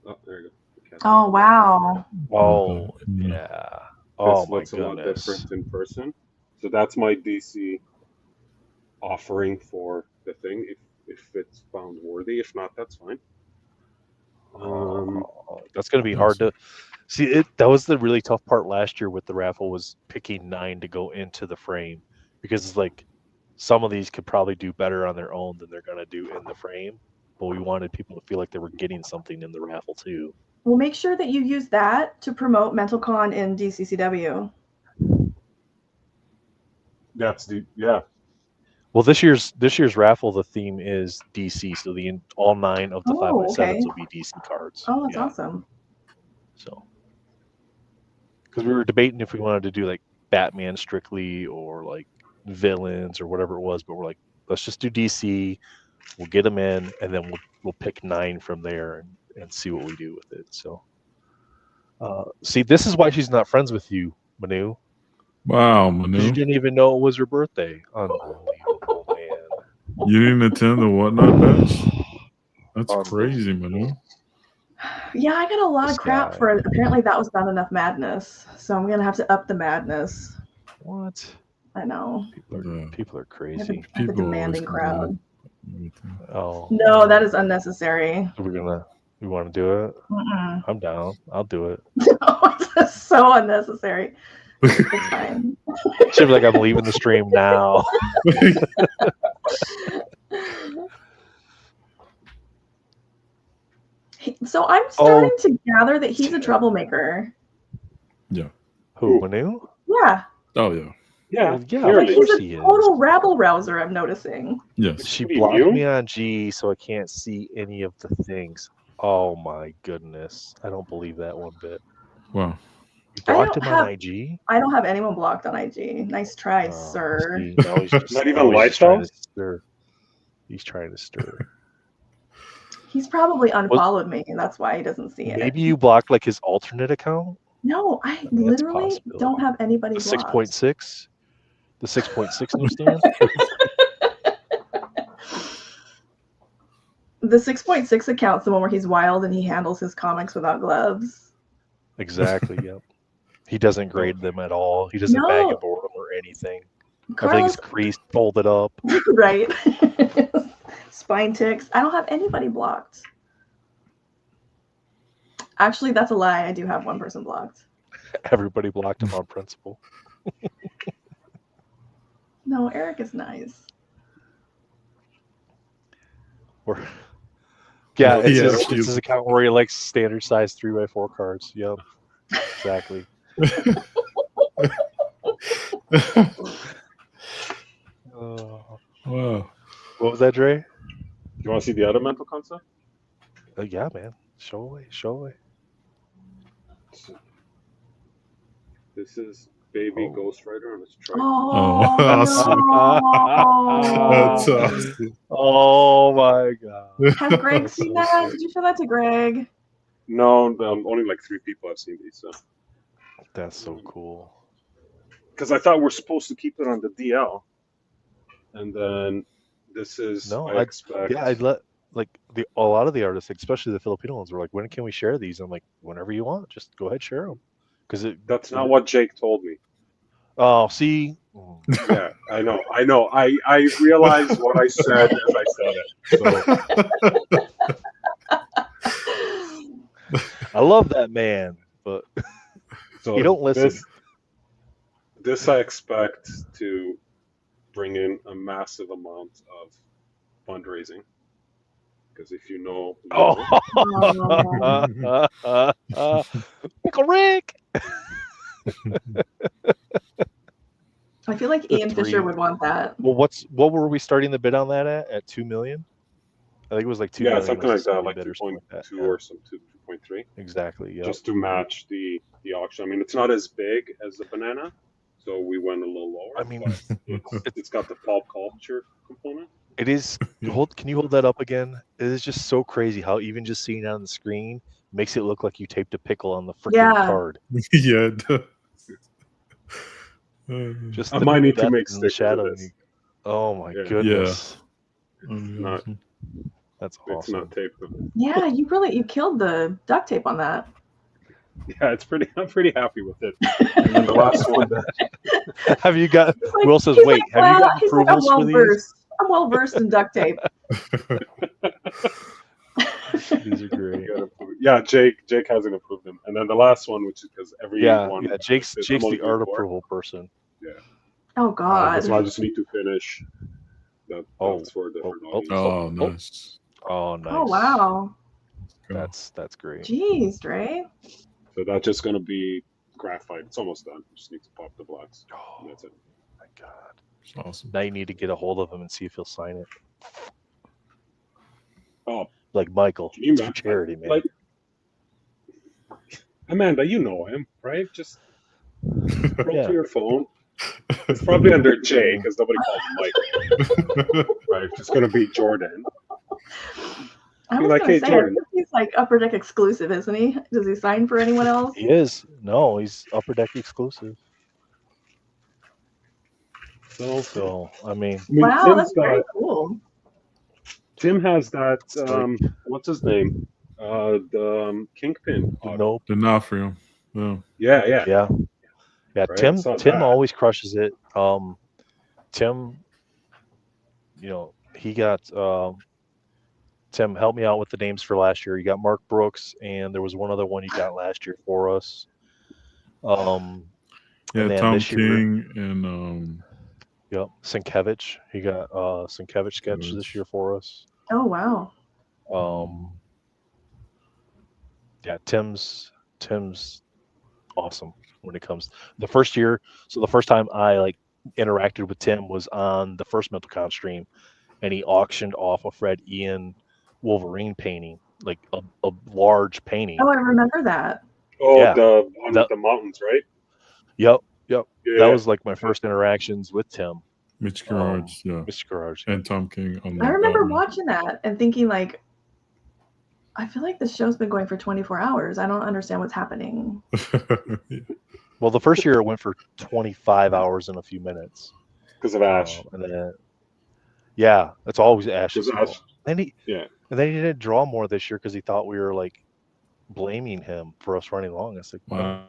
Oh, there you go. Oh, wow. Oh yeah. Oh This my looks a lot goodness. different in person. So that's my DC offering for the thing, if it's found worthy. If not, that's fine. That's going to be hard to see. That was the really tough part last year with the raffle, was picking 9 to go into the frame, because it's like some of these could probably do better on their own than they're going to do in the frame. But we wanted people to feel like they were getting something in the raffle too. Well, make sure that you use that to promote MentalCon in DCCW. That's yeah. Well, this year's raffle, the theme is DC, so all 9 of the 5x7s will be DC cards. Oh, that's awesome. So, because we were debating if we wanted to do like Batman strictly or like villains or whatever it was, but we're like, let's just do DC. We'll get them in, and then we'll pick 9 from there and see what we do with it. So, see, this is why she's not friends with you, Manu. Wow, Manu. You didn't even know it was her birthday. Unbelievable, man. You didn't attend the whatnot bash? That's crazy, Manu. Yeah, I got a lot of crap for it. Apparently that was not enough madness. So I'm gonna have to up the madness. What? I know. People are crazy. I have a demanding crowd. Oh no, that is unnecessary. We want to do it? Mm-mm. I'm down. I'll do it. No, it's just so unnecessary. It's fine. She'll be like, I'm leaving the stream now. So I'm starting to gather that he's a troublemaker. Yeah. Who, Manu? Yeah. Oh yeah. Yeah. Like he's a total rabble rouser, I'm noticing. Yes. She blocked me on G, so I can't see any of the things. Oh my goodness. I don't believe that one bit. Wow. You blocked him on IG? I don't have anyone blocked on IG. Nice try, sir. See, now he's just, not even lifestyle? He's trying to stir. He's probably unfollowed me, and that's why he doesn't see it. Maybe you blocked like his alternate account? No, I literally don't have anybody blocked. 6.6? The 6.6 newsstand? The 6.6 account's the one where he's wild and he handles his comics without gloves. Exactly, yep. He doesn't grade them at all. He doesn't bag and board them or anything. Everything's creased, folded up. Right. Spine ticks. I don't have anybody blocked. Actually, that's a lie. I do have one person blocked. Everybody blocked him on principle. No, Eric is nice. Yeah, it's Yeah, his account where he likes standard size 3x4 cards. Yep, exactly. Wow. What was that, Dre? You want to see the other mental concept? Yeah, man. Show away. This is baby Ghost Rider on his trike. Oh, That's no. awesome. Oh my god. Has Greg That's seen so that? sick. Did you show that to Greg? No, only like 3 people have seen these. So. That's so cool. Because I thought we're supposed to keep it on the DL, and then this is I expect. Yeah, I'd let a lot of the artists, especially the Filipino ones, were like, "When can we share these?" I'm like, "Whenever you want, just go ahead, share them." Because that's not what Jake told me. Oh, see. Yeah, I know. I realized what I said as I said it. So I love that man, but so you don't listen. This I expect to bring in a massive amount of fundraising. Because if you know, Uncle Rick. I feel like Ian Fisher would want that. Well, what were we starting the bid on that at? 2 million? I think it was like 2 million. Yeah, something like that, like 2.2 or some 2.3. Exactly. Yeah. Just to match the auction. I mean, it's not as big as the banana, so we went a little lower. I mean, it's got the pulp culture component. It is. Can you hold that up again? It is just so crazy how even just seeing it on the screen makes it look like you taped a pickle on the freaking card. Yeah. Just I might need to make stickers shadow. Oh my goodness! Yeah. That's awesome. It's not taped. Yeah, you killed the duct tape on that. Yeah, I'm pretty happy with it. And then the last one. Have you got? Like, Will says, "Wait, have you got approvals for these?" I'm well versed in duct tape. These are great. Yeah, Jake hasn't approved them, and then the last one, which is because one. Yeah, Jake's the art approval person. Yeah. Oh God. So I just need to finish. That's for a different audience. Oh, nice. Oh, nice. Oh wow. That's great. Jeez, Dre. So that's just gonna be graphite. It's almost done. Just need to pop the blocks. Oh, that's it. My God. That's awesome. Now you need to get a hold of him and see if he'll sign it. Oh, like Michael, it's for charity, man. Like, Amanda, you know him, right? Just roll to your phone. It's probably under J because nobody calls him Michael. Right? It's gonna be Jordan. I was gonna say, Jordan. He's like Upper Deck exclusive, isn't he? Does he sign for anyone else? He is. No, he's Upper Deck exclusive. So I mean, wow, that's very cool. Tim has that. What's his name? The Kingpin. Nope. The Nafrium. Yeah. Right? Tim always crushes it. Tim, he got. Tim, help me out with the names for last year. You got Mark Brooks, and there was one other one you got last year for us. Tom King and Yep, Sienkiewicz. He got Sienkiewicz sketch this year for us. Oh wow. Yeah, Tim's awesome when it comes the first year. So the first time I interacted with Tim was on the first MentalCon stream, and he auctioned off a Fred Ian Wolverine painting, like a large painting. Oh, I remember that. Oh, yeah. The mountains, right? Yep. Yeah. That was like my first interactions with Tim. Mitch Garage, Mitch Garage, and Tom King. I remember watching that and thinking I feel like this show's been going for 24 hours. I don't understand what's happening. Well, the first year it went for 25 hours and a few minutes. Because of Ash. And then, that's always Ash's fault. And he didn't draw more this year because he thought we were blaming him for us running long. It's like, wow.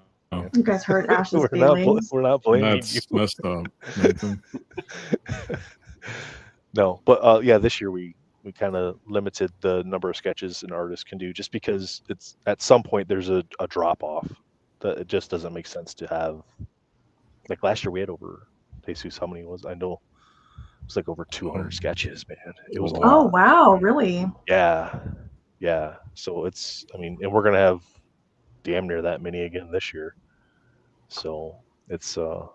You guys hurt Ash's feelings. We're not blaming you. That's messed up, Nathan. No, but this year we we kind of limited the number of sketches an artist can do, just because it's at some point there's a drop off that it just doesn't make sense to have. Like last year we had over, Jesus, how many was, I know it was like over 200 sketches, man. It was a lot. Oh wow, really? Yeah. So it's, I mean, and we're gonna have damn near that many again this year. So it's a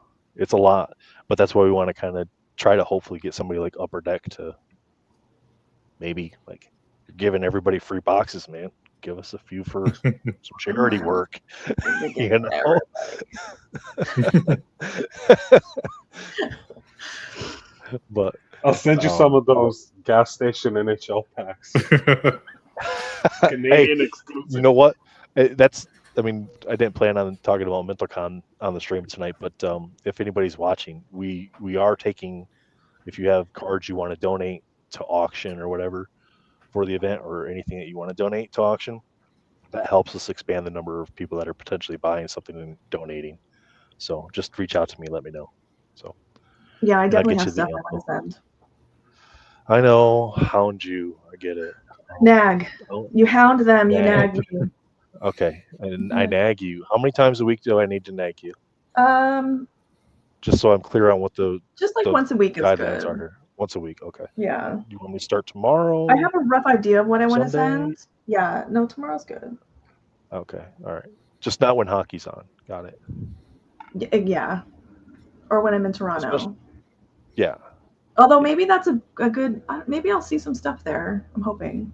lot, but that's why we want to kind of try to hopefully get somebody like Upper Deck to maybe, like, you're giving everybody free boxes, man. Give us a few for some charity work, you know. But I'll send you some of those gas station NHL packs. Canadian exclusive. You know what? That's, I mean, I didn't plan on talking about MentalCon on the stream tonight, but if anybody's watching, we are taking, if you have cards you want to donate to auction or whatever for the event, or anything that you want to donate to auction, that helps us expand the number of people that are potentially buying something and donating. So just reach out to me, let me know. So yeah, I definitely get have you the stuff I want to send. I know, hound you. I get it. Nag. Oh, You hound them, you nag. nag me. Okay, and I nag you. How many times a week do I need to nag you? Just so I'm clear on what the like once a week is guidelines good. are here. Once a week, okay. Yeah. You want me to start tomorrow? I have a rough idea of what I want to Sunday? send. Yeah, no, tomorrow's good. Okay, all right. Just not when hockey's on. Got it. Yeah. Or when I'm in Toronto. Yeah. Although maybe that's a good, maybe I'll see some stuff there. I'm hoping.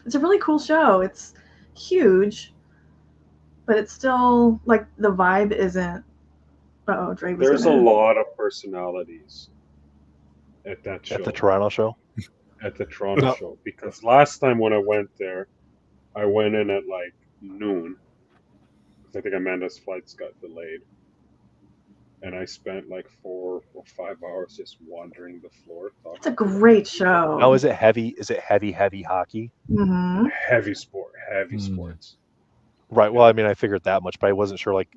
It's a really cool show. It's huge, but it's still, like, the vibe isn't. Dre was There's a lot of personalities at that show. At the Toronto show? At the Toronto show. Because last time when I went there, I went in at like noon. I think Amanda's flights got delayed. And I spent like 4 or 5 hours just wandering the floor. It's a great show. Now, is it heavy? Is it heavy hockey? Mm-hmm. Heavy sports. Right. Well, I mean, I figured that much, but I wasn't sure. Like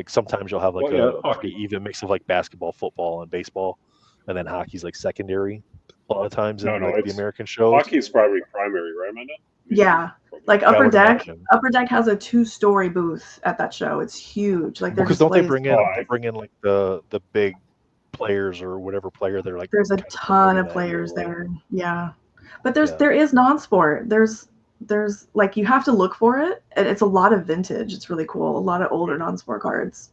sometimes you'll have like a pretty even mix of like basketball, football, and baseball, and then hockey's like secondary a lot of times in the American shows. Hockey is probably primary, right, Amanda? Yeah. Like Upper Deck. Upper Deck has a 2-story booth at that show. It's huge. Like, because don't they bring in like the big players or whatever player they're like. There's a ton of players there. Yeah, but there is non-sport. There's like, you have to look for it, and it's a lot of vintage. It's really cool. A lot of older non-sport cards.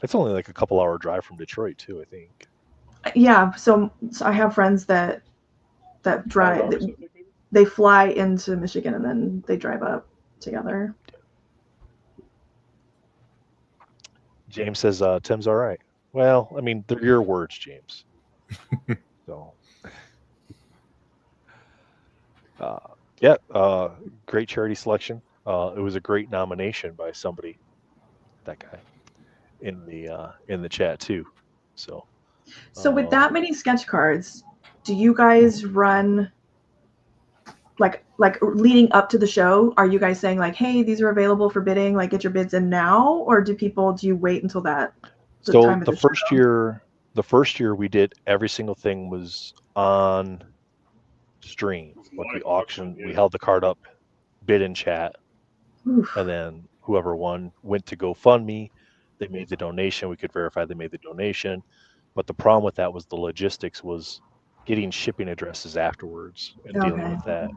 It's only like a couple hour drive from Detroit too, I think. Yeah, so I have friends that drive. They fly into Michigan and then they drive up together. James says Tim's all right. Well, I mean, they're your words, James. So, great charity selection. It was a great nomination by somebody, that guy, in the chat too. So with that many sketch cards, do you guys run like leading up to the show? Are you guys saying like, hey, these are available for bidding, like get your bids in now, or do you wait until that? So the first year we did every single thing was on stream, like the auction. We held the card up, bid in chat. Oof. And then whoever won went to GoFundMe. They made the donation. We could verify they made the donation. But the problem with that was the logistics was getting shipping addresses afterwards and dealing with that.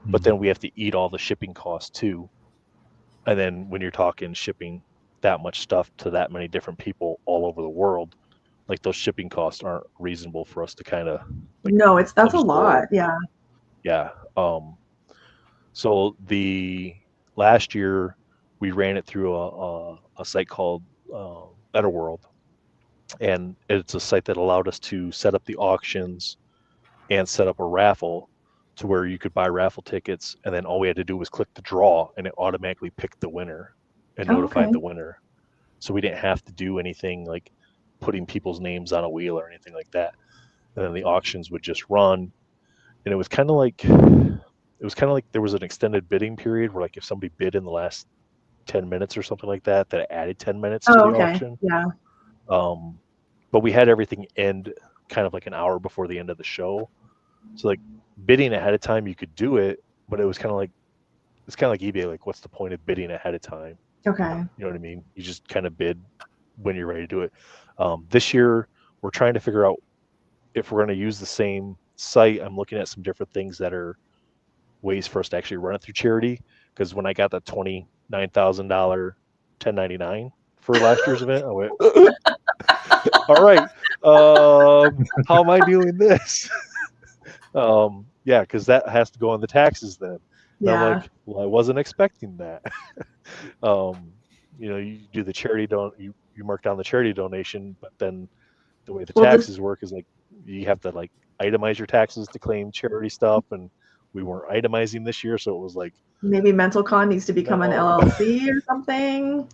But then we have to eat all the shipping costs too. And then when you're talking shipping that much stuff to that many different people all over the world, like those shipping costs aren't reasonable for us to kind of. Like, no, that's a lot. Yeah. Yeah. So the last year we ran it through a site called Better World, and it's a site that allowed us to set up the auctions and set up a raffle to where you could buy raffle tickets, and then all we had to do was click the draw and it automatically picked the winner and notified the winner. So we didn't have to do anything like putting people's names on a wheel or anything like that. And then the auctions would just run, and it was kind of like there was an extended bidding period where, like, if somebody bid in the last 10 minutes or something like that, that added 10 minutes to the auction. Yeah. But we had everything end kind of like an hour before the end of the show. So like bidding ahead of time, you could do it, but it was kind of like it's kind of like eBay. Like, what's the point of bidding ahead of time? Okay. You know what I mean? You just kind of bid when you're ready to do it. This year, we're trying to figure out if we're going to use the same site. I'm looking at some different things that are ways for us to actually run it through charity. Because when I got the $29,000 1099 for last year's event, I went, all right, how am I doing this? Yeah, because that has to go on the taxes then. And I'm Yeah. like, well, I wasn't expecting that. You do the charity you mark down the charity donation, but then the way the Well, taxes work is like you have to like itemize your taxes to claim charity stuff, and we weren't itemizing this year, so it was like maybe MentalCon needs to become an No. LLC or something.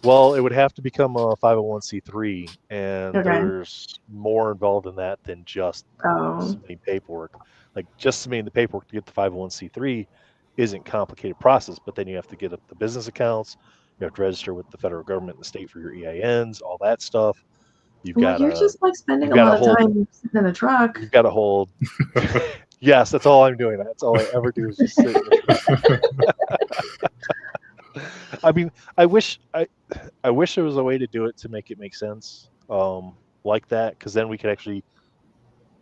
well, it would have to become a 501c3, and Okay. there's more involved in that than just Oh, submitting paperwork. Like just submitting the paperwork to get the 501c3 isn't complicated process, but then you have to get up the business accounts, you have to register with the federal government and the state for your EINs, all that stuff. You've well, got you're to just like spending you've a got lot to of hold time sitting in a truck. you've got to hold yes, that's all I'm doing. That's all I ever do is just sit in the truck. I mean, I wish there was a way to do it to make it make sense, like that, because then we could actually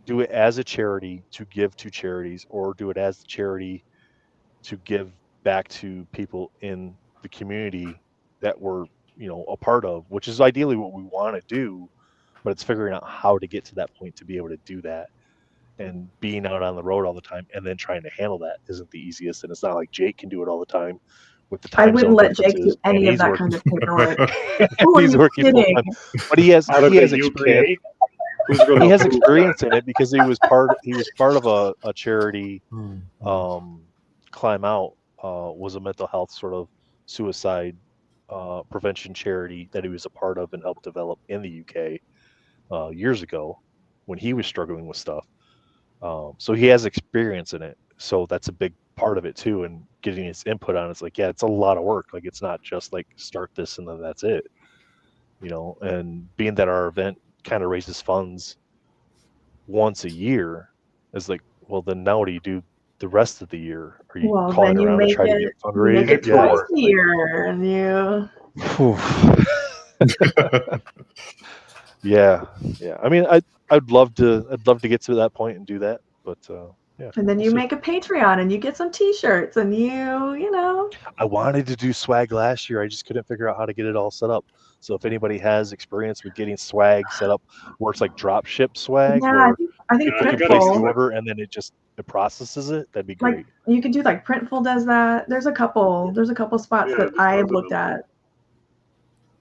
do it as a charity to give to charities, or do it as a charity to give back to people in the community that we're a part of, which is ideally what we want to do, but it's figuring out how to get to that point to be able to do that. And being out on the road all the time and then trying to handle that isn't the easiest. And it's not like Jake can do it all the time with the I time wouldn't zone let Jake do differences, and any of he's that working kind of paperwork. Who are he's you working full kidding? time, but he has Out of the experience. UK, who's going He to has approve experience in it because he was part of a charity. Hmm. Climb Out was a mental health sort of suicide prevention charity that he was a part of and helped develop in the UK years ago when he was struggling with stuff. So he has experience in it. So that's a big part of it too. And getting his input on it's like, yeah, it's a lot of work. Like it's not just like start this and then that's it. And being that our event kind of raises funds once a year, is like, well, then now what do you do the rest of the year? Are you Well, calling then you around to make try to get it twice a fundraising? year, and you. Yeah. I mean, I'd love to get to that point and do that, but yeah. And then we'll you see. make a Patreon, and you get some T-shirts, and you know. I wanted to do swag last year. I just couldn't figure out how to get it all set up. So if anybody has experience with getting swag set up, where it's like drop ship swag, Yeah, where I think Yeah, you can place the Printful. order and then it processes it, that'd be Like great. you could do like Printful does that. There's a couple spots Yeah, that there's I tons of looked them. at.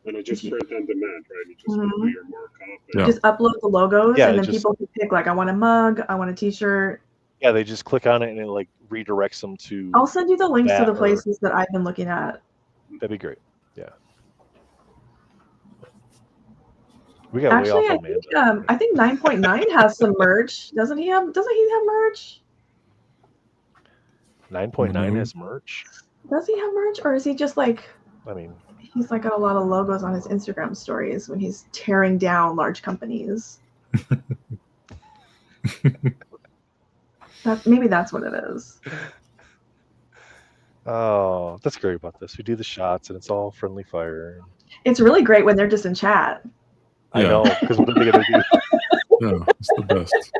And it's just print on demand, right? You just Mhm. put your mark up. Yeah. Just upload the logos, Yeah, and it then just- people can pick like, I want a mug, I want a T-shirt. Yeah, they just click on it and it like redirects them to. I'll send you the links to that the or- places that I've been looking at. That'd be great. Yeah. We got Actually, way off Amanda. I think 9.9 has some merch. Doesn't he have merch? 9.9 has merch. Does he have merch, or is he just like? I mean, He's like got a lot of logos on his Instagram stories when he's tearing down large companies. Maybe that's what it is. oh, that's great about this. We do the shots and it's all friendly fire. It's really great when they're just in chat. I Yeah. know, because what are they gonna do? Yeah, it's the best.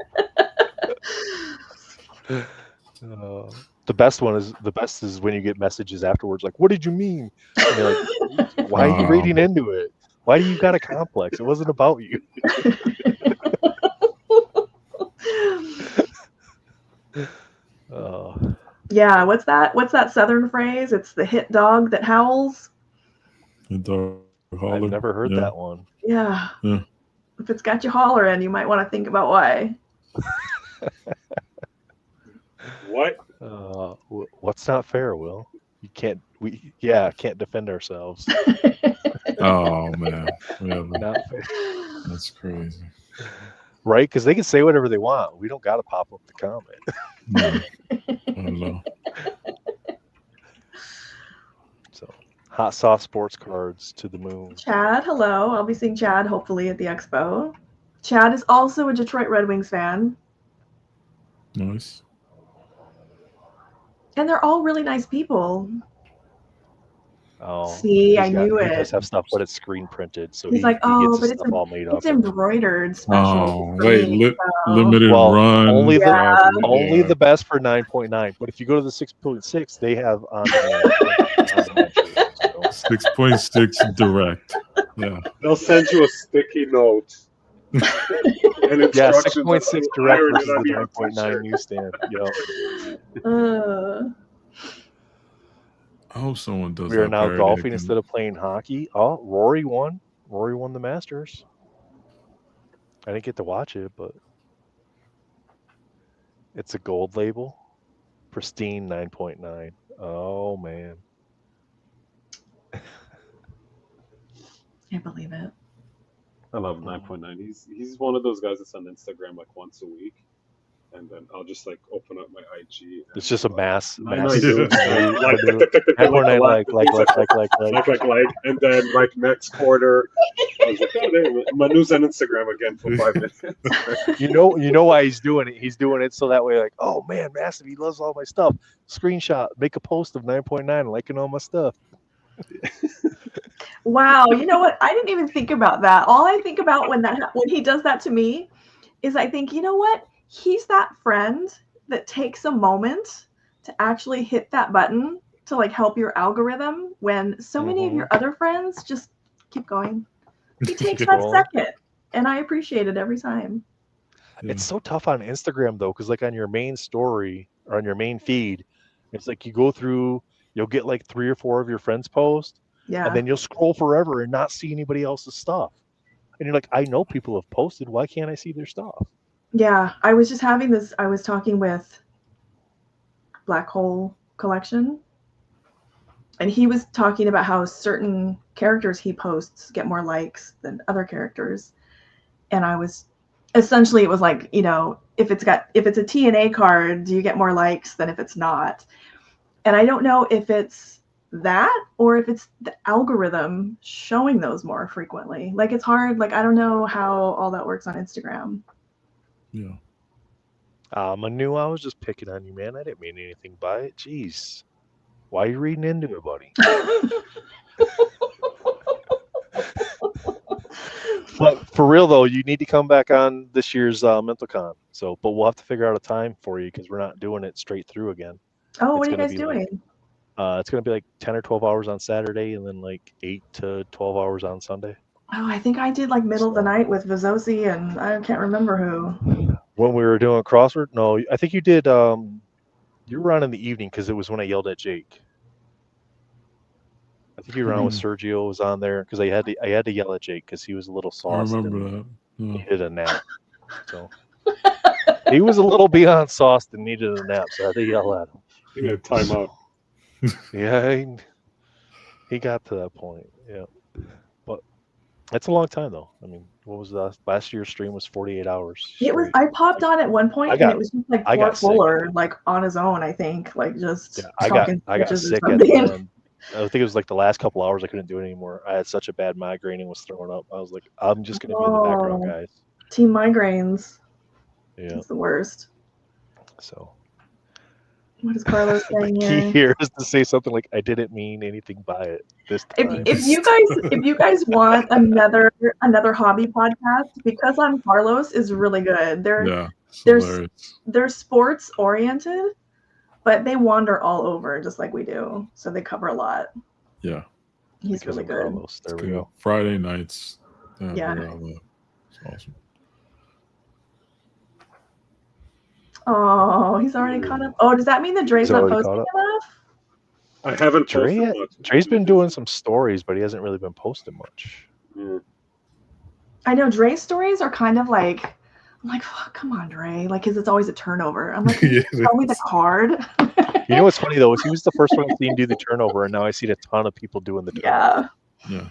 The best is when you get messages afterwards like, "What did you mean?" And you're like, "Why are you reading into it? Why do you got a complex? It wasn't about you." Yeah, what's that Southern phrase? It's the hit dog that howls. I've never heard that one. Yeah. If it's got you hollering, you might want to think about why. What? What's not fair, Will? Can't defend ourselves. Oh man, Not fair. That's crazy. Right? Because they can say whatever they want. We don't got to pop up the comment. No. I don't know. So, hot soft sports cards to the moon. Chad, hello. I'll be seeing Chad hopefully at the expo. Chad is also a Detroit Red Wings fan. Nice. And they're all really nice people. Oh, See, I knew he it. does have stuff, but it's screen printed, so He's like, he gets oh, his but it's stuff all made up. it's embroidered special. Oh, for wait, me, so. limited Well, run. only the probably, only yeah. the best for 9.9. But if you go to the 6.6, they have on demand shirts. So 6.6 direct. Yeah. They'll send you a sticky note and yeah, instructions on 6.6 how to direct iron versus it on the your 9.9 t-shirt. newsstand. I hope someone does We are that now parody golfing again. instead of playing hockey. Oh, Rory won. Rory won the Masters. I didn't get to watch it, but it's a gold label. Pristine 9.9. Oh, man. Can't believe it. I love 9.9. He's one of those guys that's on Instagram like once a week, and then I'll just like open up my IG. And It's just a mass. 992, Yeah. like Manu, tick, tick, tick, tick, like, 9.9 like, and then like next quarter, I was like, oh, there, Manu's on Instagram again for 5 minutes. You know why he's doing it. He's doing it so that way, like, oh man, Massive, he loves all my stuff. Screenshot, make a post of 9.9, liking all my stuff. Wow, you know what? I didn't even think about that. All I think about when he does that to me is I think, you know what? He's that friend that takes a moment to actually hit that button to like help your algorithm when so many of your other friends just keep going. He takes that second, and I appreciate it every time. It's so tough on Instagram though, because like on your main story or on your main feed, it's like you go through, you'll get like 3 or 4 of your friends' posts. Yeah. And then you'll scroll forever and not see anybody else's stuff. And you're like, I know people have posted. Why can't I see their stuff? Yeah. I was just having this. I was talking with Black Hole Collection. And he was talking about how certain characters he posts get more likes than other characters. And I was essentially, it was like, you know, if it's a TNA card, do you get more likes than if it's not? And I don't know if it's that or if it's the algorithm showing those more frequently. Like it's hard. Like I don't know how all that works on Instagram. Yeah. Manu, I was just picking on you, man. I didn't mean anything by it. Jeez. Why are you reading into it, buddy? But for real though, you need to come back on this year's MentalCon. So, but we'll have to figure out a time for you because we're not doing it straight through again. Oh, what are you guys doing? It's going to be like 10 or 12 hours on Saturday and then like 8 to 12 hours on Sunday. Oh, I think I did like middle of the night with Vizosi and I can't remember who. When we were doing crossword? No, I think you did. You were on in the evening because it was when I yelled at Jake. I think you were on with Sergio was on there because I had to yell at Jake because he was a little sauced. I remember that. Yeah. He needed a nap. So he was a little beyond sauced and needed a nap, so I had to yell at him. You had time out. Yeah, he got to that point. Yeah, but that's a long time though. I mean, what was last year's stream was 48 hours. It was. I popped on at one point and it was just like Fort Fuller, like on his own. I think, like just. Yeah, I got sick at the end. I think it was like the last couple hours I couldn't do it anymore. I had such a bad migraine and was throwing up. I was like, I'm just gonna be in the background, guys. Team migraines. Yeah, it's the worst. So. What is Carlos saying here? Key here is to say something like, "I didn't mean anything by it this time." If you guys want another hobby podcast, because I'm Carlos is really good. They're sports oriented, but they wander all over just like we do. So they cover a lot. Yeah, he's really good. Carlos. There we go. Friday nights. Yeah, it's awesome. Oh, he's already caught up. Oh, does that mean that Dre's not posting enough? I haven't posted much. Dre's been doing some stories, but he hasn't really been posting much. I know Dre's stories are kind of like, I'm like, oh, come on, Dre, like, because it's always a turnover. I'm like, tell me the card. You know what's funny though? Is he was the first one to see him do the turnover, and now I see a ton of people doing the turnover. Yeah.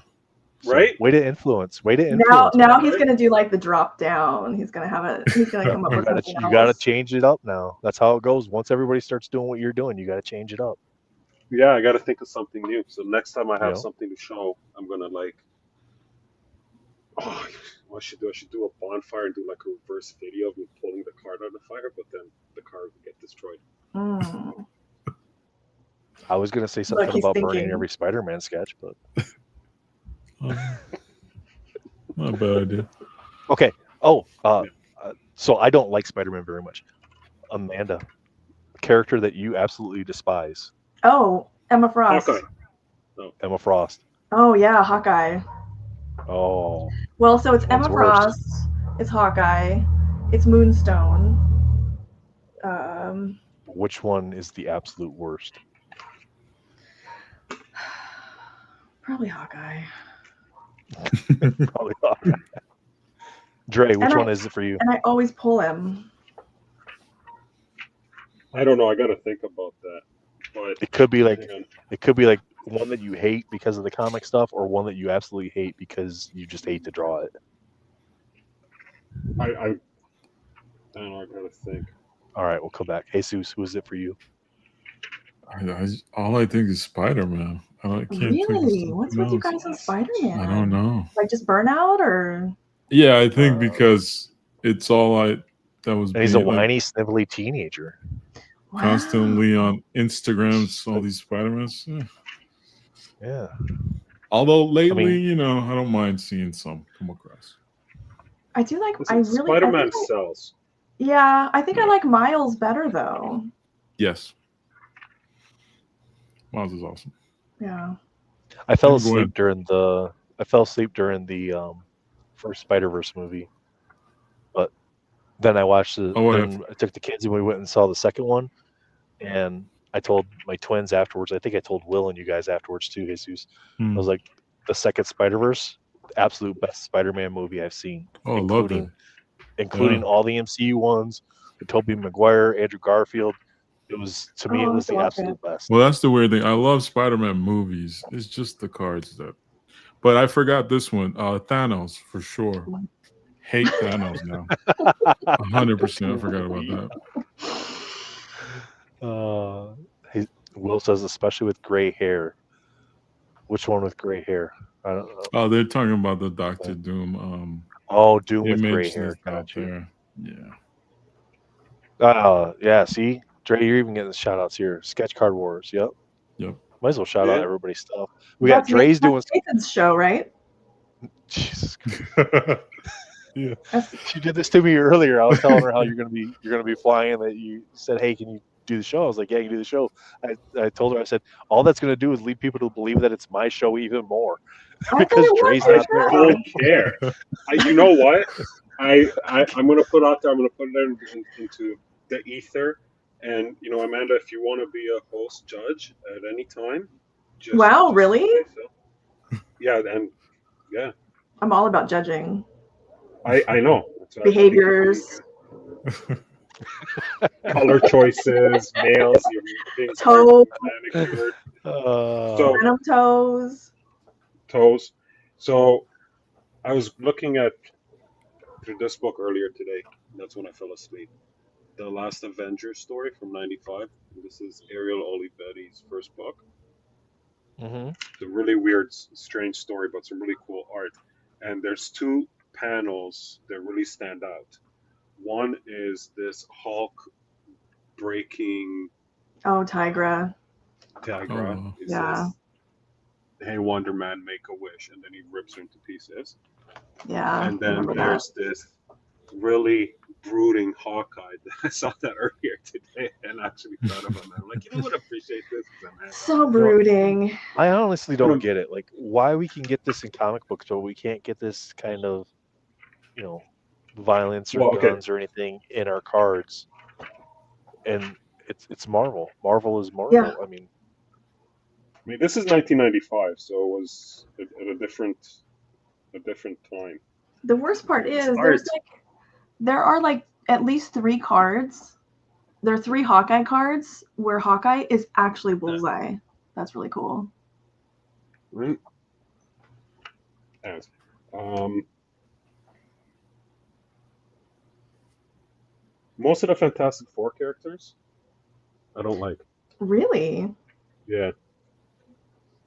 So, way to influence. Now he's gonna do like the drop down. He's gonna come up with something else. You gotta change it up now. That's how it goes. Once everybody starts doing what you're doing, you gotta change it up. Yeah, I gotta think of something new. So next time I have something to show, I'm gonna like Oh, what I should do? I should do a bonfire and do like a reverse video of me pulling the card out of the fire, but then the card would get destroyed. Mm. I was gonna say Look, something he's about burning thinking. every Spider-Man sketch, but Not a bad idea. okay. Oh, Yeah. so I don't like Spider-Man very much. Amanda, character that you absolutely despise. Oh, Emma Frost. Hawkeye. Emma Frost. Oh yeah, Hawkeye. Oh, Well, so it's which one's Emma worse? Frost. It's Hawkeye. It's Moonstone. Which one is the absolute worst? Probably Hawkeye. Probably Hawkeye. Dre, which And one is it for you? And I always pull him. I don't know. I got to think about that. But It could be like man, one that you hate because of the comic stuff, or one that you absolutely hate because you just hate to draw it. I don't know. I got to think. All right, we'll come back. Jesus, who is it for you? All I think is Spider-Man. I can't think of Really? something What's with you else. guys on Spider-Man? I don't know. Like just burnout or? Yeah, I think because it's all that was And he's a being, like, whiny, snivelly teenager. constantly on Instagram, all these Spider-Mans. Yeah. Although lately, mean- I don't mind seeing some come across. I do like. Listen, I really. Spider-Man I think sells. yeah, I think I Yeah. like Miles better though. Yes. Miles is awesome. Yeah. I fell Go asleep ahead. during the first Spider-Verse movie, but then I watched the. Oh, Then I took the kids and we went and saw the second one, and I told my twins afterwards. I think I told Will and you guys afterwards too, Jesus. I was like, the second Spider-Verse, the absolute best Spider-Man movie I've seen, Oh, I love it. including all the MCU ones, the Tobey Maguire, Andrew Garfield. It was to me, Oh, it I was the love absolute best. Well, that's the weird thing. I love Spider-Man movies. It's just the cards that. But I forgot this one. Thanos for sure. Hate Thanos now. 100%. I forgot about that. Will says, especially with gray hair. Which one with gray hair? I don't know. Oh, they're talking about the Doctor Doom. Oh, Doom with gray image hair. that's out Got you. there. Yeah. Yeah. See, Dre, you're even getting the shout outs here. Sketch Card Wars. Yep. Might as well shout out Yeah. everybody's stuff. We got Dre's doing. Nathan's show, right? Jesus. Yeah. She did this to me earlier. I was telling her how you're gonna be flying, and that you said, "Hey, can you do the show?" I was like, "Yeah, you can do the show." I told her, I said, all that's gonna do is lead people to believe that it's my show even more because Dre's not there. I don't care. You know what? I'm gonna put out there. I'm gonna put it into the ether. And Amanda, if you want to be a host judge at any time, Wow, really? Yeah, and yeah, I'm all about judging I know behaviors, color choices, nails, Toe. manicured, random toes. So I was looking through this book earlier today. That's when I fell asleep. The Last Avengers story from '95. This is Ariel Oliveri's first book. Mm-hmm. It's a really weird, strange story, but some really cool art. And there's two panels that really stand out. One is this Hulk breaking Oh, Tigra. Tigra. He Yeah. says, "Hey, Wonder Man, make a wish," and then he rips her into pieces. Yeah. And then remember there's this really brooding Hawkeye that I saw that earlier today and actually thought about that. I'm like, you would appreciate this. So brooding. I honestly don't get it. Like, why we can get this in comic books, but we can't get this kind of, violence or guns or anything in our cards. And it's Marvel. Marvel is Marvel. Yeah. I mean, this is 1995, so it was at a different time. The worst part is Art. there are like at least 3 cards. There are 3 Hawkeye cards where Hawkeye is actually Bullseye. That's really cool. Right. Yes. Most of the Fantastic Four characters, I don't like. Really? Yeah,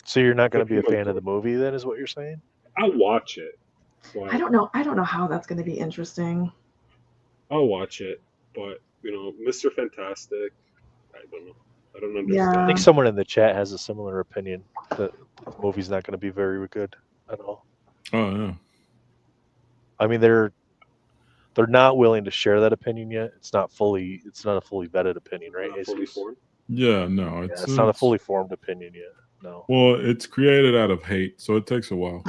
So you're not going to be a fan of the movie, then, is what you're saying? I'll watch it. But I don't know how that's going to be interesting. I'll watch it. But Mr. Fantastic, I don't know. I don't I understand. think someone in the chat has a similar opinion that the movie's not going to be very good at all. Oh yeah. I mean, they're not willing to share that opinion yet. It's not a fully vetted opinion, right? Not fully formed. Yeah, no, Yeah, it's not a fully formed opinion yet. No. Well, it's created out of hate, so it takes a while.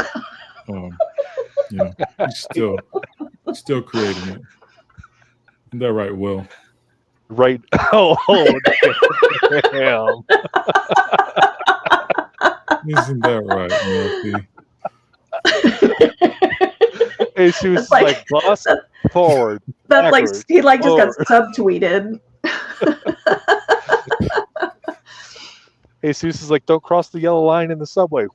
He's still creating it. Isn't that right, Will? Right. Oh, damn. Isn't that right, Murphy? Jesus is like boss forward. That's like backwards, he like just got forward. subtweeted. Jesus is like, don't cross the yellow line in the subway.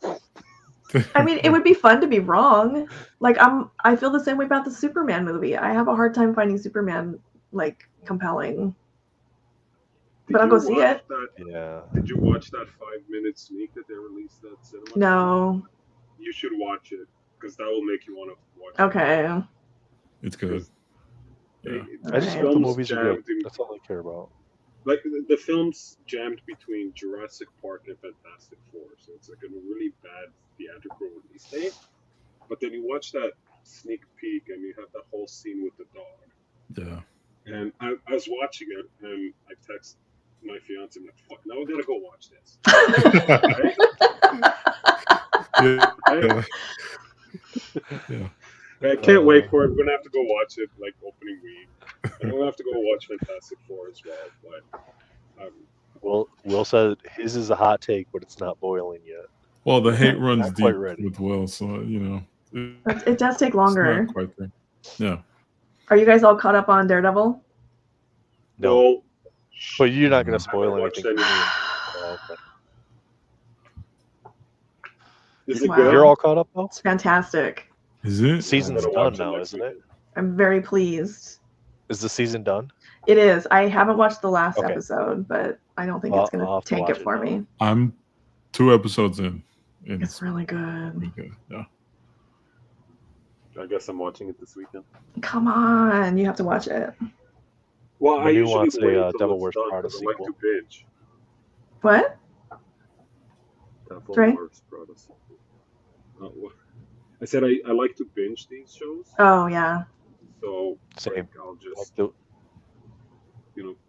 I mean, it would be fun to be wrong. Like I feel the same way about the Superman movie. I have a hard time finding Superman like compelling. But I'll go see it. Yeah. Did you watch that 5-minute sneak that they released at cinema? No. You should watch it because that will make you want to watch it. Okay. It's good. Yeah. I just hope the movies are good. That's all I care about. Like the film's jammed between Jurassic Park and Fantastic Four, so it's like a really bad theatrical release date. But then you watch that sneak peek and you have that whole scene with the dog. Yeah. And I was watching it and I text my fiance, I'm like, fuck, now we gotta go watch this. Yeah. I can't wait for it. We're gonna have to go watch it like opening week. And we'll have to go watch Fantastic Four as well. But Will said his is a hot take, but it's not boiling yet. Well, the hate runs deep with Will, so it does take longer. Not quite there. Yeah. Are you guys all caught up on Daredevil? No. But you're not going to spoil anything. Is it Wow. good? You're all caught up though? It's fantastic. Is it? Season's done now, isn't it? I'm very pleased. Is the season done? It is. I haven't watched the last episode, but I don't think it's going to tank it for me. I'm 2 episodes in. It's really good. Yeah. I guess I'm watching it this weekend. Come on, you have to watch it. Well, I usually wants wait a until Devil it's Wears done Prada 'cause I like sequel. to binge. What? Devil Trey? Wears Prada sequel. I said I like to binge these shows. Oh yeah. So Same. I'll just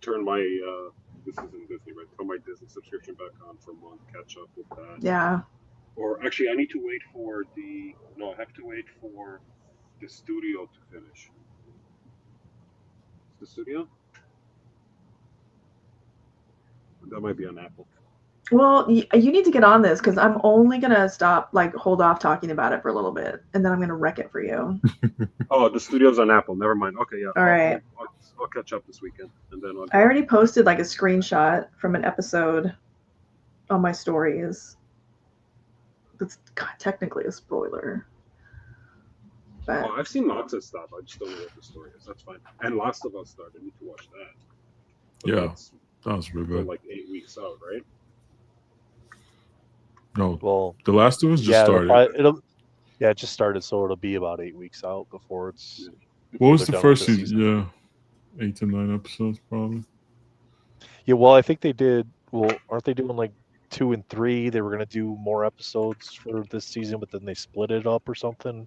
turn my this isn't Disney, right? Turn my Disney subscription back on for a month, catch up with that. Yeah. Or actually, I need to wait for I have to wait for the studio to finish. The studio? That might be on Apple. Well, you need to get on this because I'm only gonna hold off talking about it for a little bit, and then I'm gonna wreck it for you. Oh, the studio's on Apple. Never mind. Okay, yeah. All right. I'll catch up this weekend, and then I already posted a screenshot from an episode on my stories. That's technically a spoiler. But I've seen lots of stuff. I just don't know what the story is. That's fine. And Last of Us started. I need to watch that. But yeah, that was really good. Like 8 weeks out, right? No, well, The Last of Us just started. It just started, so it'll be about 8 weeks out before it's. What was the first season? Yeah, 8 to 9 episodes probably. Yeah, well, I think they did. Well, aren't they doing 2 and 3? They were going to do more episodes for this season, but then they split it up or something.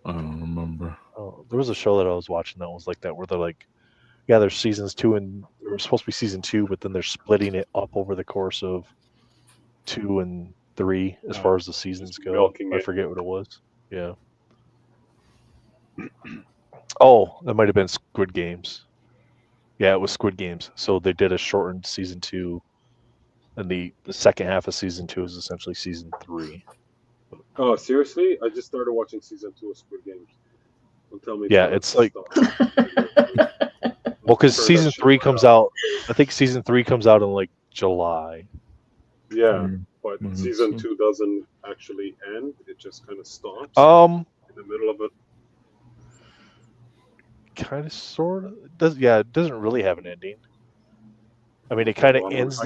I don't remember. Oh, there was a show that I was watching that was like that, where they're there's seasons 2 and it was supposed to be season 2, but then they're splitting it up over the course of 2 and 3 as far as the seasons go. I forget what it was. Yeah. Oh, that might have been Squid Games. Yeah, it was Squid Games. So they did a shortened season 2, and the second half of season 2 is essentially season 3. Oh, seriously? I just started watching season 2 of Squid Games. Don't tell me. Yeah, it's well, because season 3 comes out. I think season 3 comes out in July. Yeah, but season 2 doesn't actually end. It just kind of stops in the middle of it. Kind of, sort of. It doesn't really have an ending. I mean, it kind of ends.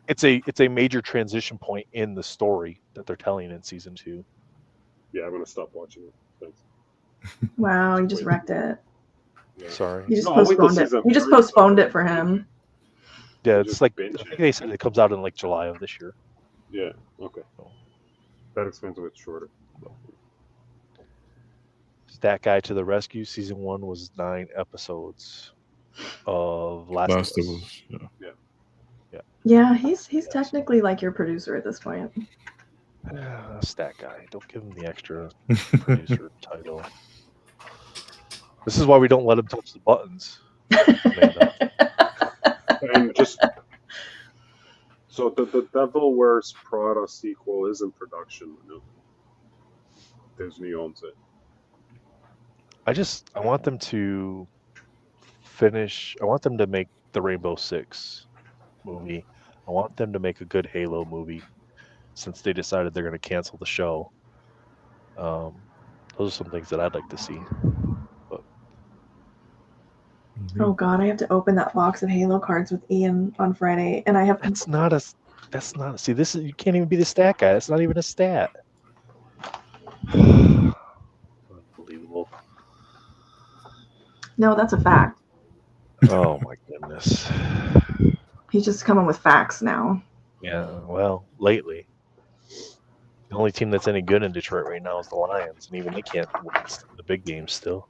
It's a major transition point in the story that they're telling in season 2. Yeah, I'm gonna stop watching it. Thanks. Wow, you just wrecked it. Yeah. Sorry. You just No, I'll wait till postponed it. season You just 3, so postponed I'll it for him. Yeah, just it's like I binge think it. they said it comes out in like July of this year. Yeah. Okay. That explains why it's shorter. Stat Guy to the Rescue season 1 was 9 episodes of Last of Last of Us. Us. Yeah. Yeah, he's technically like your producer at this point. Stat Guy. Don't give him the extra producer title. This is why we don't let him touch the buttons. Amanda. And just so the Devil Wears Prada sequel is in production. No? Disney owns it. I want them to finish. I want them to make the Rainbow Six movie. I want them to make a good Halo movie, since they decided they're going to cancel the show. Those are some things that I'd like to see. But Oh God, I have to open that box of Halo cards with Ian on Friday, and I have. that's not a. See. This is you can't even be the stat guy. It's not even a stat. Unbelievable. No, that's a fact. Oh my goodness. He's just coming with facts now. Yeah. Well, lately, the only team that's any good in Detroit right now is the Lions, and even they can't win the big games still.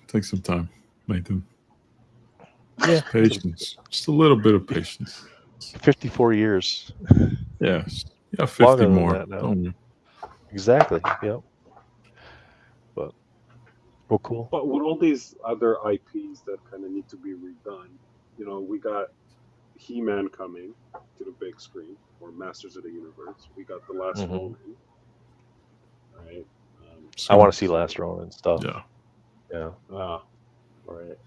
Take some time, Nathan. Yeah. Patience. Just a little bit of patience. 54 years. Yeah. Yeah, 50 Longer than more. that now. Don't you? Exactly. Yep. But well, cool. But with all these other IPs that kind of need to be redone, we got He-Man coming to the big screen, or Masters of the Universe. We got The Last Ronin, right? I want to see Last Ronin and stuff. Yeah. Yeah. All right.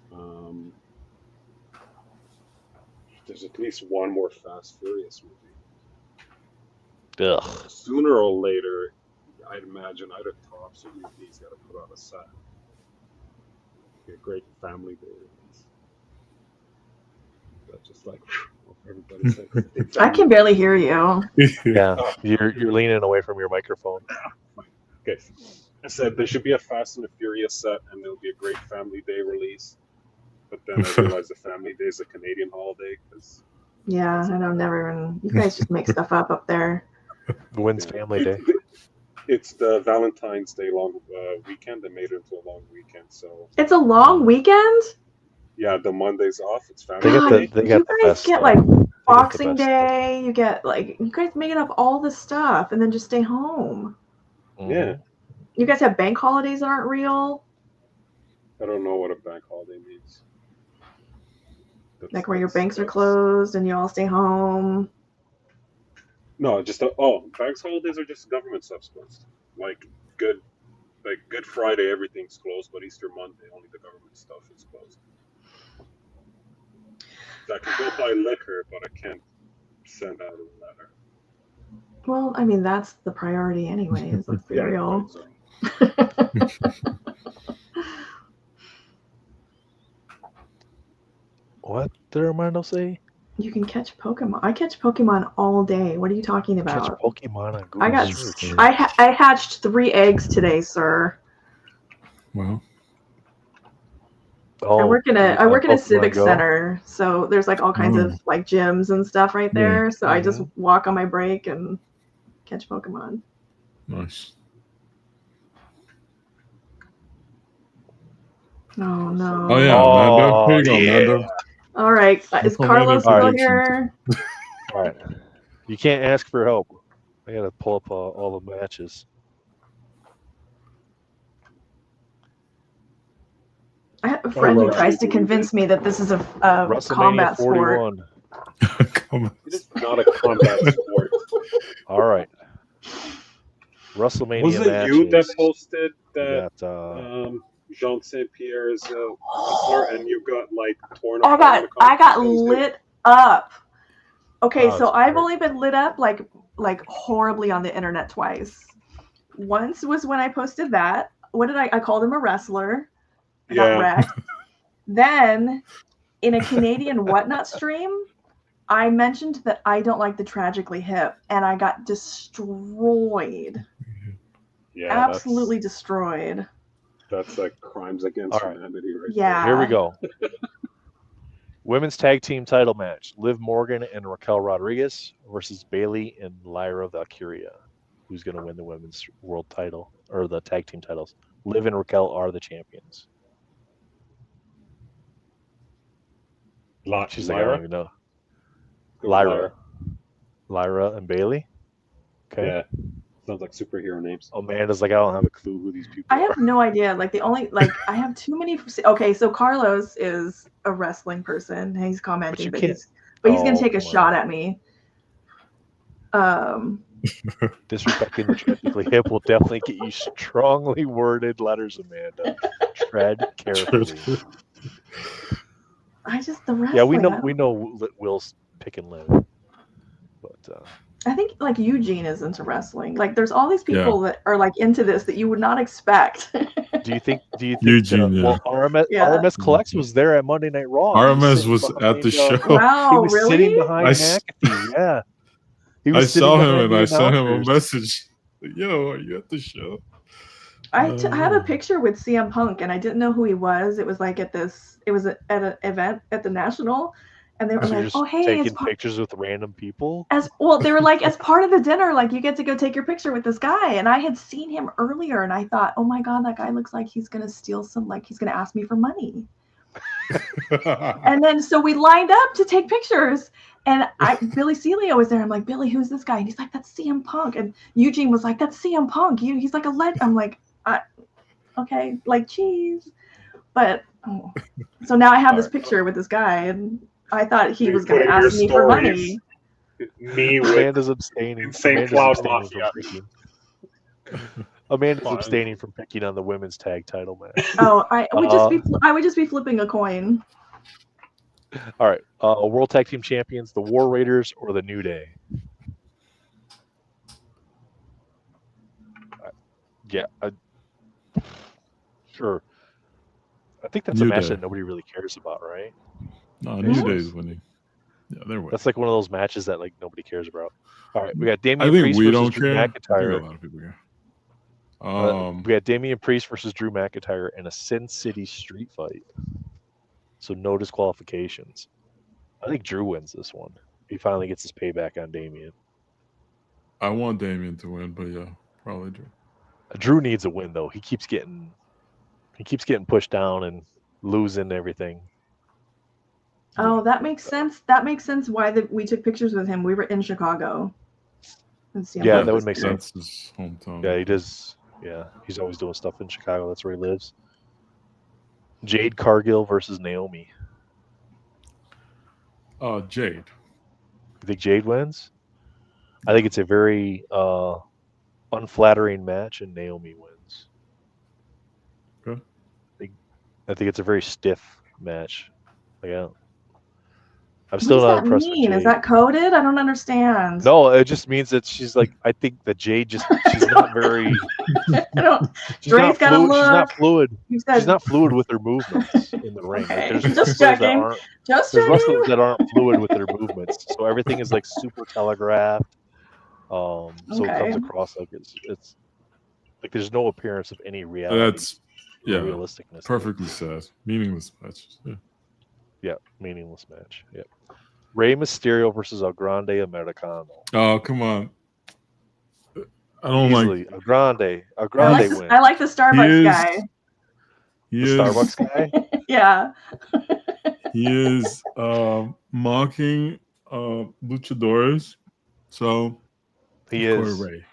There's at least one more Fast Furious movie. Ugh. Sooner or later, I'd imagine either Tops or UP's got to put out a set. Be a great family day release. That's just like everybody's like. I can barely hear you. Yeah. You're leaning away from your microphone. Okay. I said there should be a Fast and the Furious set, and there'll be a great family day release. But then I realized the family day is a Canadian holiday because. Yeah, I don't never even. You guys just make stuff up there. When's Family Day? It's the Valentine's Day long weekend. They made it into a long weekend, so. It's a long weekend. Yeah, the Monday's off. It's family They day. got You the guys best get stuff. like They got the Boxing best stuff. Day. You get like you guys making up all this stuff and then just stay home. Yeah. You guys have bank holidays that aren't real. I don't know what a bank holiday means. Like where your banks are closed and you all stay home. No, just banks holidays are just government stuff's closed. Like Good Friday, everything's closed, but Easter Monday, only the government stuff is closed. I can go buy liquor, but I can't send out a letter. Well, I mean that's the priority anyways. Let's be real. Right, so. What did Armando say? You can catch Pokemon. I catch Pokemon all day. What are you talking about? Catch Pokemon on Google I got. search. I hatched 3 eggs today, sir. Well. Oh, I work in a Pokemon civic Go? center, so there's like all kinds of like gyms and stuff right there. So I just walk on my break and catch Pokemon. Nice. Oh no. Oh yeah, Amanda. Here you go, Amanda. All right, is Carlos still here? All right. You can't ask for help. I gotta pull up all the matches. I have a friend who tries to convince me that this is a combat sport. It is not a combat sport. All right. WrestleMania Was it matches. you that posted that got, Jean St. Pierre is a wrestler and you got like torn up? I got lit up. Okay, Oh, so that's I've great. only been lit up like horribly on the internet twice. Once was when I posted that. What did I called him a wrestler. I got wrecked. Then in a Canadian Whatnot stream, I mentioned that I don't like the Tragically Hip, and I got destroyed. Yeah, Absolutely destroyed. That's like crimes against humanity, right? Yeah. Here we go. Women's tag team title match: Liv Morgan and Raquel Rodriguez versus Bailey and Lyra Valkyria. Who's going to win the women's world title or the tag team titles? Liv and Raquel are the champions. She's like, I don't even know. Lyra and Bailey. Okay. Yeah. Sounds like superhero names. Amanda's like, I don't have a clue who these people I have no idea. Like the only I have too many. Okay, so Carlos is a wrestling person. He's commenting, but he's gonna take a shot at me. Disrespecting the Tragically Hip will definitely get you strongly worded letters, Amanda. Tread carefully. The wrestling. Yeah, we know Will's pick and live, but I think like Eugene is into wrestling. Like there's all these people that are like into this that you would not expect. Do you think Eugene? Well, RMS Collects was there at Monday Night Raw. RMS was at the show. Wow, he was really? sitting behind McAfee. Yeah. I saw him and I sent him a message. Yo, are you at the show? I had a picture with CM Punk and I didn't know who he was. It was like at an event at the National, and they were like, "Oh, hey, taking pictures with random people." They were like, as part of the dinner, like you get to go take your picture with this guy. And I had seen him earlier, and I thought, "Oh my god, that guy looks like he's gonna steal some. Like he's gonna ask me for money." And then so we lined up to take pictures. And Billy Celio was there. I'm like, Billy, who's this guy? And he's like, that's CM Punk. And Eugene was like, that's CM Punk. He's like a legend. I'm like, okay, like cheese. But so now I have this picture with this guy, and I thought he was going to ask me for money. Me with Amanda's abstaining. St. Cloud Mafia. Amanda's abstaining from picking on the women's tag title match. Oh, I would just be flipping a coin. All right, World Tag Team Champions: the War Raiders or the New Day. Yeah, sure. I think that's a match that nobody really cares about, right? No, New Day's winning. Yeah, they're winning. That's like one of those matches that like nobody cares about. All right, we got Damian Priest versus Drew McIntyre. A lot of people care. We got Damian Priest versus Drew McIntyre in a Sin City street fight. So no disqualifications. I think Drew wins this one. He finally gets his payback on Damian. I want Damian to win, but yeah, probably Drew. Drew needs a win though. He keeps getting pushed down and losing everything. Oh, that makes sense. That makes sense why we took pictures with him. We were in Chicago. Yeah, that would make sense. That's his hometown. Yeah, he does. Yeah, he's always doing stuff in Chicago. That's where he lives. Jade Cargill versus Naomi. Jade. You think Jade wins? I think it's a very unflattering match, and Naomi wins. Okay. I think it's a very stiff match. I'm still not impressed with Jade. Is that coded? I don't understand. No, it just means that she's like. I think that Jade she's not very. She's not fluid. She's not fluid with her movements in the ring. Okay. Like, just checking. There's wrestlers that aren't fluid with their movements, so everything is like super telegraphed. So it comes across like it's like there's no appearance of any reality. That's realisticness. Perfectly said. Meaningless matches. Yeah, meaningless match. Yeah. Rey Mysterio versus El Grande Americano. Oh, come on. I don't like El Grande. Wins. I like the Starbucks guy. Starbucks guy? Yeah. He is mocking luchadores. So he is. Rey.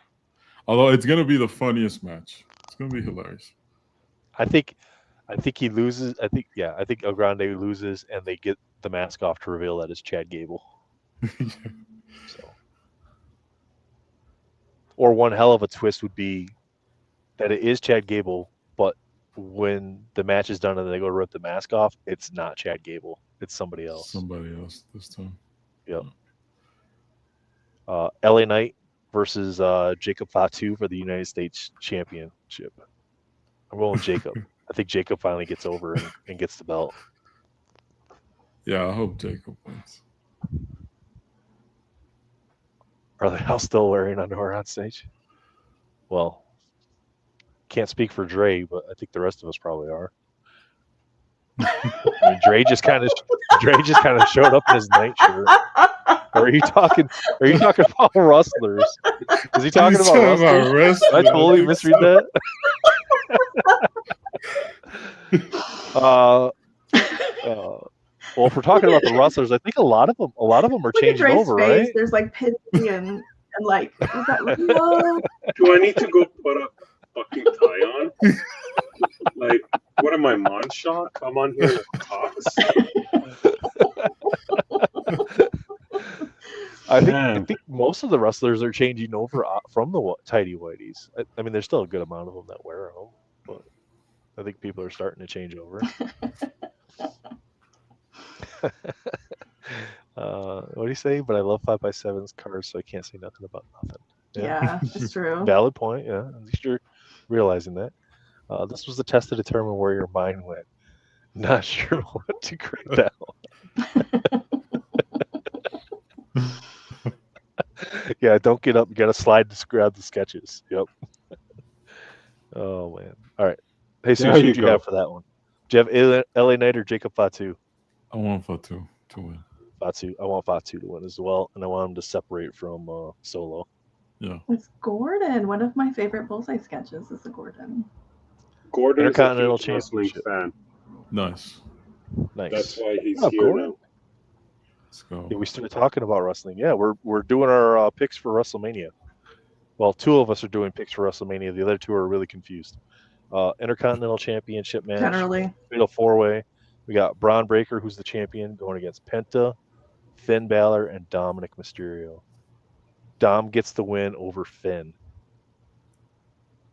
Although it's gonna be the funniest match. It's gonna be hilarious. I think he loses. I think El Grande loses, and they get the mask off to reveal that it's Chad Gable. So, or one hell of a twist would be that it is Chad Gable, but when the match is done and they go to rip the mask off, it's not Chad Gable. It's somebody else. Somebody else this time. Yep. LA Knight versus Jacob Fatu for the United States Championship. I'm going with Jacob. I think Jacob finally gets over and gets the belt. Yeah, I hope Jacob wins. Are they all still wearing underwear on stage? Well, can't speak for Dre, but I think the rest of us probably are. I mean, Dre just kind of showed up in his nightshirt. Or are you talking about wrestlers? Is he talking He's about wrestlers? Did I totally misread that? Well, if we're talking about the wrestlers, I think a lot of them are Look at changing Dre's over, face. right? There's like pity and like, is that no? Do I need to go put a fucking tie on? Like, what am I, Monshot? I'm on here with Cox. I think most of the wrestlers are changing over from the tidy whities. I mean, there's still a good amount of them that wear them, but I think people are starting to change over. What do you say? But I love 5x7's cars, so I can't say nothing about nothing. Yeah, it's true. Valid point. Yeah, at least you're realizing that. This was the test to determine where your mind went. Not sure what to grade that one. Yeah, don't get up. You got to slide to grab the sketches. Yep. Oh man. All right. Hey, Sue, who did you have for that one? Do you have LA Knight or Jacob Fatu? I want Fatu to win. Fatu. I want Fatu to win as well, and I want him to separate from Solo. Yeah. It's Gordon. One of my favorite bullseye sketches is the Gordon. Gordon is a Intercontinental huge wrestling fan. Nice. That's why he's here Gordon. now. Let's go. Yeah, we started talking about wrestling. Yeah, we're doing our picks for WrestleMania. Well, two of us are doing picks for WrestleMania. The other two are really confused. Intercontinental Championship match. Generally. Fatal 4-way. We got Braun Breaker, who's the champion, going against Penta, Finn Balor, and Dominic Mysterio. Dom gets the win over Finn.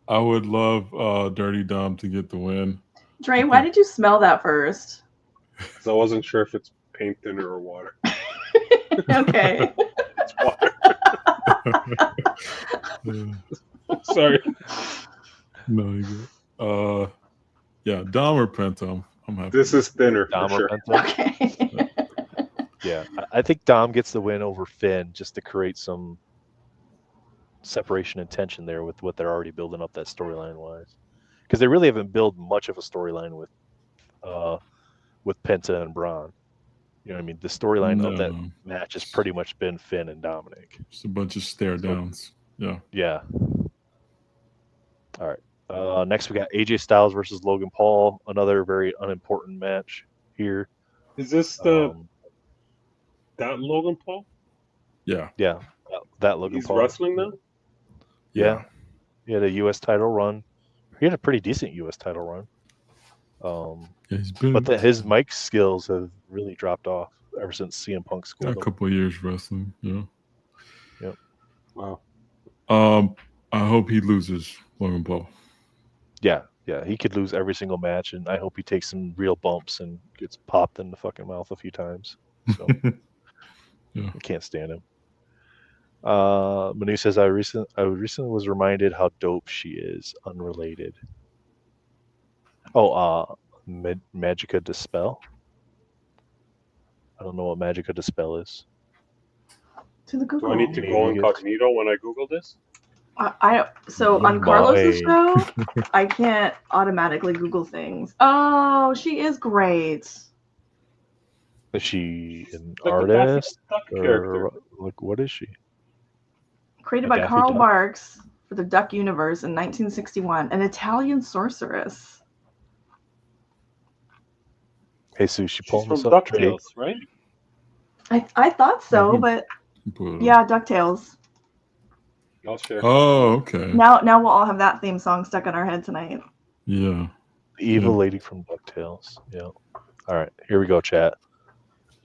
I would love Dirty Dom to get the win. Dre, why did you smell that first? Because I wasn't sure if it's paint thinner or water. Okay. It's water. Sorry. No, you good. Yeah, Dom or Penta. I'm happy. This is thinner. Dom for or sure. Penta? Okay. Yeah, I think Dom gets the win over Finn just to create some separation and tension there with what they're already building up that storyline wise, because they really haven't built much of a storyline with Penta and Braun. You know what I mean? The storyline of that match has pretty much been Finn and Dominic. Just a bunch of stare downs. Yeah. Yeah. All right. Next, we got AJ Styles versus Logan Paul. Another very unimportant match here. Is this that Logan Paul? Yeah. Yeah. That Logan Paul. He's wrestling now? Yeah. He had a U.S. title run. He had a pretty decent U.S. title run. Yeah, he's been. But his mic skills have really dropped off ever since CM Punk schooled a couple of years wrestling. Yeah. Yep. Wow. I hope he loses Logan Paul. Yeah, he could lose every single match, and I hope he takes some real bumps and gets popped in the fucking mouth a few times. So Yeah. I can't stand him. Manu says I recently was reminded how dope she is. Unrelated. Oh, Magica Dispel. I don't know what Magica Dispel is. To the Google. Do I need to go incognito when I Google this? So on Carlos's show, I can't automatically Google things. Oh, she is great. Is she an Like artist? duck character. Or, like, what is she? Created A by Daffy Karl Duck? Barks for the Duck Universe in 1961, an Italian sorceress. Hey, Sue, she She's pulling from this up? Trey? DuckTales, right? I thought so, but yeah, DuckTales. I'll share. Oh, okay. Now we'll all have that theme song stuck in our head tonight. Yeah. The evil lady from DuckTales. Yeah. All right, here we go, chat.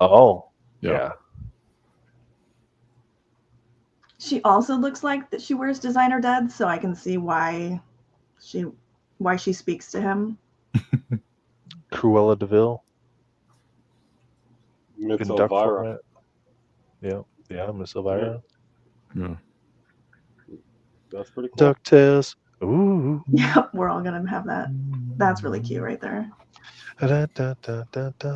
Oh, yeah. She also looks like that she wears designer duds, so I can see why she speaks to him. Cruella DeVille. Miss in duck Elvira. format. Yeah, Miss Elvira. Yeah. That's pretty cool. DuckTales. Ooh. Yeah, we're all gonna have that. That's really cute right there. DuckTales.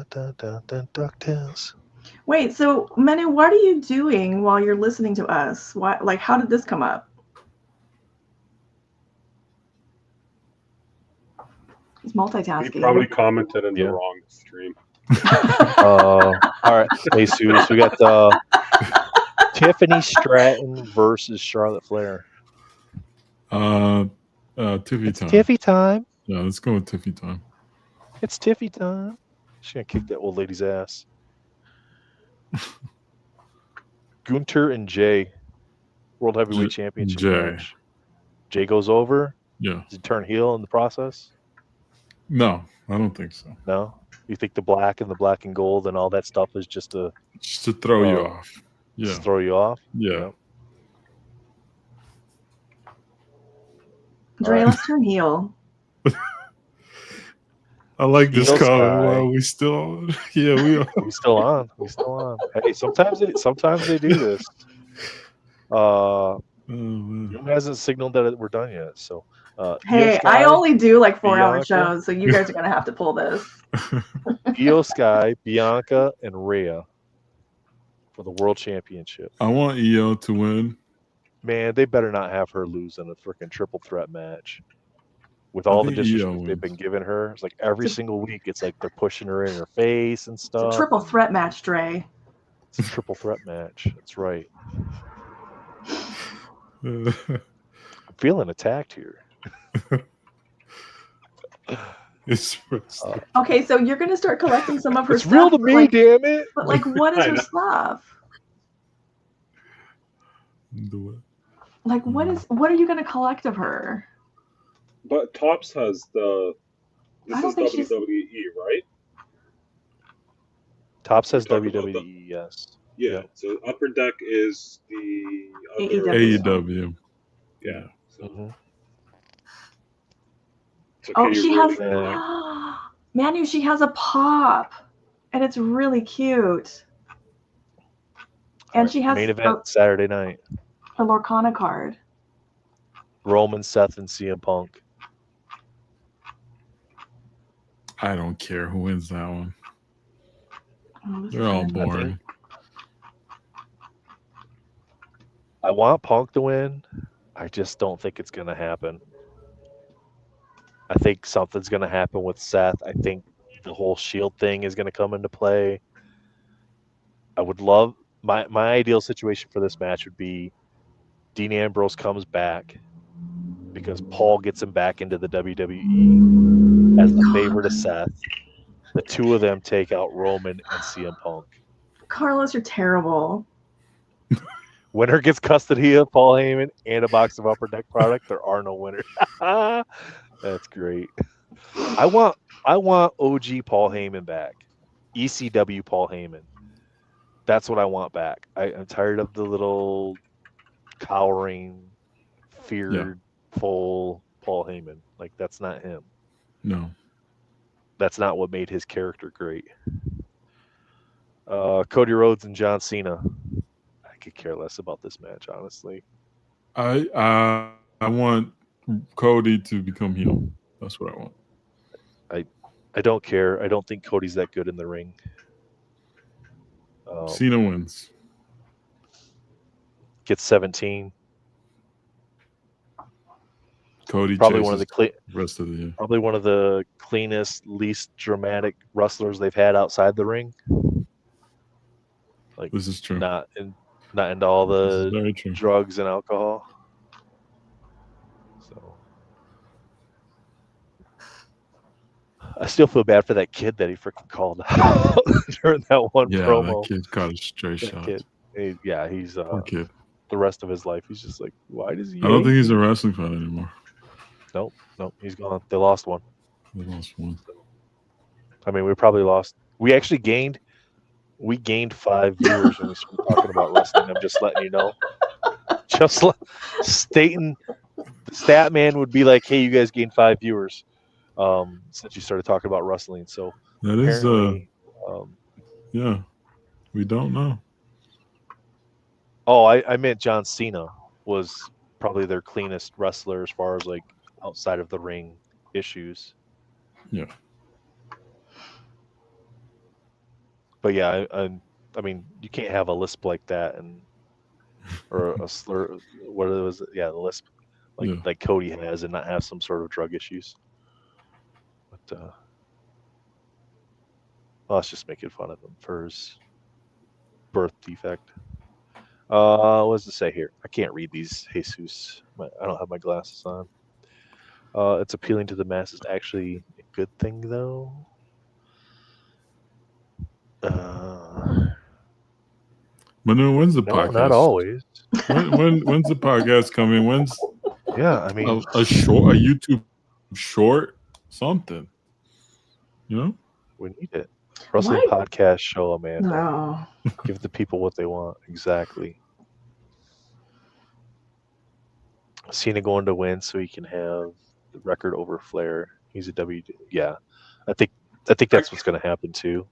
Wait, so Manu, what are you doing while you're listening to us? What, like, how did this come up? He's multitasking. He probably commented in the wrong stream. All right. Hey, Sue, so we got Tiffany Stratton versus Charlotte Flair. Tiffy It's time. Tiffy time. Yeah, let's go with Tiffy time. It's Tiffy time. She's gonna kick that old lady's ass. Gunter and Jay, World Heavyweight Championship match. Jay goes over. Yeah. Does he turn heel in the process? No, I don't think so. No. You think the black and gold and all that stuff is just to throw you off? Yeah. Just throw you off. Yeah. Dre, let's turn heel. I like this comment. Well, we still, yeah, we are. We still on. We still on. Hey, sometimes they do this. Jim hasn't signaled that we're done yet. So, hey, I only do like 4-hour shows, so you guys are gonna have to pull this. Io Sky, Bianca, and Rhea for the World Championship. I want Io to win. Man, they better not have her lose in a freaking triple threat match. With all the disrespect they've been giving her, it's like every single week, it's like they're pushing her in her face and stuff. It's a triple threat match, Dre. It's a triple threat match. That's right. I'm feeling attacked here. Okay, so you're gonna start collecting some of her it's stuff. It's real to me, like, damn it. But like, what is her stuff? Like, what are you gonna collect of her? But Tops has this is WWE, right? Tops has WWE, yes. Yeah, so Upper Deck is the AEW. Yeah. So. Oh, she has Manu, she has a pop. And it's really cute. And she has main event Saturday night. Her Lorcana card. Roman, Seth, and CM Punk. I don't care who wins that one. They're all boring. I want Punk to win. I just don't think it's going to happen. I think something's going to happen with Seth. I think the whole Shield thing is going to come into play. I would love my ideal situation for this match would be Dean Ambrose comes back because Paul gets him back into the WWE as the favorite of Seth. The two of them take out Roman and CM Punk. Carlos, you're terrible. Winner gets custody of Paul Heyman and a box of Upper Deck product. There are no winners. That's great. I want OG Paul Heyman back. ECW Paul Heyman. That's what I want back. I'm tired of the little cowering, fearful Paul Heyman. Like, that's not him. No. That's not what made his character great. Cody Rhodes and John Cena. I could care less about this match, honestly. I want Cody to become heel. That's what I want. I don't care. I don't think Cody's that good in the ring. Cena wins. Gets 17. Cody probably one of the rest of the year. Probably one of the cleanest, least dramatic wrestlers they've had outside the ring. Like, this is true. Not into all the drugs and alcohol. So I still feel bad for that kid that he freaking called out during that one promo. That kid caught a straight shot. He's poor kid. The rest of his life, he's just like, why does he? I don't think he's a wrestling fan anymore. Nope, he's gone. They lost one. They lost one. I mean, we probably lost. We actually gained 5 viewers when we started talking about wrestling. I'm just letting you know. Just stating, the stat man would be like, "Hey, you guys gained 5 viewers since you started talking about wrestling." So that is, we don't know. Oh, I meant John Cena was probably their cleanest wrestler as far as like outside of the ring issues. Yeah. But yeah, I'm I mean, you can't have a lisp like that and or a slur. What was it? Yeah, the lisp Yeah. like Cody has, and not have some sort of drug issues. But I was just making fun of him for his birth defect. What does it say here? I can't read these, Jesus. I don't have my glasses on. It's appealing to the masses. Actually, a good thing though. Manu, when's the No, not podcast? always. When's the podcast coming? When's Yeah, I mean, a YouTube short something? You know? we need it. Wrestling Why? podcast show, Amanda. No. Give the people what they want. Exactly. Cena going to win so he can have the record over Flair. He's a W. Yeah, I think that's what's going to happen too.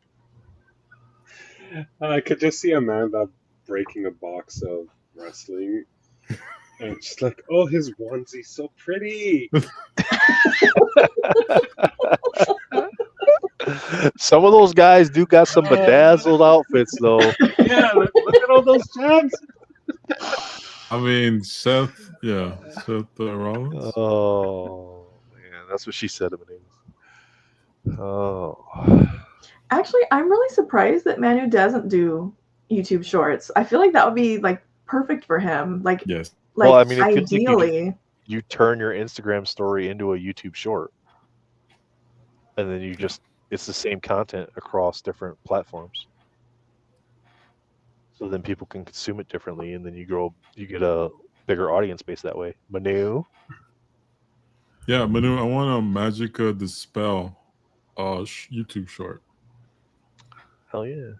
I could just see Amanda breaking a box of wrestling, and she's like, "Oh, his onesie's so pretty." Some of those guys do got some bedazzled outfits though. Yeah, look at all those tabs. I mean, Seth Rollins. Oh man, that's what she said to me. Oh, Actually, I'm really surprised that Manu doesn't do YouTube Shorts. I feel like that would be like perfect for him. Like, Yes. like well, I mean, it feels like ideally. you turn your Instagram story into a YouTube short, and then it's the same content across different platforms. So then people can consume it differently, and then you get a bigger audience base that way. Manu, Yeah, Manu, I want a Magica Dispel YouTube short. hell yeah.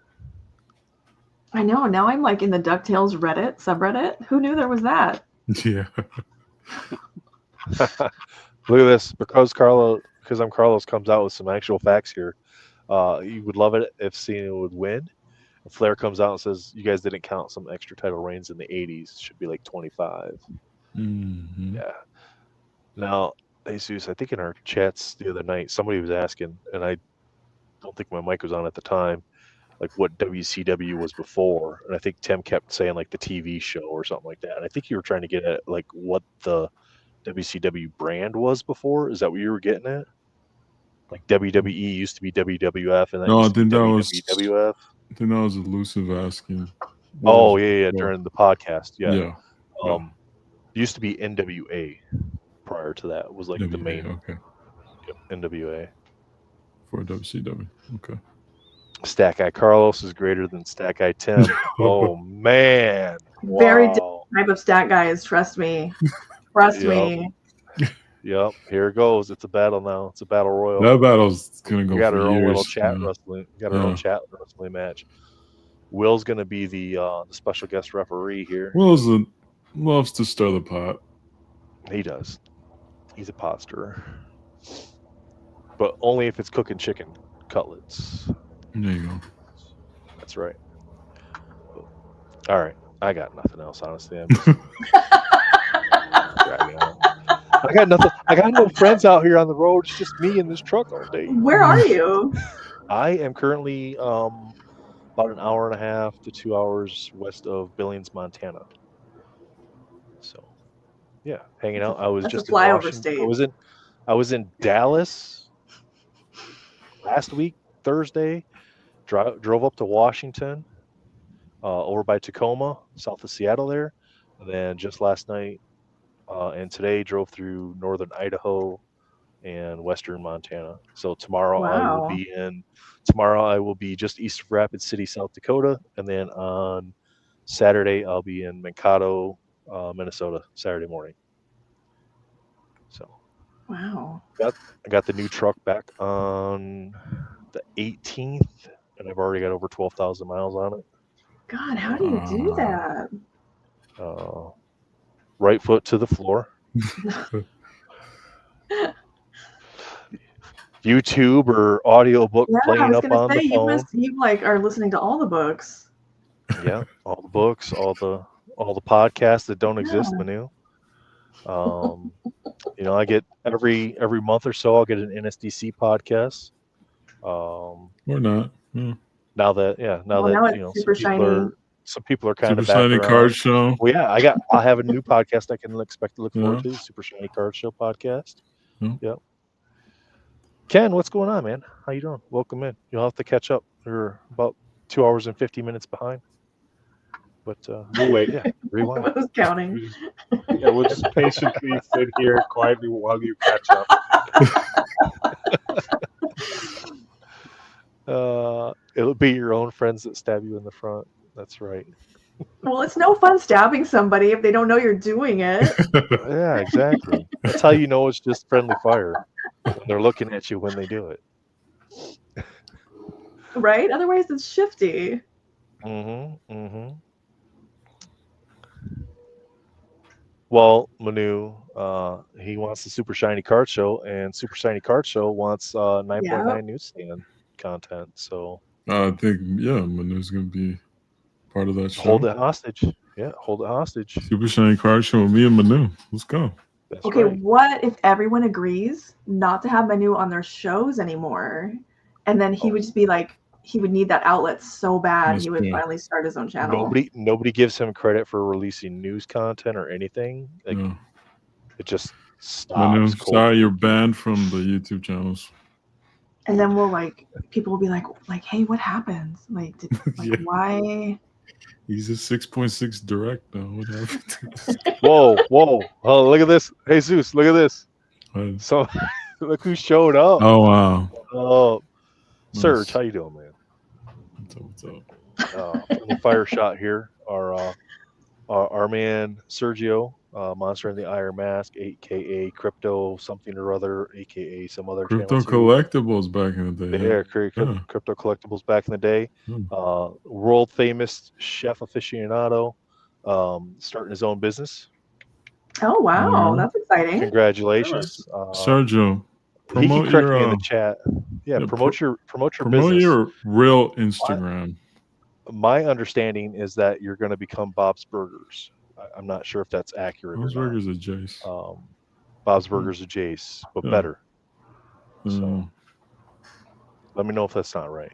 I know. Now I'm like in the DuckTales Reddit subreddit. Who knew there was that? Yeah. Look at this. Because I'm Carlos comes out with some actual facts here. You would love it if Cena would win. If Flair comes out and says you guys didn't count some extra title reigns in the 80s, it should be like 25. Mm-hmm. Yeah. Now, Jesus, I think in our chats the other night, somebody was asking, and I don't think my mic was on at the time, like what WCW was before. And I think Tim kept saying like the TV show or something like that. And I think you were trying to get at like what the WCW brand was before. Is that what you were getting at? Like WWE used to be WWF, and that No, I used to think be that was WWF. I think that was elusive asking. Oh yeah, during the podcast, yeah. Yeah. Used to be NWA. Prior to that was like the main Okay. NWA. For WCW. Okay. Stack Guy Carlos is greater than Stack Guy Tim. Oh man. Very different type of stat guys, trust me. Trust me. Yep. Here it goes. It's a battle now. It's a battle royal. That battle's gonna go. We got for our own years. little chat wrestling. We got our own chat wrestling match. Will's gonna be the special guest referee here. Will's loves to stir the pot. He does. He's a pot stirrer. But only if it's cooking chicken cutlets. There you go. That's right. All right. I got nothing else, honestly. I'm just dragging on. I got nothing. I got no friends out here on the road. It's just me in this truck all day. Where are you? I am currently about an hour and a half to 2 hours west of Billings, Montana. So, yeah, hanging out. I was That's just a flyover in Washington. state. I was in Dallas last week, Thursday. Drove up to Washington, over by Tacoma, south of Seattle there, and then just last night and today drove through northern Idaho and western Montana. So tomorrow I will be just east of Rapid City, South Dakota, and then on Saturday I'll be in Mankato, Minnesota, Saturday morning. So Wow. I got the new truck back on the 18th, and I've already got over 12,000 miles on it. God, how do you do that? Right foot to the floor. YouTube or audiobook playing up on the phone. You like are listening to all the books. Yeah, all the books, all the podcasts that don't exist, Manu. I get every month or so I'll get an NSDC podcast. Or not. Yeah. Now that now it's super shiny. some people are kind Super of back Shiny around. Card Show. Well, yeah, I have a new podcast I can expect to look forward Yeah. to. Super Shiny Card Show podcast. Yeah. Yep. Ken, what's going on, man? How you doing? Welcome in. You'll have to catch up. You're about 2 hours and 50 minutes behind. But We'll wait. yeah, rewind. I was counting. We'll just patiently sit here quietly while you catch up. It'll be your own friends that stab you in the front. That's right. Well, it's no fun stabbing somebody if they don't know you're doing it. Yeah, exactly. That's how you know it's just friendly fire. When they're looking at you when they do it. Right? Otherwise, it's shifty. Well, Manu, he wants the Super Shiny Card Show, and Super Shiny Card Show wants 9.9 newsstand content. So I think Manu's gonna be part of that show. hold it hostage. Yeah, hold it hostage. Super Shiny Card Show with me and Manu. Let's go. That's Okay, right. what if everyone agrees not to have Manu on their shows anymore? And then he would just be like, he would need that outlet so bad That's he would true. finally start his own channel. Nobody gives him credit for releasing news content or anything. Like Yeah. it just stops. Manu, cold. sorry, you're banned from the YouTube channels. And then people will be like, hey, what happens? Like, Yeah. why? He's a 6.6 direct now. What happened? Whoa! Oh, look at this. Hey, Zeus, look at this. What? So, look who showed up. Oh wow. Oh, Nice. Serge, how you doing, man? What's up? The fire shot here. Our man Sergio, Monster in the Iron Mask, aka Crypto something or other, aka some other Crypto channel too. collectibles back in the day. Yeah, Crypto Collectibles back in the day. World famous chef aficionado, starting his own business. Oh, wow. That's exciting. Congratulations. Sergio, He can promote correct me in your the chat. Yeah, promote your business. promote your real Instagram. My understanding is that you're going to become Bob's Burgers. I'm not sure if that's accurate. Bob's or not. Burgers are Jace. Bob's Burgers are Jace, but Yeah. better. So let me know if that's not right.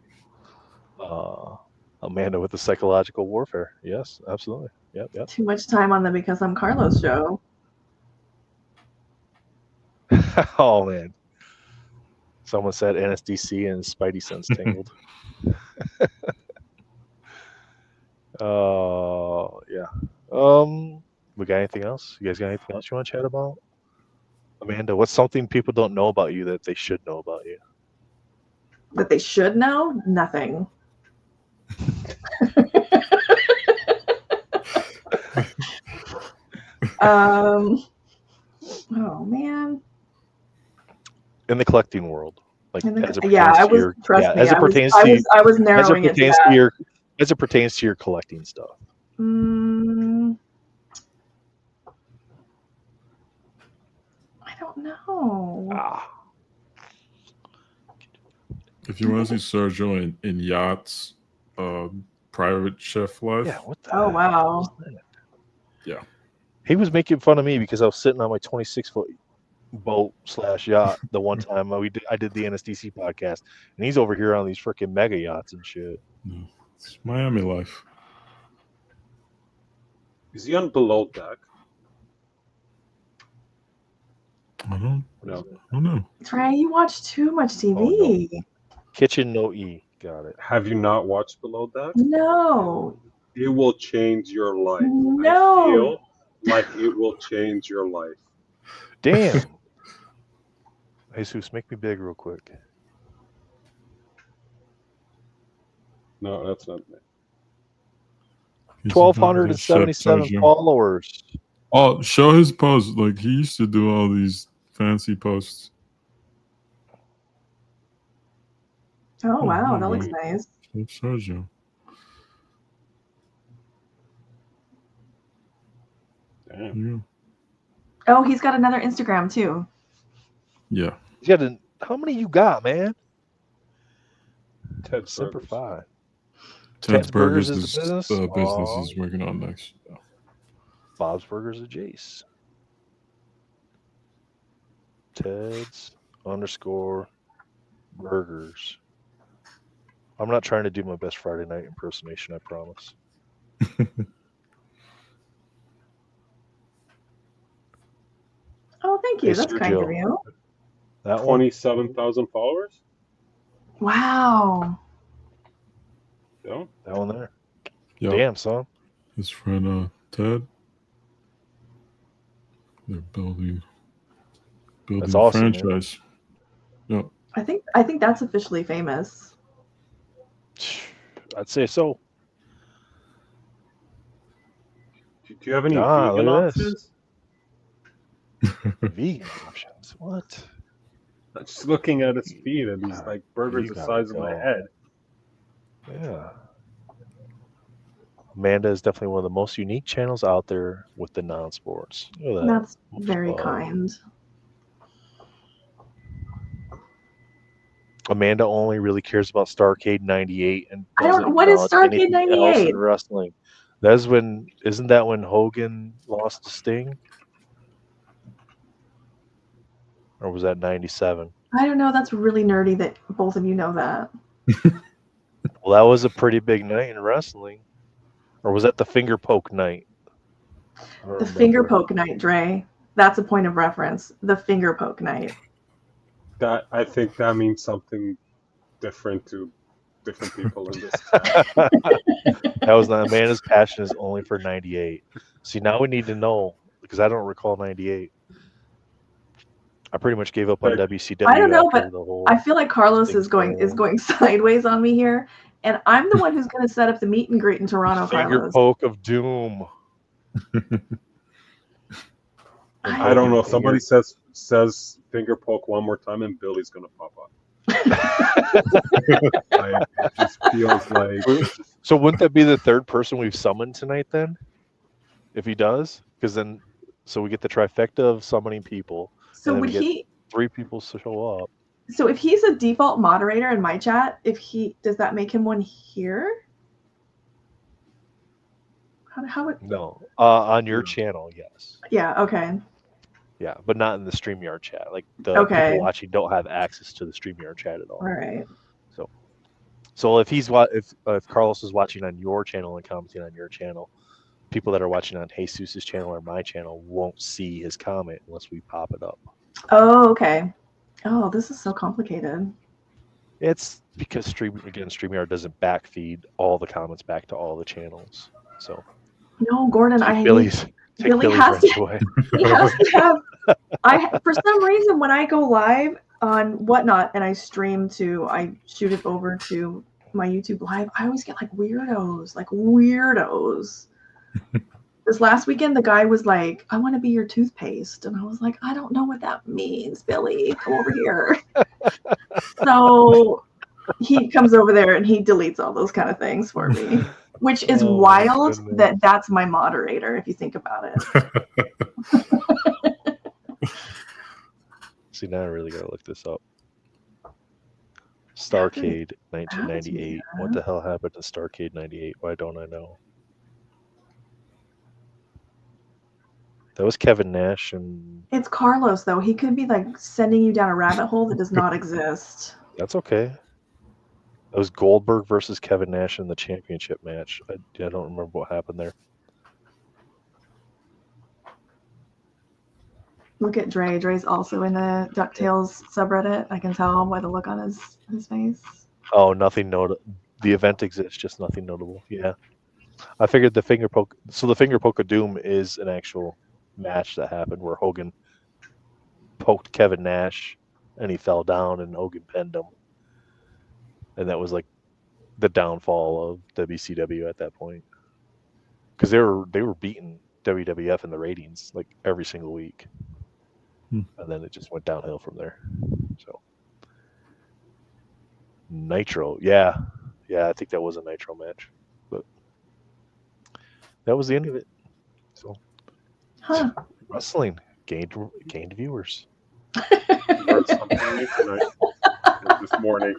Amanda with the psychological warfare. Yes, absolutely. Yep. Too much time on the Because I'm Carlos show. Oh man. Someone said NSDC and his Spidey sense tingled. Yeah. We got anything else? You guys got anything else you want to chat about? Amanda, what's something people don't know about you that they should know about you? That they should know? Nothing. Oh man. In the collecting world, like as it pertains I was narrowing it to that. As it pertains to your collecting stuff. I don't know. If you want to see Sergio in yachts, private chef life. Yeah, what the Oh wow. Yeah. He was making fun of me because I was sitting on my 26-foot boat / yacht the one time I did the NSDC podcast, and he's over here on these freaking mega yachts and shit. No, it's Miami life. Is he on Below Deck? I don't know. Trey, you watch too much TV. Oh, no. Kitchen no E. Got it. Have you not watched Below Deck? No. It will change your life. No. I feel like it will change your life. Damn. Jesus, make me big real quick. No, that's not me. 1,277 followers. Oh, show his post. Like he used to do all these fancy posts. Oh wow, that looks nice. Sergio. Damn. Yeah. Oh, he's got another Instagram too. Yeah. He's got how many you got, man? Ted Semper Burgers. Fi. Ted's Burgers is is the business? the business Oh. he's working on next. Yeah. Bob's Burgers of Jace. Ted's _ burgers. I'm not trying to do my best Friday night impersonation, I promise. Oh, thank you. Hey, That's kind of Sergio, you. that one? 27,000 followers. Wow. Yeah. That one there. Yep. Damn, son. His friend Ted. They're building That's a awesome, man. franchise. Yep. I think that's officially famous. I'd say so. Do you have any Ah, vegan look at this. options? Vegan options. What? I'm just looking at his feed, and he's like burgers You the gotta size of my go. head. Yeah. Amanda is definitely one of the most unique channels out there with the non-sports. Look at that. That's very kind. Amanda only really cares about Starrcade '98 and I don't- doesn't what is acknowledge Starrcade anything else 98? in wrestling. That's when isn't that when Hogan lost to Sting? Or was that '97? I don't know. That's really nerdy that both of you know that. Well, that was a pretty big night in wrestling. Or was that the finger poke night? The finger poke night, Dre. That's a point of reference. The finger poke night. That I think that means something different to different people in this chat. That was not Amanda's passion is only for '98. See, now we need to know because I don't recall '98. I pretty much gave up on WCW. I don't know, after but the whole I feel like Carlos thing is going sideways on me here, and I'm the one who's going to set up the meet and greet in Toronto. finger Carlos. poke of doom. I don't know. If somebody says finger poke one more time, and Billy's gonna pop up. Like, it just feels like. So wouldn't that be the third person we've summoned tonight then? If he does, because then so we get the trifecta of summoning people. So and then would we get he? 3 people to show up. So if he's a default moderator in my chat, does that make him one here? How would? No, on your channel, yes. Yeah. Okay. Yeah, but not in the StreamYard chat. Like the Okay. people watching don't have access to the StreamYard chat at all. All right. So if Carlos is watching on your channel and commenting on your channel, people that are watching on Jesus's channel or my channel won't see his comment unless we pop it up. Oh, okay. Oh, this is so complicated. It's because StreamYard doesn't backfeed all the comments back to all the channels. So No, Gordon, take Billy Billy's has right to. away. He has to have. For some reason, when I go live on Whatnot and I shoot it over to my YouTube live, I always get like weirdos. This last weekend, the guy was like, "I want to be your toothpaste," and I was like, "I don't know what that means, Billy. Come over here." So he comes over there and he deletes all those kind of things for me, which is wild that that's my moderator if you think about it. See, now I really gotta look this up. Starrcade 1998. What the hell happened to Starrcade '98? Why don't I know? That was Kevin Nash and. It's Carlos though. He could be like sending you down a rabbit hole that does not exist. That's okay. That was Goldberg versus Kevin Nash in the championship match. I don't remember what happened there. Look at Dre. Dre's also in the DuckTales subreddit. I can tell by the look on his face. Oh, nothing notable. The event exists, just nothing notable. Yeah. I figured the finger poke. So the finger poke of doom is an actual match that happened where Hogan poked Kevin Nash and he fell down and Hogan pinned him. And that was like the downfall of WCW at that point. Because they were beating WWF in the ratings like every single week. And then it just went downhill from there. So Nitro, yeah, I think that was a Nitro match, but that was the end of it. So, wrestling gained viewers. Learned something new tonight, this morning.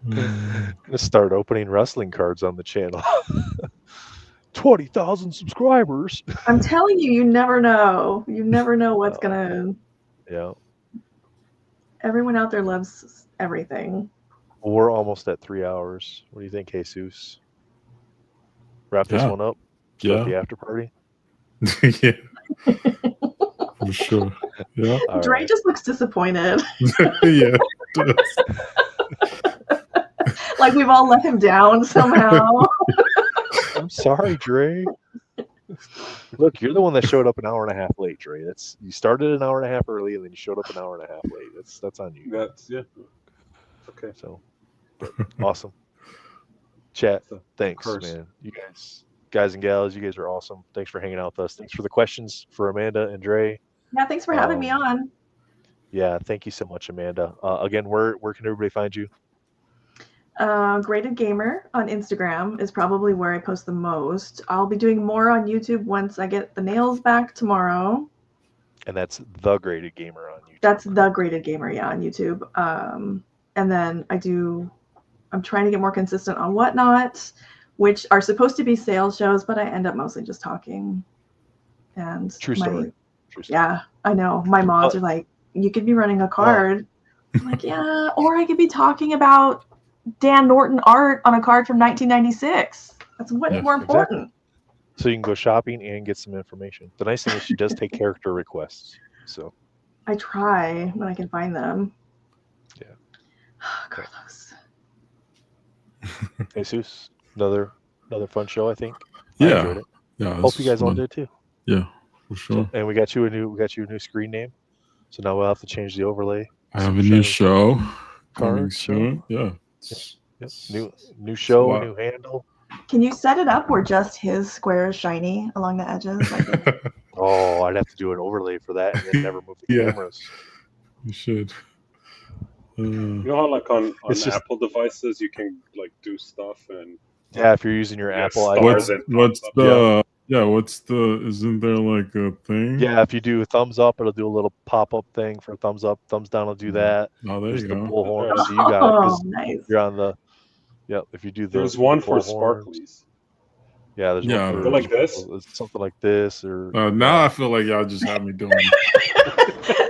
Gonna start opening wrestling cards on the channel. 20,000 subscribers. I'm telling you, you never know. You never know what's gonna. Yeah. Everyone out there loves everything. Well, we're almost at 3 hours. What do you think, Jesus? Wrap this one up. Start the after party. Yeah, for sure. Yeah. All Dre right. just looks disappointed. Yeah. Like we've all let him down somehow. I'm sorry, Dre. Look, you're the one that showed up an hour and a half late, Dre. You started an hour and a half early, and then you showed up an hour and a half late. That's on you. Yeah. Okay. So awesome. Chat. Thanks, Curse. man. You guys and gals, you guys are awesome. Thanks for hanging out with us. Thanks for the questions for Amanda and Dre. Yeah, thanks for having me on. Yeah, thank you so much, Amanda. Again, where can everybody find you? Graded Gamer on Instagram is probably where I post the most. I'll be doing more on YouTube once I get the nails back tomorrow. And that's The Graded Gamer on YouTube. That's The Graded Gamer, yeah, on YouTube. And then I'm trying to get more consistent on Whatnot, which are supposed to be sales shows, but I end up mostly just talking. And True story. Yeah, I know. My mods are like, you could be running a card. I'm like, yeah, or I could be talking about Dan Norton art on a card from 1996. That's more important. Exactly. So you can go shopping and get some information. The nice thing is she does take character requests. So I try when I can find them. Yeah. Carlos. Jesus, another fun show, I think. Yeah. I enjoyed it. Yeah. Hope you guys all did too. Yeah, for sure. So, and we got you a new screen name. So now we'll have to change the overlay. I have a new show Card soon. Yeah. Yep. New show, new handle. Can you set it up where just his square is shiny along the edges? Oh, I'd have to do an overlay for that and then never move the cameras. You should. You know how like on Apple devices you can like do stuff and if you're using your Apple iPhone. Isn't there like a thing? Yeah, if you do a thumbs up, it'll do a little pop-up thing for thumbs up. Thumbs down will do that. Oh, there There's you the go. bullhorn, so you got it because nice. you're on the. Yep, if you do there's one for sparklies. Yeah, there's one for like this. Something like this, or now I feel like y'all just have me doing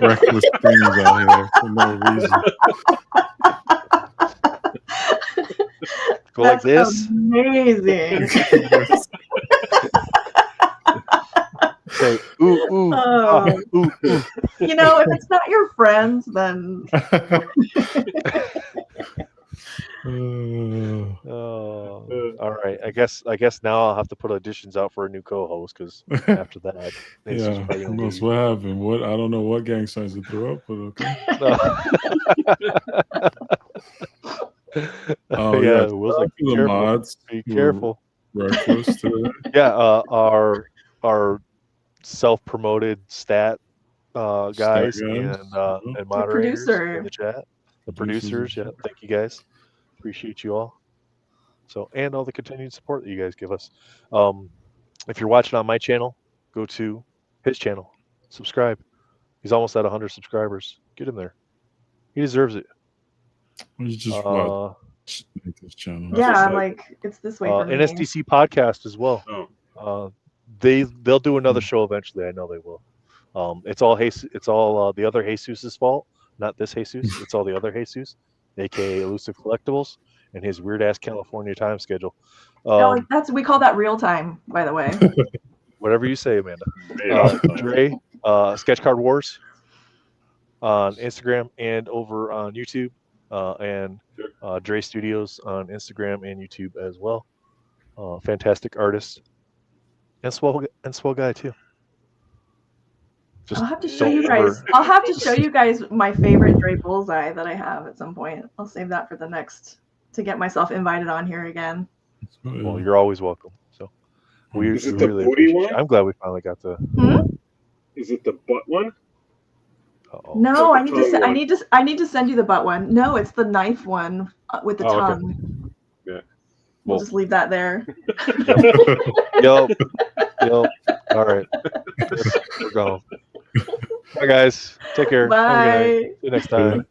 reckless things out here for no reason. Go like this. Amazing. Say ooh, ooh. You know, if it's not your friends, then. All right. I guess now I'll have to put auditions out for a new co-host because after that, who knows what happened? What I don't know what gang signs it threw up, but okay. Will's like, be careful. Mods. Be careful. Breakfast. Our self-promoted stat guys and moderators in the chat. The producers, thank you guys. Appreciate you all. So, and all the continued support that you guys give us. If you're watching on my channel, go to his channel, subscribe. He's almost at 100 subscribers. Get him there. He deserves it. He's just this channel. Yeah, like it's this way. For NSDC podcast as well. They'll do another show eventually. I know they will. It's all the other Jesus's fault, not this Jesus. It's all the other Jesus, aka Elusive Collectibles, and his weird ass California time schedule. We call that real time, by the way. Whatever you say, Amanda. Dre, Sketch Card Wars on Instagram and over on YouTube, and Dre Studios on Instagram and YouTube as well. Fantastic artist and swell guy too. I'll have to show you guys. I'll have to show you guys my favorite Dre bullseye that I have at some point. I'll save that for the next to get myself invited on here again. Well, you're always welcome. So is it the really booty one? I'm glad we finally got the. Is it the butt one? No, I need to send you the butt one. No, it's the knife one with the tongue. Okay. Yeah. We'll just leave that there. Yep. All right. We're going. Bye, guys. Take care. Bye. See you next time.